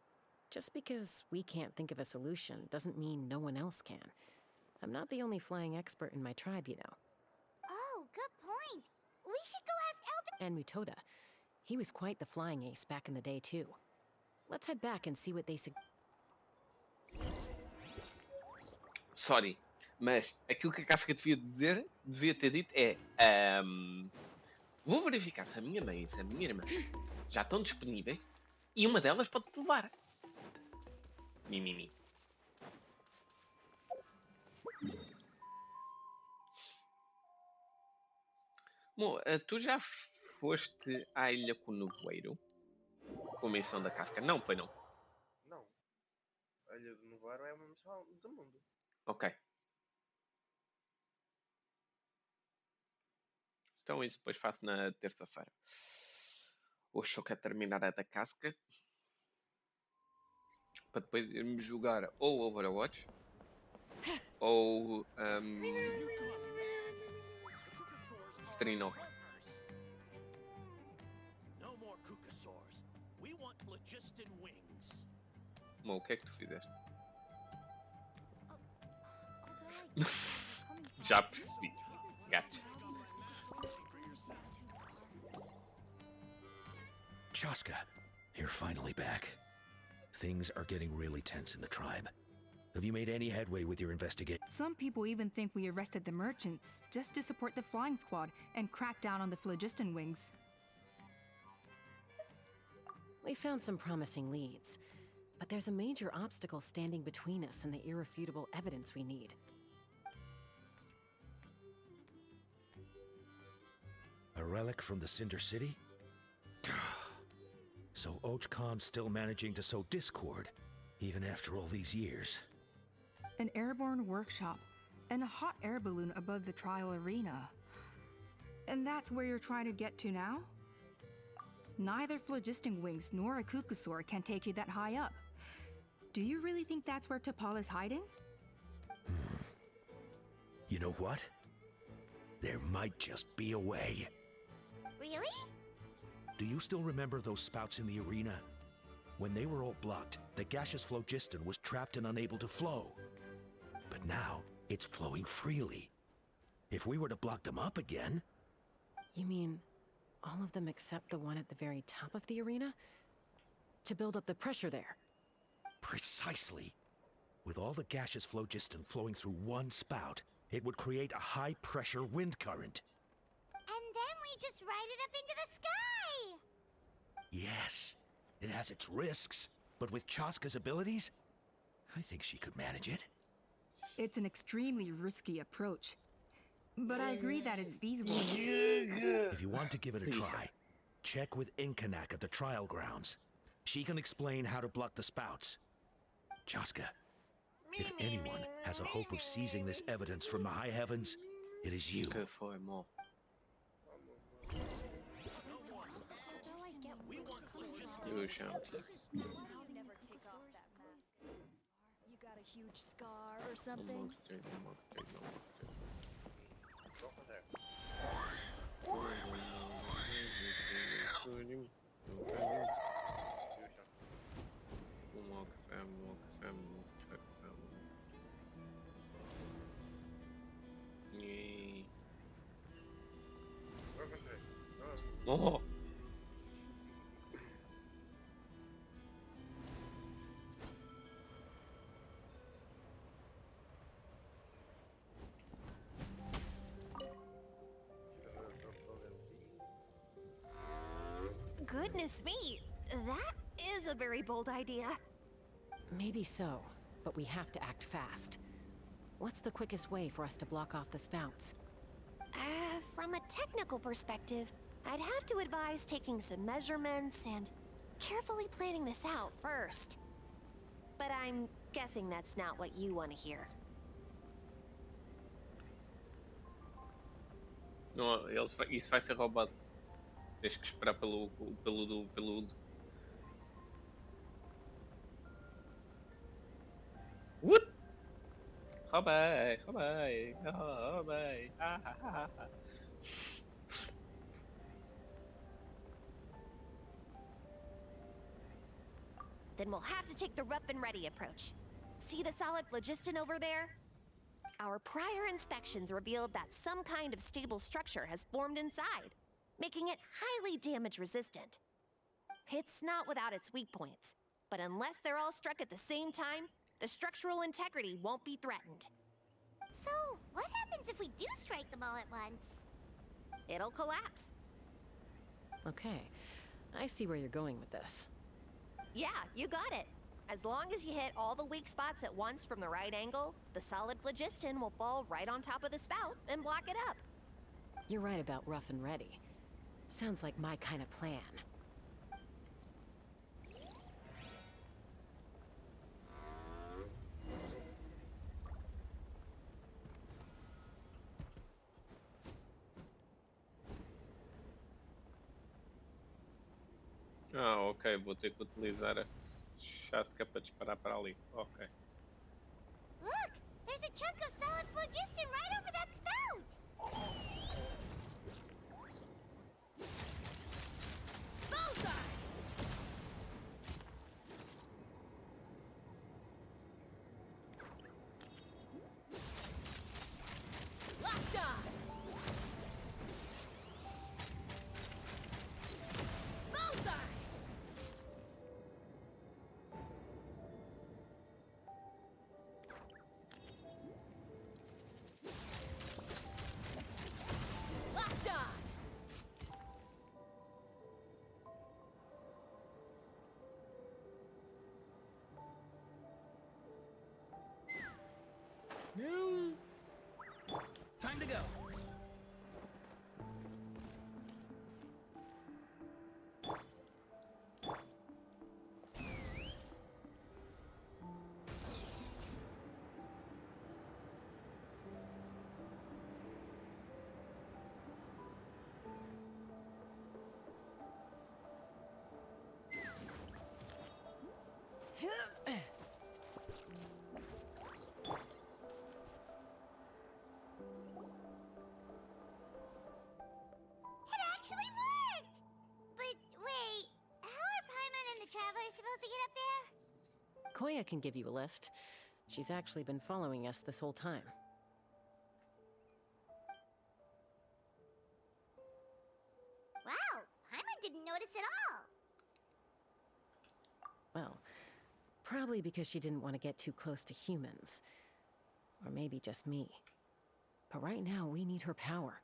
Just because we can't think of a solution doesn't mean no one else can. I'm not the only flying expert in my tribe, you know. Oh, good point. We should go ask Elder... And Mutoda. He was quite the flying ace back in the day, too. Let's head back and see what they Sorry, mas aquilo que a Casca devia ter dito é... vou verificar se a minha mãe e se a minha irmã já estão disponíveis e uma delas pode te levar. Mimimi. Bom, tu já foste à Ilha com o Nevoeiro? Com a missão da Casca? Não, foi não? Não. A Ilha do Nevoeiro é uma missão do mundo. Ok. Então isso depois faço na terça-feira. Hoje só quero terminar a da Casca. Para depois irmos jogar ou Overwatch ou Strino. No more Kukasaurs. We want phlogiston wings. Bom, o que é que tu fizeste? Já percebi. Gotcha. Chasca, you're finally back. Things are getting really tense in the tribe. Have you made any headway with your investigation? Some people even think we arrested the merchants just to support the flying squad and crack down on the phlogiston wings. We found some promising leads, but there's a major obstacle standing between us and the irrefutable evidence we need. A relic from the Cinder City? So Och Khan's still managing to sow discord, even after all these years. An airborne workshop. and a hot air balloon above the trial arena. And that's where you're trying to get to now? Neither phlogiston wings nor a cuckoosaur can take you that high up. Do you really think that's where T'Pol is hiding? You know what? There might just be a way. Really? Do you still remember those spouts in the arena? When they were all blocked, the gaseous phlogiston was trapped and unable to flow. But now, it's flowing freely. If we were to block them up again... You mean all of them except the one at the very top of the arena? To build up the pressure there? Precisely. With all the gaseous phlogiston flowing through one spout, it would create a high-pressure wind current. And then we just ride it up into the sky! Yes, it has its risks, but with Chasca's abilities, I think she could manage it. It's an extremely risky approach, but I agree that it's feasible. If you want to give it a try, check with Inkanak at the trial grounds. She can explain how to block the spouts. Chasca, if anyone has a hope of seizing this evidence from the high heavens, it is you. Go for it more. You got a huge scar or something? Oh. Goodness me, that is a very bold idea. Maybe so, but we have to act fast. What's the quickest way for us to block off the spouts? From a technical perspective, I'd have to advise taking some measurements and carefully planning this out first. But I'm guessing that's not what you want to hear. Não, isso vai ser roubado. Tens que esperar pelo. What? Roubei. Then we'll have to take the rough and ready approach. See the solid phlogiston over there? Our prior inspections revealed that some kind of stable structure has formed inside, making it highly damage resistant. It's not without its weak points, but unless they're all struck at the same time, the structural integrity won't be threatened. So, what happens if we do strike them all at once? It'll collapse. Okay, I see where you're going with this. Yeah, you got it. As long as you hit all the weak spots at once from the right angle, the solid phlogiston will fall right on top of the spout and block it up. You're right about rough and ready. Sounds like my kind of plan. Ah, ok, vou ter que utilizar a chasca para disparar para ali. Ok. Look! There's a chunk of solid phlogiston right over that spout! Bullseye! Locked on! Bullseye! up there? Koya can give you a lift. She's actually been following us this whole time. Wow, Paimon didn't notice at all. Well, probably because she didn't want to get too close to humans. Or maybe just me. But right now, we need her power.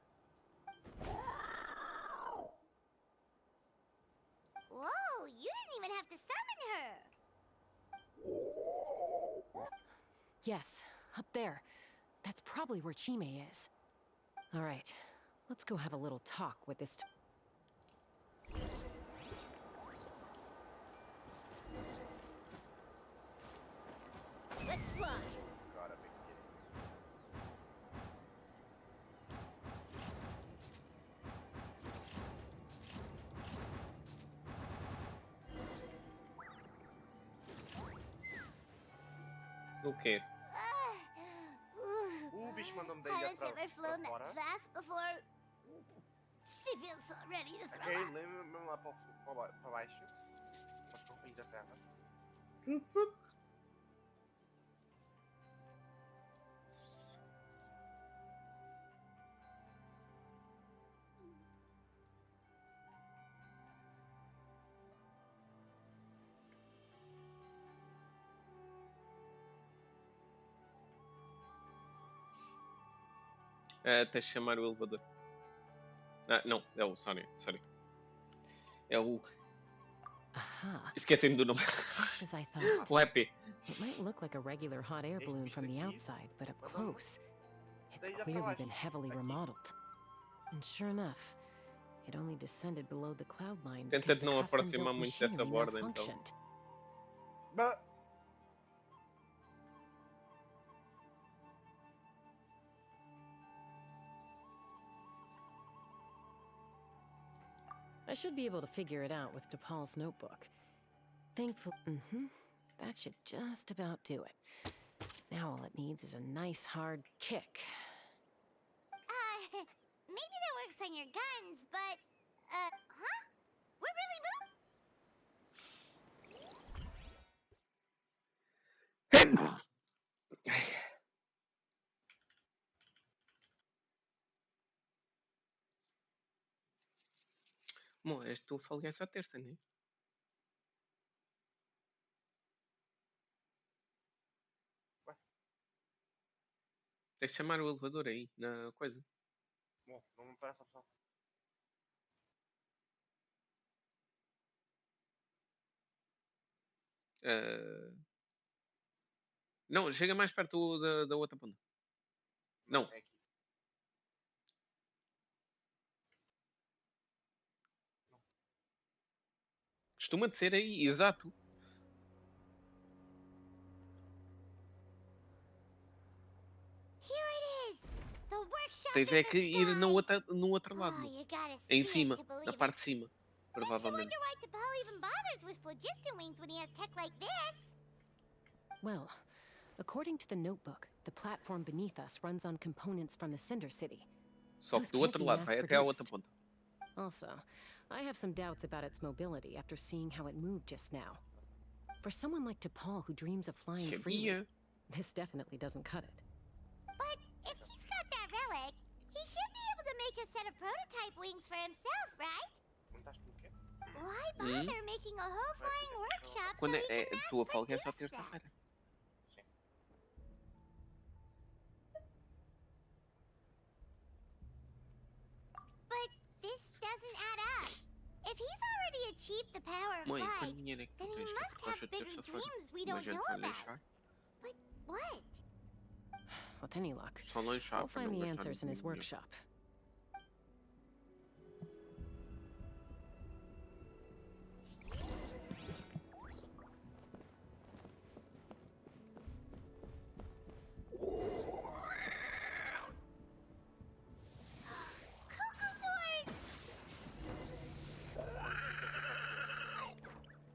Whoa, you didn't even have to summon her. Yes, up there. That's probably where Chime is. All right, let's go have a little talk with this. Let's fly. God, I've been kidding. O quê? O bicho mandou-me da ilha Haven't pra ever flown that fora. fast before. She feels so ready to throw Ok, up. lembra-me lá para baixo. Aos confins da terra. Tens de chamar o elevador. Ah, não, é o sorry. É o... Aha. Esqueci-me do nome. Just as I thought. O EP. It might look like a regular hot air balloon from the outside, but up close, it's clearly been heavily remodeled. And sure enough, it only descended below the cloud line because Tenta the não custom-built aproximar muito dessa machinery borda, então. malfunctioned. But... I should be able to figure it out with DePaul's notebook. Thankfully, that should just about do it. Now all it needs is a nice hard kick. Maybe that works on your guns, but, huh? We're really Bom, tu falhas à terça, né? Tens de chamar o elevador aí, na coisa. Bom, não me parece a opção. Não, chega mais perto da outra ponta. Não. É aqui. Costuma de ser aí, exato. Tens é que ir no outro lado. Em cima, na parte de cima. Provavelmente. Well, according to the notebook, the platform beneath us runs on components from the Cinder City. Só que do outro lado, vai até a outra ponta. Also, I have some doubts about its mobility after seeing how it moved just now. For someone like DePaul who dreams of flying freely, this definitely doesn't cut it. But if he's got that relic, he should be able to make a set of prototype wings for himself, right? Why bother making a whole flying workshop so he can mass Tua folga é só produce them? terça-feira. But this doesn't add up. If he's already achieved the power of Mãe, flight, quanto dinheiro é que then tu he tens must que have bigger dreams we don't know about. But what? With any luck, Só lanchar we'll para find não the gastar answers in his dinheiro. workshop.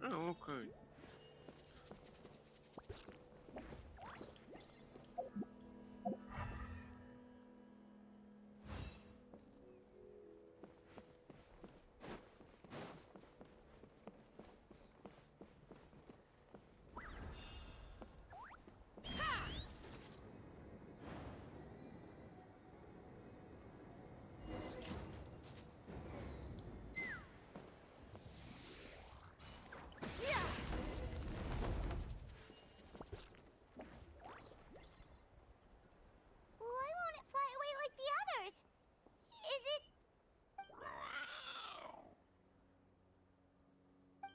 Ah, ok.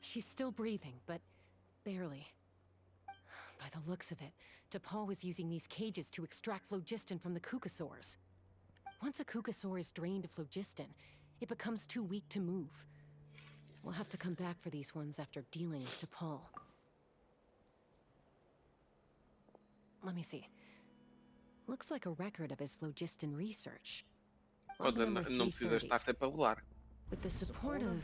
She's still breathing, but barely. By the looks of it, T'Pol was using these cages to extract phlogiston from the cucosaurs. Once a cucosaur is drained of phlogiston, it becomes too weak to move. We'll have to come back for these ones after dealing with T'Pol. Let me see. Looks like a record of his phlogiston research. Não precisa estar sempre a rolar. With the support of...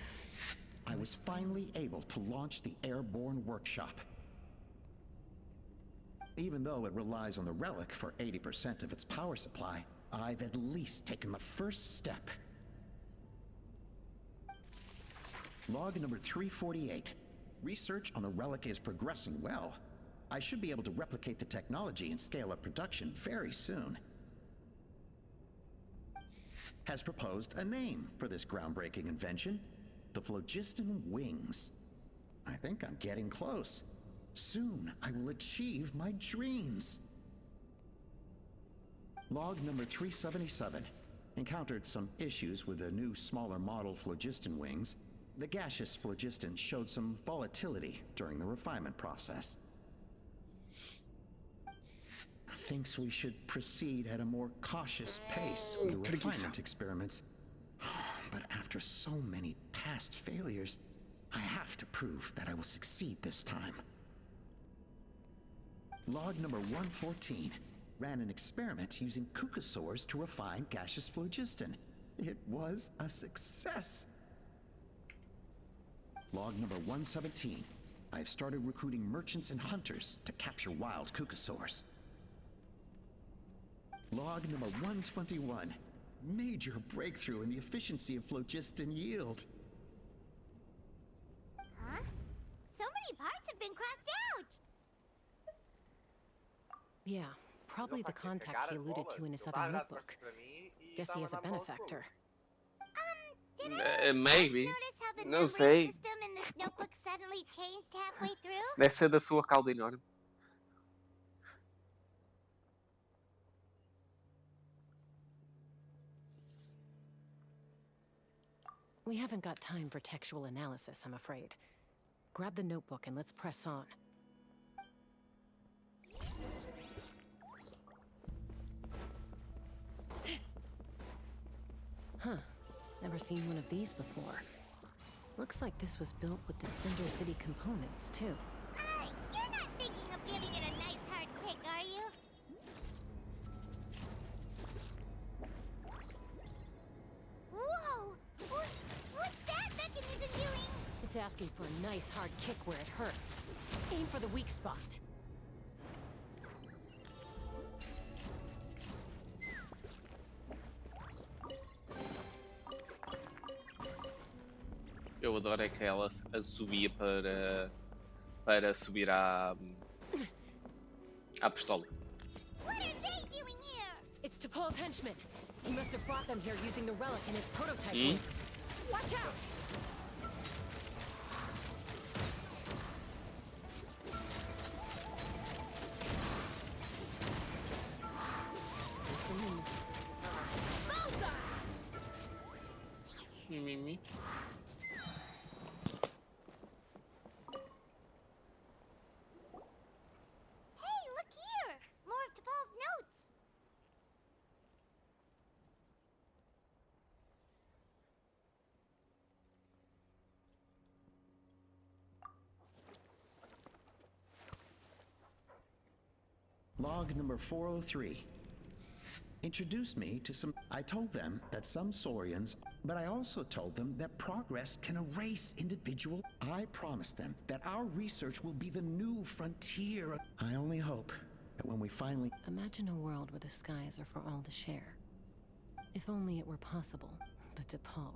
I was finally able to launch the airborne workshop. Even though it relies on the relic for 80% of its power supply, I've at least taken the first step. Log number 348. Research on the relic is progressing well. I should be able to replicate the technology and scale up production very soon. Has proposed a name for this groundbreaking invention. The phlogiston wings. I think I'm getting close. Soon I will achieve my dreams. Log number 377. Encountered some issues with the new smaller model phlogiston wings. The gaseous phlogiston showed some volatility during the refinement process. Thinks we should proceed at a more cautious pace with the refinement experiments. But after so many past failures, I have to prove that I will succeed this time. Log number 114. Ran an experiment using cucosaurs to refine gaseous phlogiston. It was a success. Log number 117. I've started recruiting merchants and hunters to capture wild cucosaurs. Log number 121. Major breakthrough in the efficiency of phlogiston yield. Huh? So many parts have been crossed out! Yeah, probably the contact he alluded to in his other notebook. Guess he has a benefactor. Maybe. Notice how the Não numbering sei. system in this notebook suddenly changed halfway through? Deve ser da sua cauda enorme. We haven't got time for textual analysis, I'm afraid. Grab the notebook and let's press on. Huh. Never seen one of these before. Looks like this was built with the Cinder City components, too. You're not thinking of giving it a nice hard kick, are you? Whoa! What's that mechanism doing? It's asking for a nice hard kick where it hurts. Aim for the weak spot. Eu adoro é que ela subia para subir à pistola. What are they doing here? It's T'Pol's henchmen. He must have brought them here using the relic in his prototype wings. Watch out! Me. Hey, look here! More of T'Pol's notes! Log number 403. Introduced me to some... I told them that some Saurians, but I also told them that progress can erase individual... I promised them that our research will be the new frontier. I only hope that when we finally... Imagine a world where the skies are for all to share. If only it were possible. But T'Pol,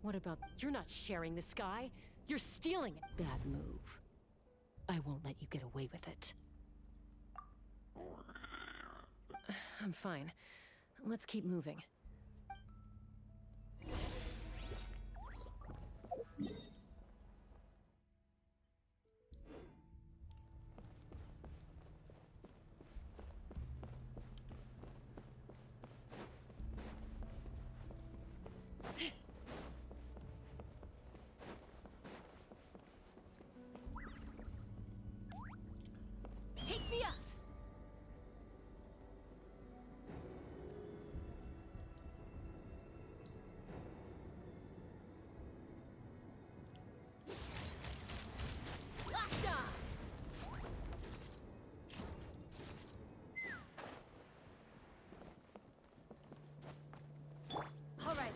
what about... You're not sharing the sky! You're stealing it! Bad move. I won't let you get away with it. I'm fine. Let's keep moving. me up. All right.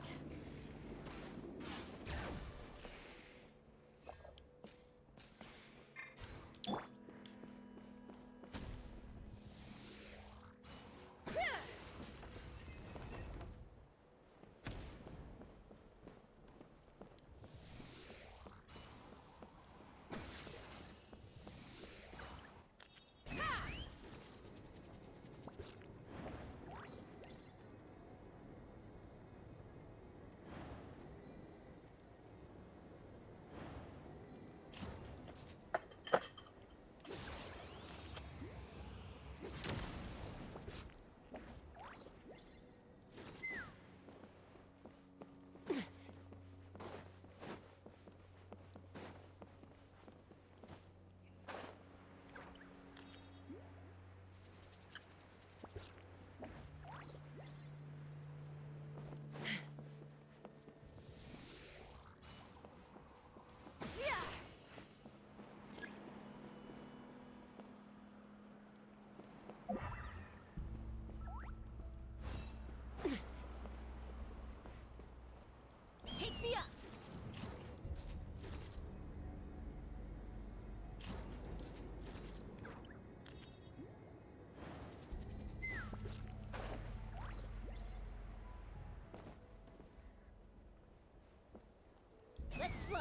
Take me up. Let's fly.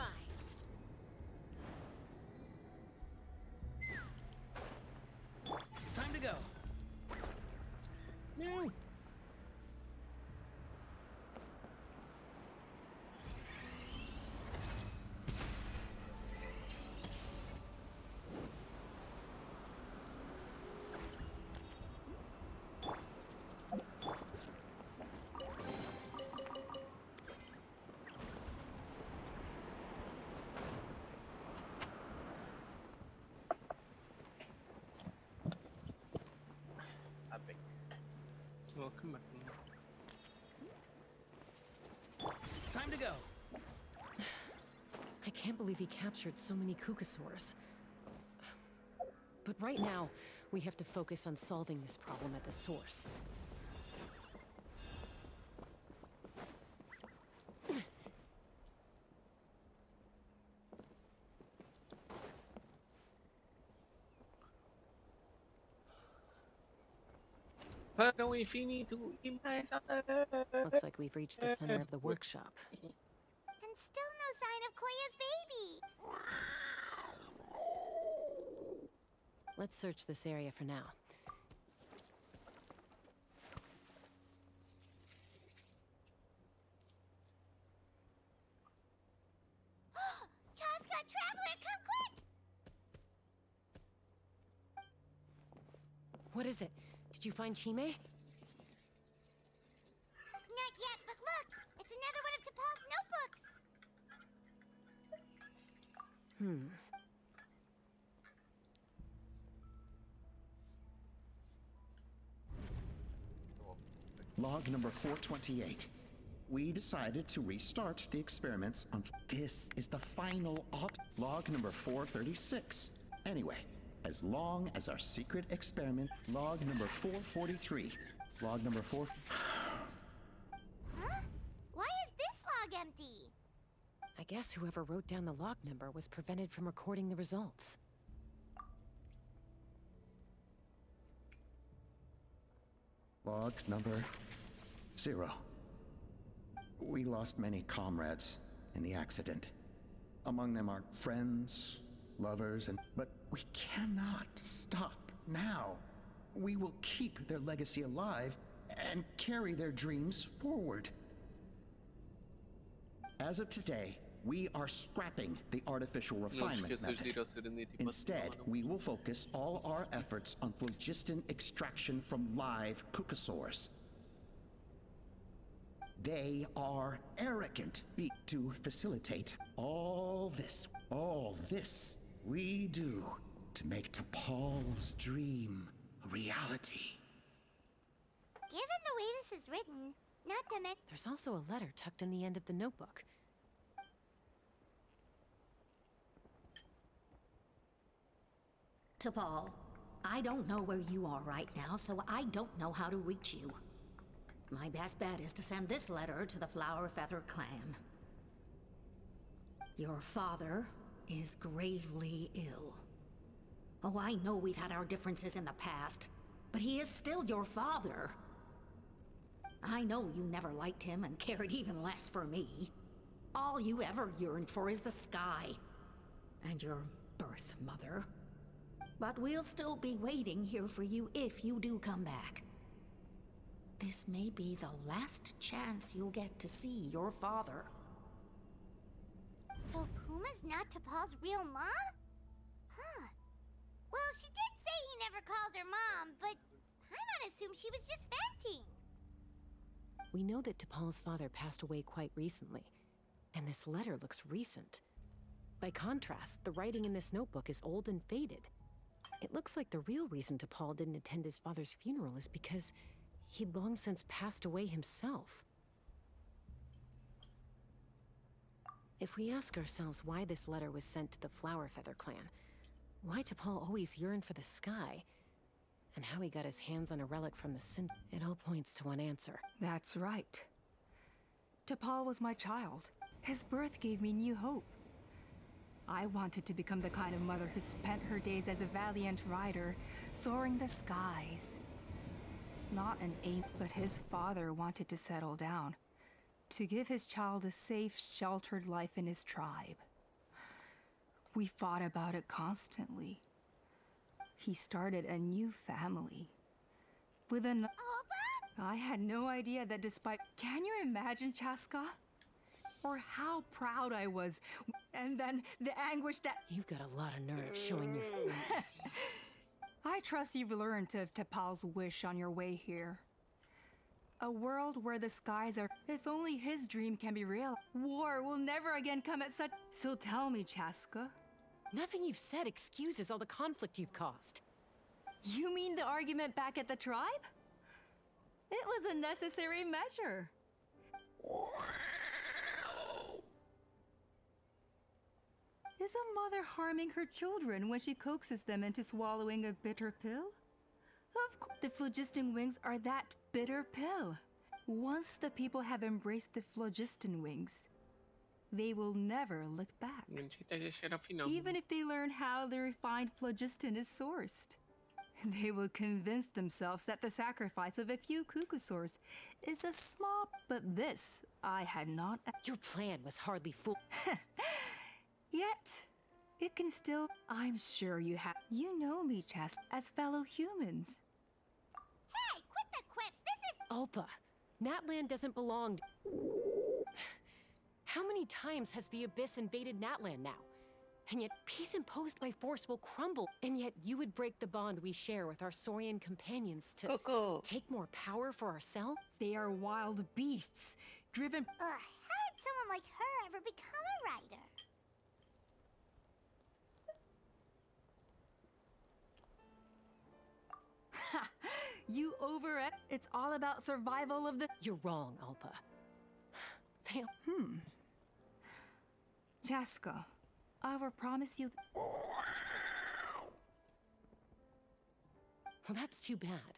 Time to go. No. Welcome back. Time to go. I can't believe he captured so many Kukasaurs. But right now, we have to focus on solving this problem at the source. Para o infinito e mais além. Looks like we've reached the center of the workshop. And still no sign of Koya's baby. Let's search this area for now. Chasca, Traveler, come quick! What is it? Did you find Chime? Not yet, but look! It's another one of T'Pol's notebooks! Log number 428. We decided to restart the experiments on... This is the final log number 436. Anyway, as long as our secret experiment... Log number 443. Log number 4... Huh? Why is this log empty? I guess whoever wrote down the log number was prevented from recording the results. Log number 0. We lost many comrades in the accident. Among them are friends, lovers, but we cannot stop now. We will keep their legacy alive and carry their dreams forward. As of today, we are scrapping the artificial refinement method. Instead, we will focus all our efforts on phlogiston extraction from live Kukasaurs. They are arrogant to facilitate all this we do to make T'Pol's dream a reality. Given the way this is written, not to mention... There's also a letter tucked in the end of the notebook. T'Pol, I don't know where you are right now, so I don't know how to reach you. My best bet is to send this letter to the Flower Feather clan. Your father is gravely ill. Oh, I know we've had our differences in the past, but he is still your father. I know you never liked him and cared even less for me. All you ever yearned for is the sky. And your birth mother. But we'll still be waiting here for you if you do come back. This may be the last chance you'll get to see your father. So Puma's not T'Pol's real mom? Huh. Well, she did say he never called her mom, but I'm gonna assume she was just venting. We know that T'Pol's father passed away quite recently, and this letter looks recent. By contrast, the writing in this notebook is old and faded. It looks like the real reason T'Pol didn't attend his father's funeral is because he'd long since passed away himself. If we ask ourselves why this letter was sent to the Flower Feather clan, why T'Pol always yearned for the sky, and how he got his hands on a relic from the Sin, it all points to one answer. That's right. T'Pol was my child. His birth gave me new hope. I wanted to become the kind of mother who spent her days as a valiant rider, soaring the skies. Not an ape, but his father wanted to settle down, to give his child a safe, sheltered life in his tribe. We fought about it constantly. He started a new family. With an... I had no idea that despite... Can you imagine, Chasca? Or how proud I was, and then the anguish that... You've got a lot of nerve showing your... I trust you've learned of T'Pol's wish on your way here. A world where the skies are... If only his dream can be real, war will never again come at such... So tell me, Chasca. Nothing you've said excuses all the conflict you've caused. You mean the argument back at the tribe? It was a necessary measure. Is a mother harming her children when she coaxes them into swallowing a bitter pill? Of course, the phlogiston wings are that bitter pill. Once the people have embraced the phlogiston wings, they will never look back. Even if they learn how the refined phlogiston is sourced. They will convince themselves that the sacrifice of a few cuckosaurs is a small... But this, I had not... Your plan was hardly full... Yet, it can still... I'm sure you have... You know me, Chas, as fellow humans. Hey, quit the quips! This is... Ulpa, Natlan doesn't belong... How many times has the Abyss invaded Natlan now? And yet peace imposed by force will crumble. And yet you would break the bond we share with our Saurian companions to... take more power for ourselves? They are wild beasts, driven... How did someone like her ever become a writer? You over it. It's all about survival of the... You're wrong, Ulpa. Chasca, I will promise you... Well, that's too bad.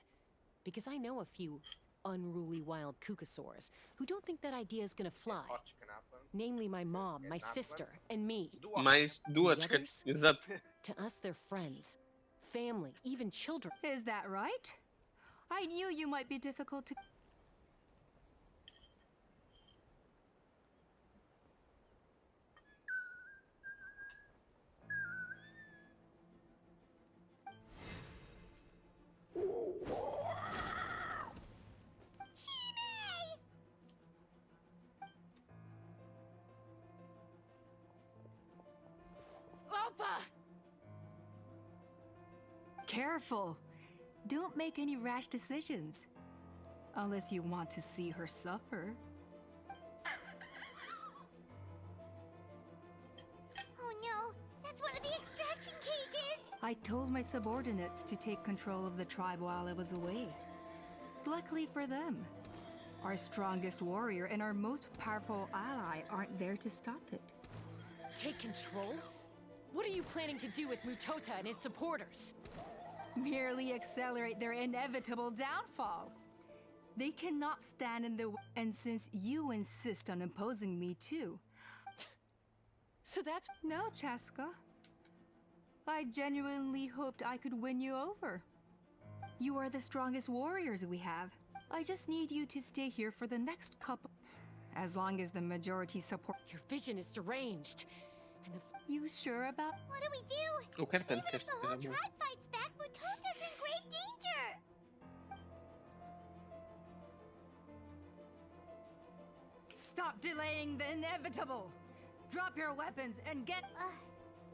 Because I know a few unruly wild cuckosaurs who don't think that idea is gonna fly. Namely my mom, my sister, and me. Mais duas, exato. To us, they're friends, family, even children. Is that right? I knew you might be difficult to... Careful! Don't make any rash decisions. Unless you want to see her suffer. Oh no! That's one of the extraction cages! I told my subordinates to take control of the tribe while I was away. Luckily for them, our strongest warrior and our most powerful ally aren't there to stop it. Take control? What are you planning to do with Mutota and his supporters? Merely accelerate their inevitable downfall. They cannot stand in the way, and since you insist on imposing me too. So that's... No, Chasca. I genuinely hoped I could win you over. You are the strongest warriors we have. I just need you to stay here for the next couple. As long as the majority support. Your vision is deranged. And the... You sure about... What do we do? Eu quero tanto Even que if este the whole seja bom. tribe fights back, Mutota's in grave danger. Stop delaying the inevitable! Drop your weapons and get...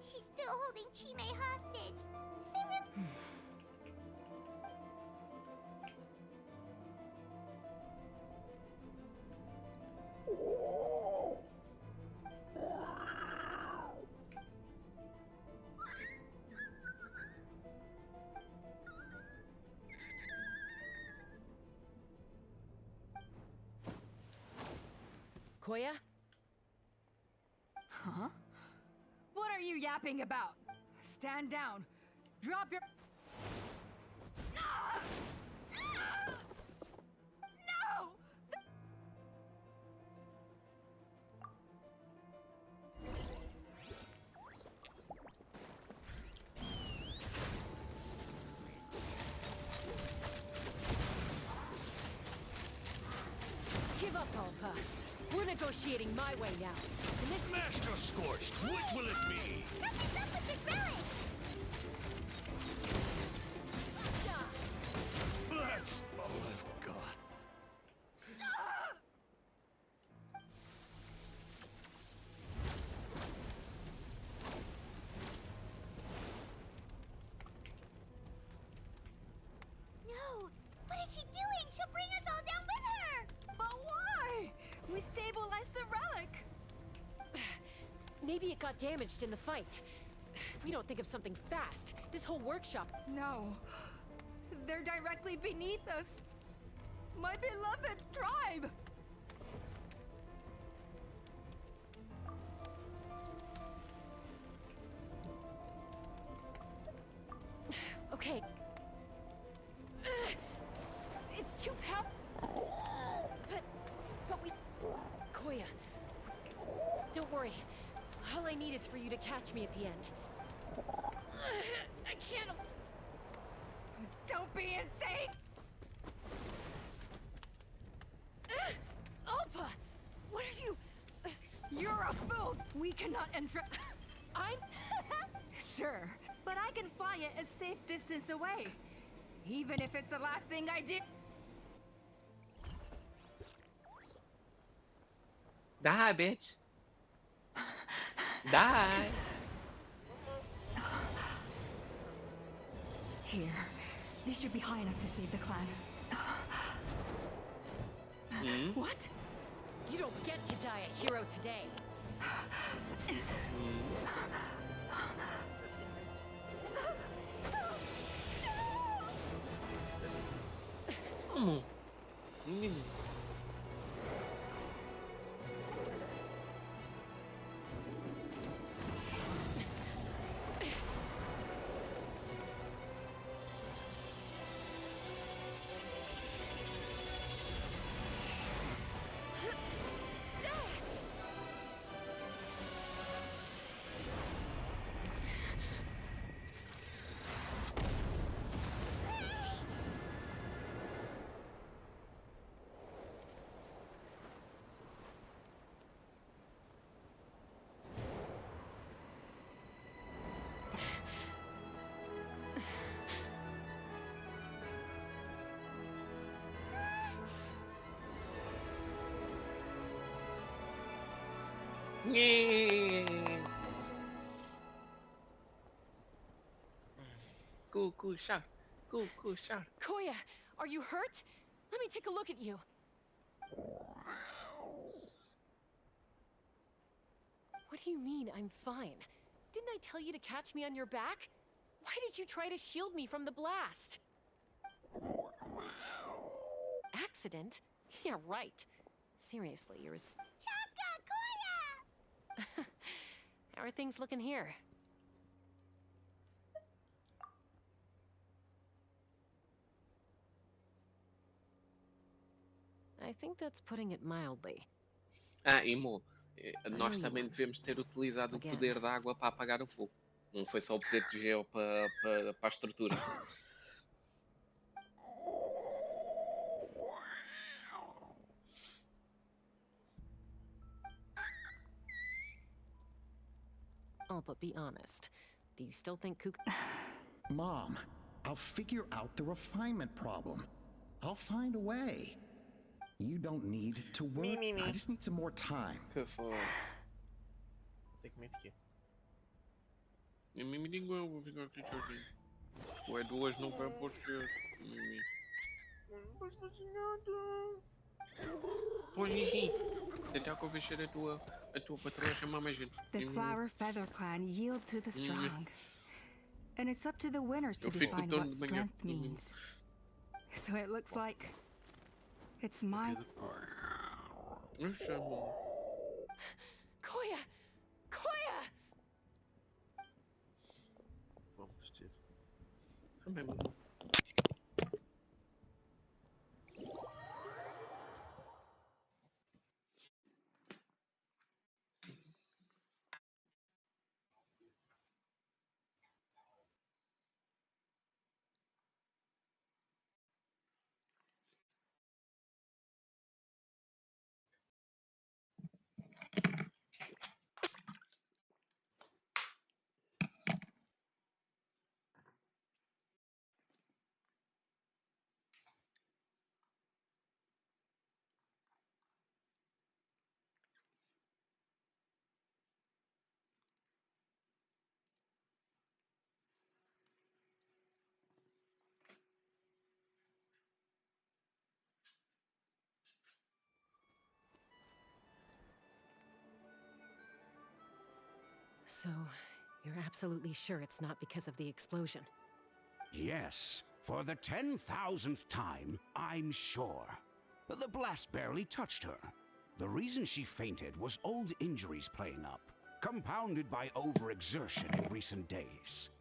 She's still holding Chime hostage. Is there really... Koya? Huh? What are you yapping about? Stand down. Drop your... No! Give up, Alpa. We're negotiating my way now. And this... Master Scorched, what will it be? Something's up with this relic! That's all I've got. No! What is she doing? She'll bring us all down with her! But why? We stabilized the relic! Maybe it got damaged in the fight. If we don't think of something fast, this whole workshop... No. They're directly beneath us. My beloved tribe! Okay. It's too powerful. But we... Koya. Don't worry. All I need is for you to catch me at the end. I can't... Don't be insane! Alpa! What are you... You're a fool! We cannot enter... I'm... Sure, but I can fly it a safe distance away. Even if it's the last thing I do... Die, bitch. Die. Here. This should be high enough to save the clan. What? You don't get to die a hero today. Yeah. Cool, shot. Cool, shot. Koya, are you hurt? Let me take a look at you. What do you mean, I'm fine? Didn't I tell you to catch me on your back? Why did you try to shield me from the blast? Accident? Yeah, right. Seriously, you're as... Chasca, Koya! How are things looking here? I think that's putting it mildly. Imo, nós também devemos ter utilizado o poder da água para apagar o fogo. Não foi só o poder de gelo para a estrutura. Oh, but be honest. Do you still think Mom, I'll figure out the refinement problem. I'll find a way. You don't need to worry. I just need some more time. Que foi? Tem que meter aqui. Me diga, eu vou ficar aqui sozinho. Ou é duas, não vai você. Não posso fazer nada. Pois sim. Tentar convencer a tua patroa a chamar mais gente. The Flower Feather clan yield to the strong. And it's up to the winners to define what strength means. So it looks like it's my... Koya! Koya! Vamos vestir. So, you're absolutely sure it's not because of the explosion? Yes, for the 10,000th time, I'm sure. The blast barely touched her. The reason she fainted was old injuries playing up, compounded by overexertion in recent days.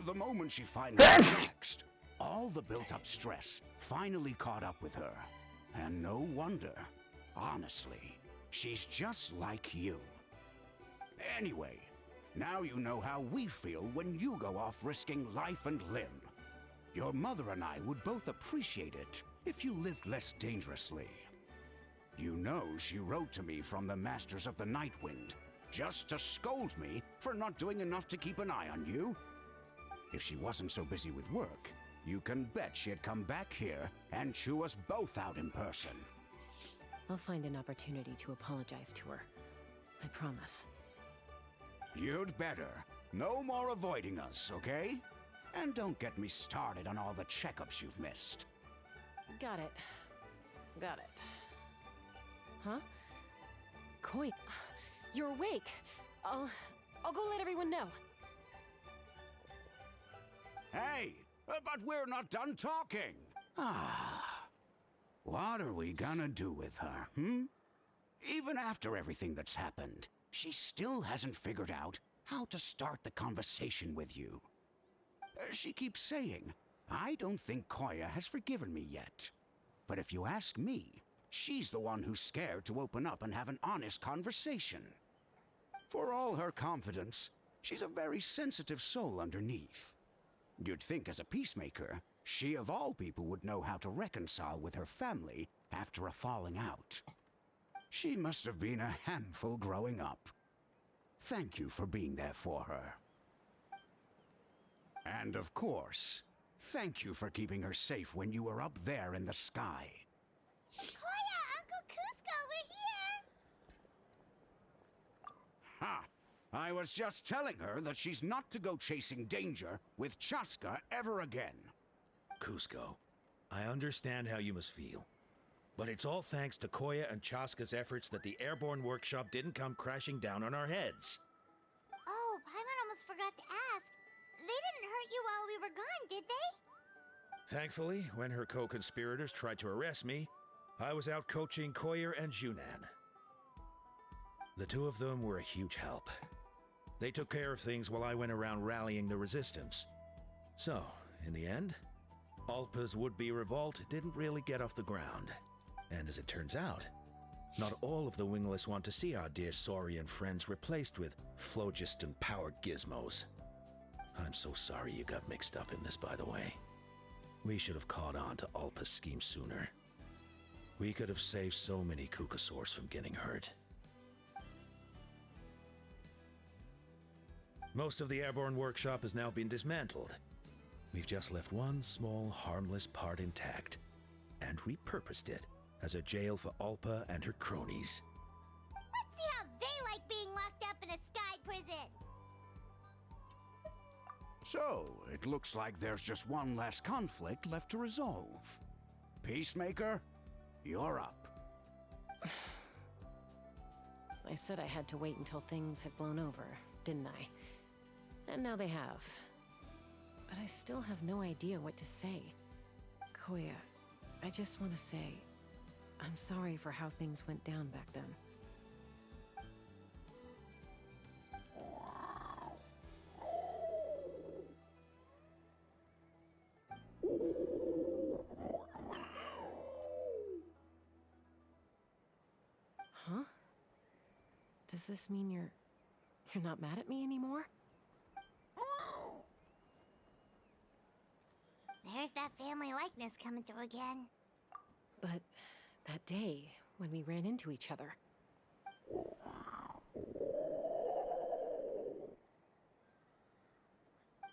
The moment she finally relaxed, all the built-up stress finally caught up with her. And no wonder. Honestly, she's just like you. Anyway, now you know how we feel when you go off risking life and limb. Your mother and I would both appreciate it if you lived less dangerously. You know she wrote to me from the Masters of the Night Wind, just to scold me for not doing enough to keep an eye on you. If she wasn't so busy with work, you can bet she'd come back here and chew us both out in person. I'll find an opportunity to apologize to her. I promise. You'd better. No more avoiding us, okay? And don't get me started on all the checkups you've missed. Got it. Got it. Huh? Koi, you're awake. I'll go let everyone know. Hey, but we're not done talking. What are we gonna do with her, Even after everything that's happened, she still hasn't figured out how to start the conversation with you. She keeps saying, I don't think Koya has forgiven me yet. But if you ask me, she's the one who's scared to open up and have an honest conversation. For all her confidence, she's a very sensitive soul underneath. You'd think as a peacemaker, she of all people would know how to reconcile with her family after a falling out. She must have been a handful growing up. Thank you for being there for her. And of course, thank you for keeping her safe when you were up there in the sky. Koya, Uncle Cusco, we're here! Ha! I was just telling her that she's not to go chasing danger with Chasca ever again. Cusco, I understand how you must feel. But it's all thanks to Koya and Chasca's efforts that the airborne workshop didn't come crashing down on our heads. Oh, Paimon almost forgot to ask. didn't hurt you while we were gone, did they? Thankfully, when her co-conspirators tried to arrest me, I was out coaching Koyer and Junan. The two of them were a huge help. They took care of things while I went around rallying the resistance. So, in the end, Alpa's would-be revolt didn't really get off the ground. And as it turns out, not all of the wingless want to see our dear Saurian friends replaced with phlogiston-powered gizmos. I'm so sorry you got mixed up in this, by the way. We should have caught on to Alpa's scheme sooner. We could have saved so many Kukasaurs from getting hurt. Most of the airborne workshop has now been dismantled. We've just left one small, harmless part intact, and repurposed it as a jail for Alpa and her cronies. Let's see how they like being locked up in a sky prison. So, it looks like there's just one last conflict left to resolve. Peacemaker, you're up. I said I had to wait until things had blown over, didn't I? And now they have. But I still have no idea what to say. Koya, I just want to say, I'm sorry for how things went down back then. Huh? Does this mean you're not mad at me anymore? There's that family likeness coming through again. But that day, when we ran into each other.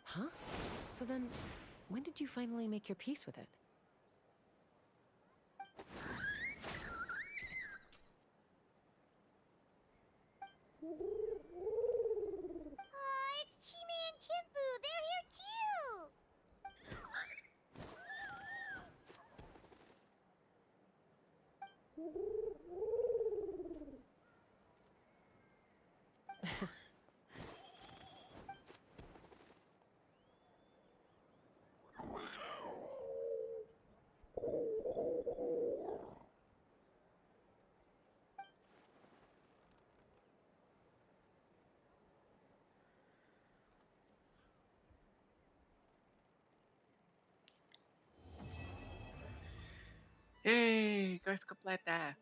Huh? So then, when did you finally make your peace with it? Oh, it's Chime and Chimpu! They're here too! Hey, coisa completa.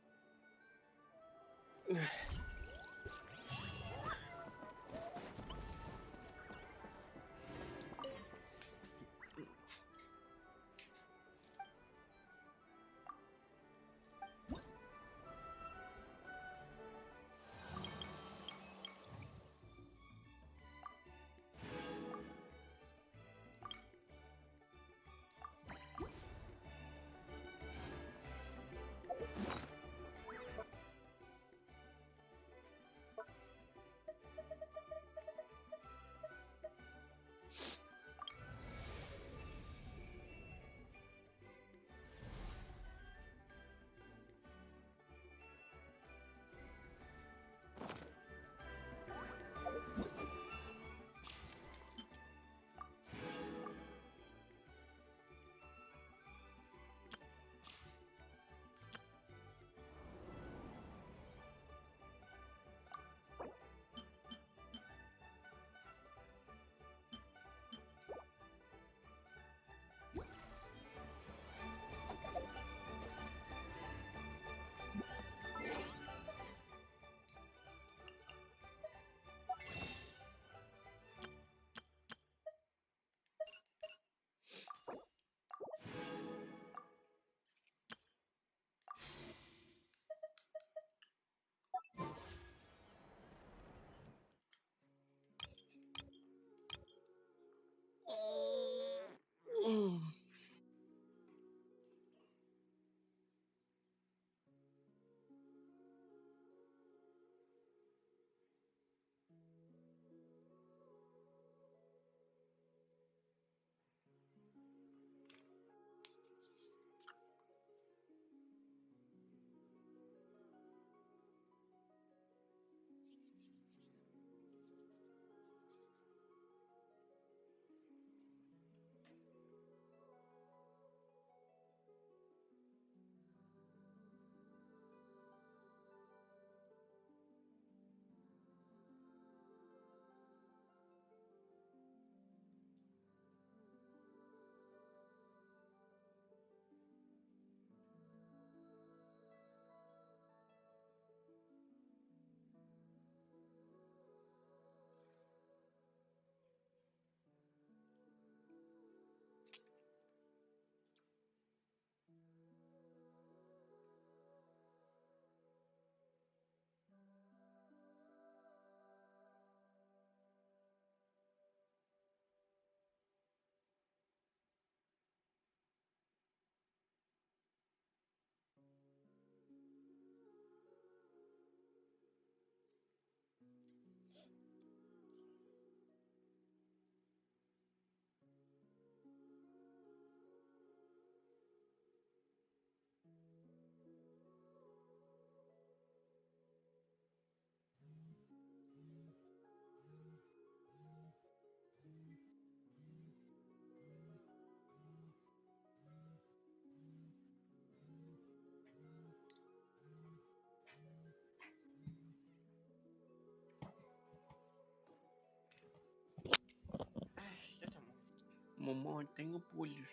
Mamãe, tenho polhos.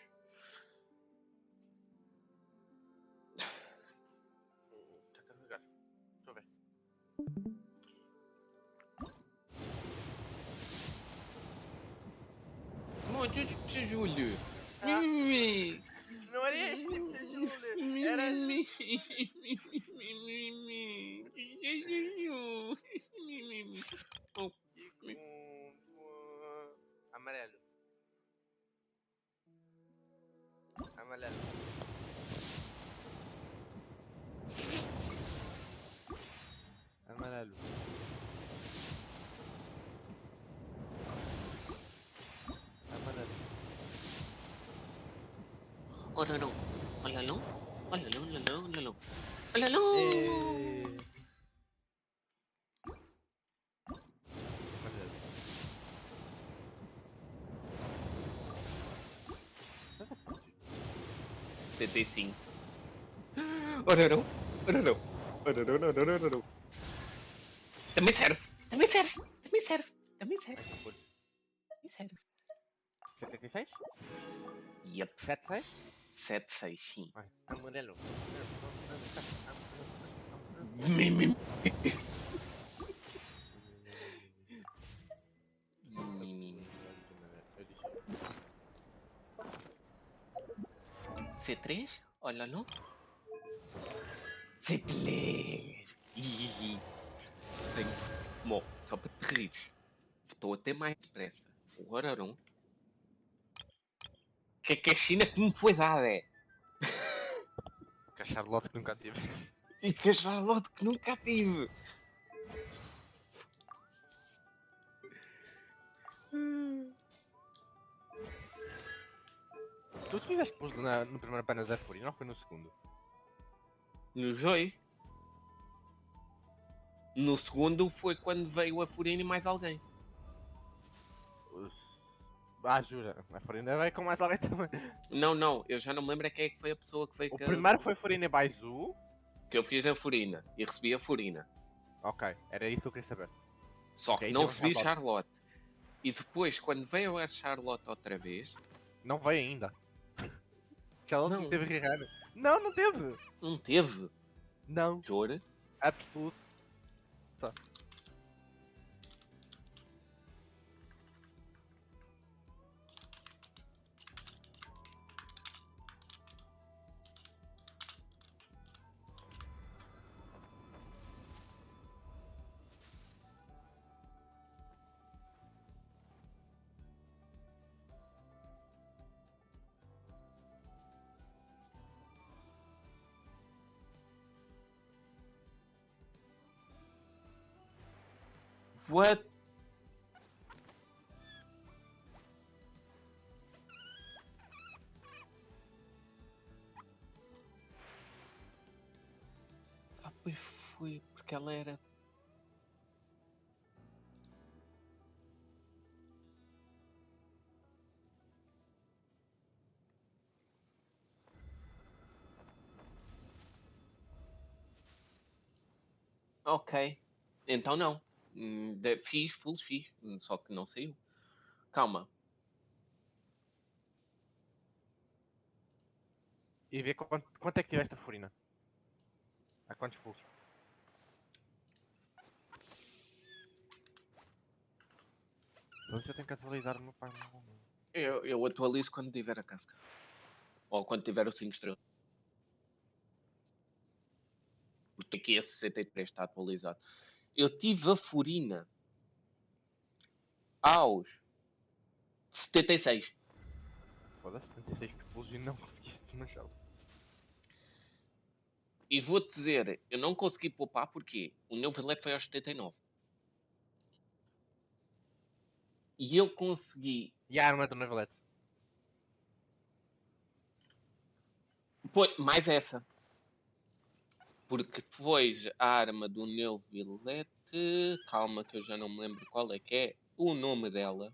Está a carregar. Estou a ver. Mamãe, de Júlio. Não era este tipo de Júlio. Era... Amarelo. Amarelo. Amarelo. Amarelo. Olha não. Olha não. Olha não, olha não, olha não. Olha não. Amarelo. 75. Olha não. Olha não. Olha não, olha não, olha não. Também serve. Também serve. Também serve. Também serve. Também serve. 76? Yep. 76? 76, sim. Amarelo. Mimimi. C3? Olha não. C3. Tenho. Bom, só para te rires. Estou a ter mais pressa. Agora não. Que é que a China que me foi dada, é? Que a Charlotte que nunca tive. E que a Charlotte que nunca tive. Tu te fizeste puzzle no primeiro painel da Fúria, não foi no segundo? Nos dois. No segundo foi quando veio a Furina e mais alguém. Ah, jura? A Furina veio com mais alguém também. Não, não, eu já não me lembro quem é que foi a pessoa que veio. O primeiro foi Furina e Baizu. Que eu fiz na Furina e recebi a Furina. Ok, era isso que eu queria saber. Só que não recebi Charlotte. E depois, quando veio a Charlotte outra vez. Não veio ainda. Charlotte não teve Rihana. Não, não teve. Não teve? Não. Jura? Absoluto. Tá. What? Ah, pois foi, porque ela era. Ok. Então não. Fiz, fiz. Só que não saiu. Calma. E ver quanto é que tiveste a Furina? A quantos pulsos? Então você tem que atualizar o meu pai. Eu atualizo quando tiver a casca. Ou quando tiver o 5 estrelas. Porque aqui a 63 está atualizado. Eu tive a Furina aos 76. Foda-se, 76 pulsos e não conseguiste desmanchá-lo. E vou-te dizer, eu não consegui poupar porque o meu valete foi aos 79. E eu consegui. E a arma do Nevalete? Mais essa. Porque depois a arma do Neuvilete. Calma, que eu já não me lembro qual é que é o nome dela.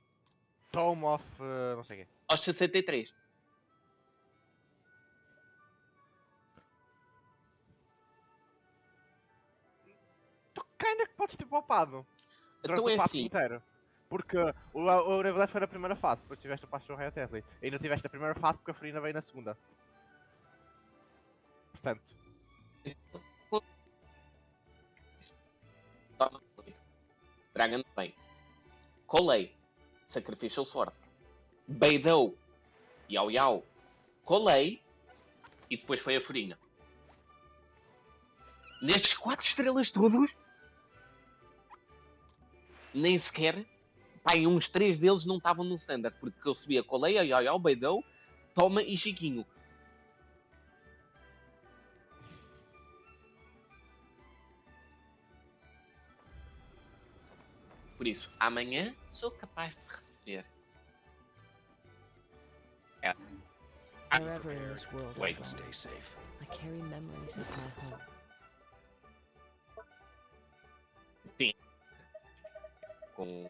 Tome of. Não sei o quê. Aos 63. Tu ainda que podes ter poupado. Durante Então é o passo assim. inteiro. Porque o Revelation foi na primeira fase, depois tiveste o Paixão Rei Tesla. E ainda tiveste a primeira fase porque a Farina veio na segunda. Portanto. Dragon bem. Colei. Sacrificial Sword. Beidou. Yau Yau. Colei. E depois foi a Farina. Nestes 4 estrelas todos, nem sequer, pai, uns 3 deles não estavam no standard, porque eu subia Coleia, Yau, Beidou, Toma e Chiquinho. Por isso, amanhã sou capaz de receber. É. Wherever in this world I go, Stay safe. I carry memories of my home. Sim. Com...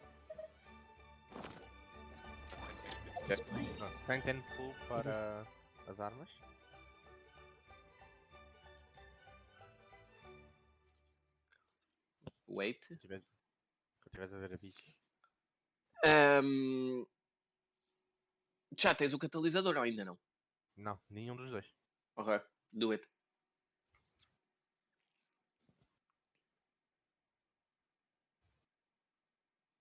Tem tempo para as armas? Wait. Quando estiveres a ver a bicha. Já tens o catalisador ou ainda não? Não, nenhum dos dois. Ok, do it.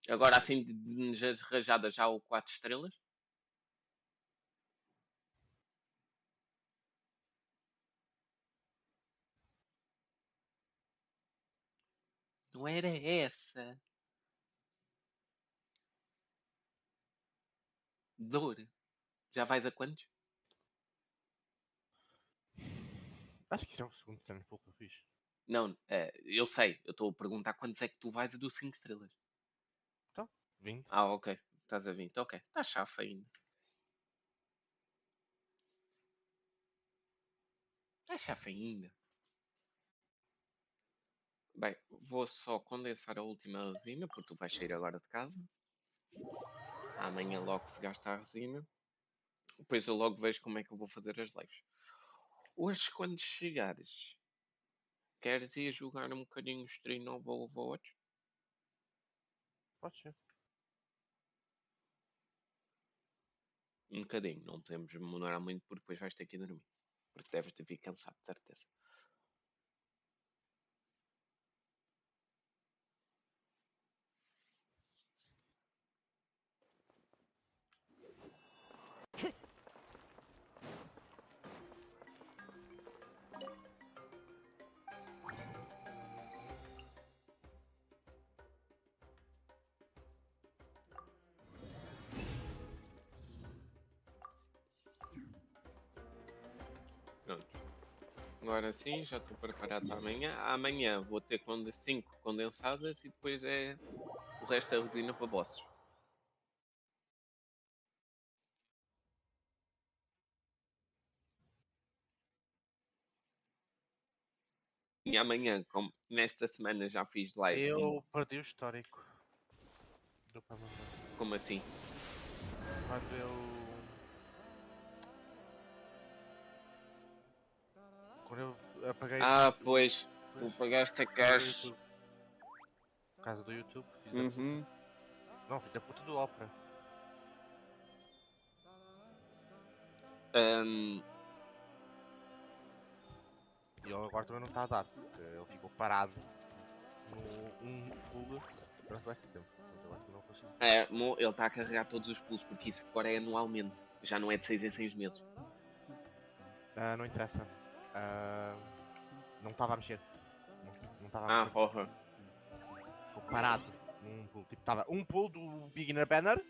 Agora assim de rajada já o 4 estrelas. Não era essa. Dor. Já vais a quantos? Acho que isso é o segundo treino pouco que eu fiz. Não, eu sei. Eu estou a perguntar quantos é que tu vais a dos 5 estrelas. Então, 20. Ah, ok. Estás a 20. Ok. Está chafa ainda. Está chafa ainda. Bem, vou só condensar a última resina, porque tu vais sair agora de casa. Amanhã logo se gasta a resina. Depois eu logo vejo como é que eu vou fazer as lives. Hoje, quando chegares, queres ir jogar um bocadinho stream ao Overwatch? Pode ser. Um bocadinho, não podemos demorar muito porque depois vais ter que ir dormir. Porque deves ter ficado cansado, de certeza. Pronto. Agora sim, já estou preparado para amanhã. Amanhã vou ter 5 condensadas e depois é o resto da resina para bosses. E amanhã, como nesta semana já fiz live. Eu perdi o histórico. Como assim? Quando eu apaguei. Ah, pois. Tu pagaste a caixa. Por causa do YouTube. Uhum. Não, fiz a puta do Opera. E ele agora também não está a dar, porque ele ficou parado no pulo durante bastante tempo. Eu acho que não consigo. Ele está a carregar todos os pulos, porque isso agora é anualmente. Já não é de 6 em 6 meses. Não interessa. Não estava a mexer. Não estava a mexer. Porra. Ficou parado num pulo. Tipo, estava um pulo do Beginner Banner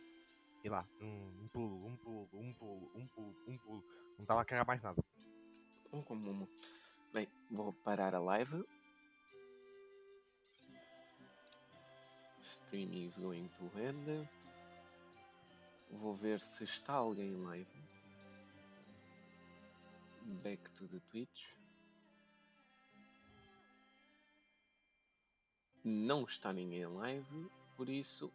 e lá. Um pulo. Não estava a carregar mais nada. Bem, vou parar a live. Stream is going to end. Vou ver se está alguém live. Back to the Twitch. Não está ninguém live, por isso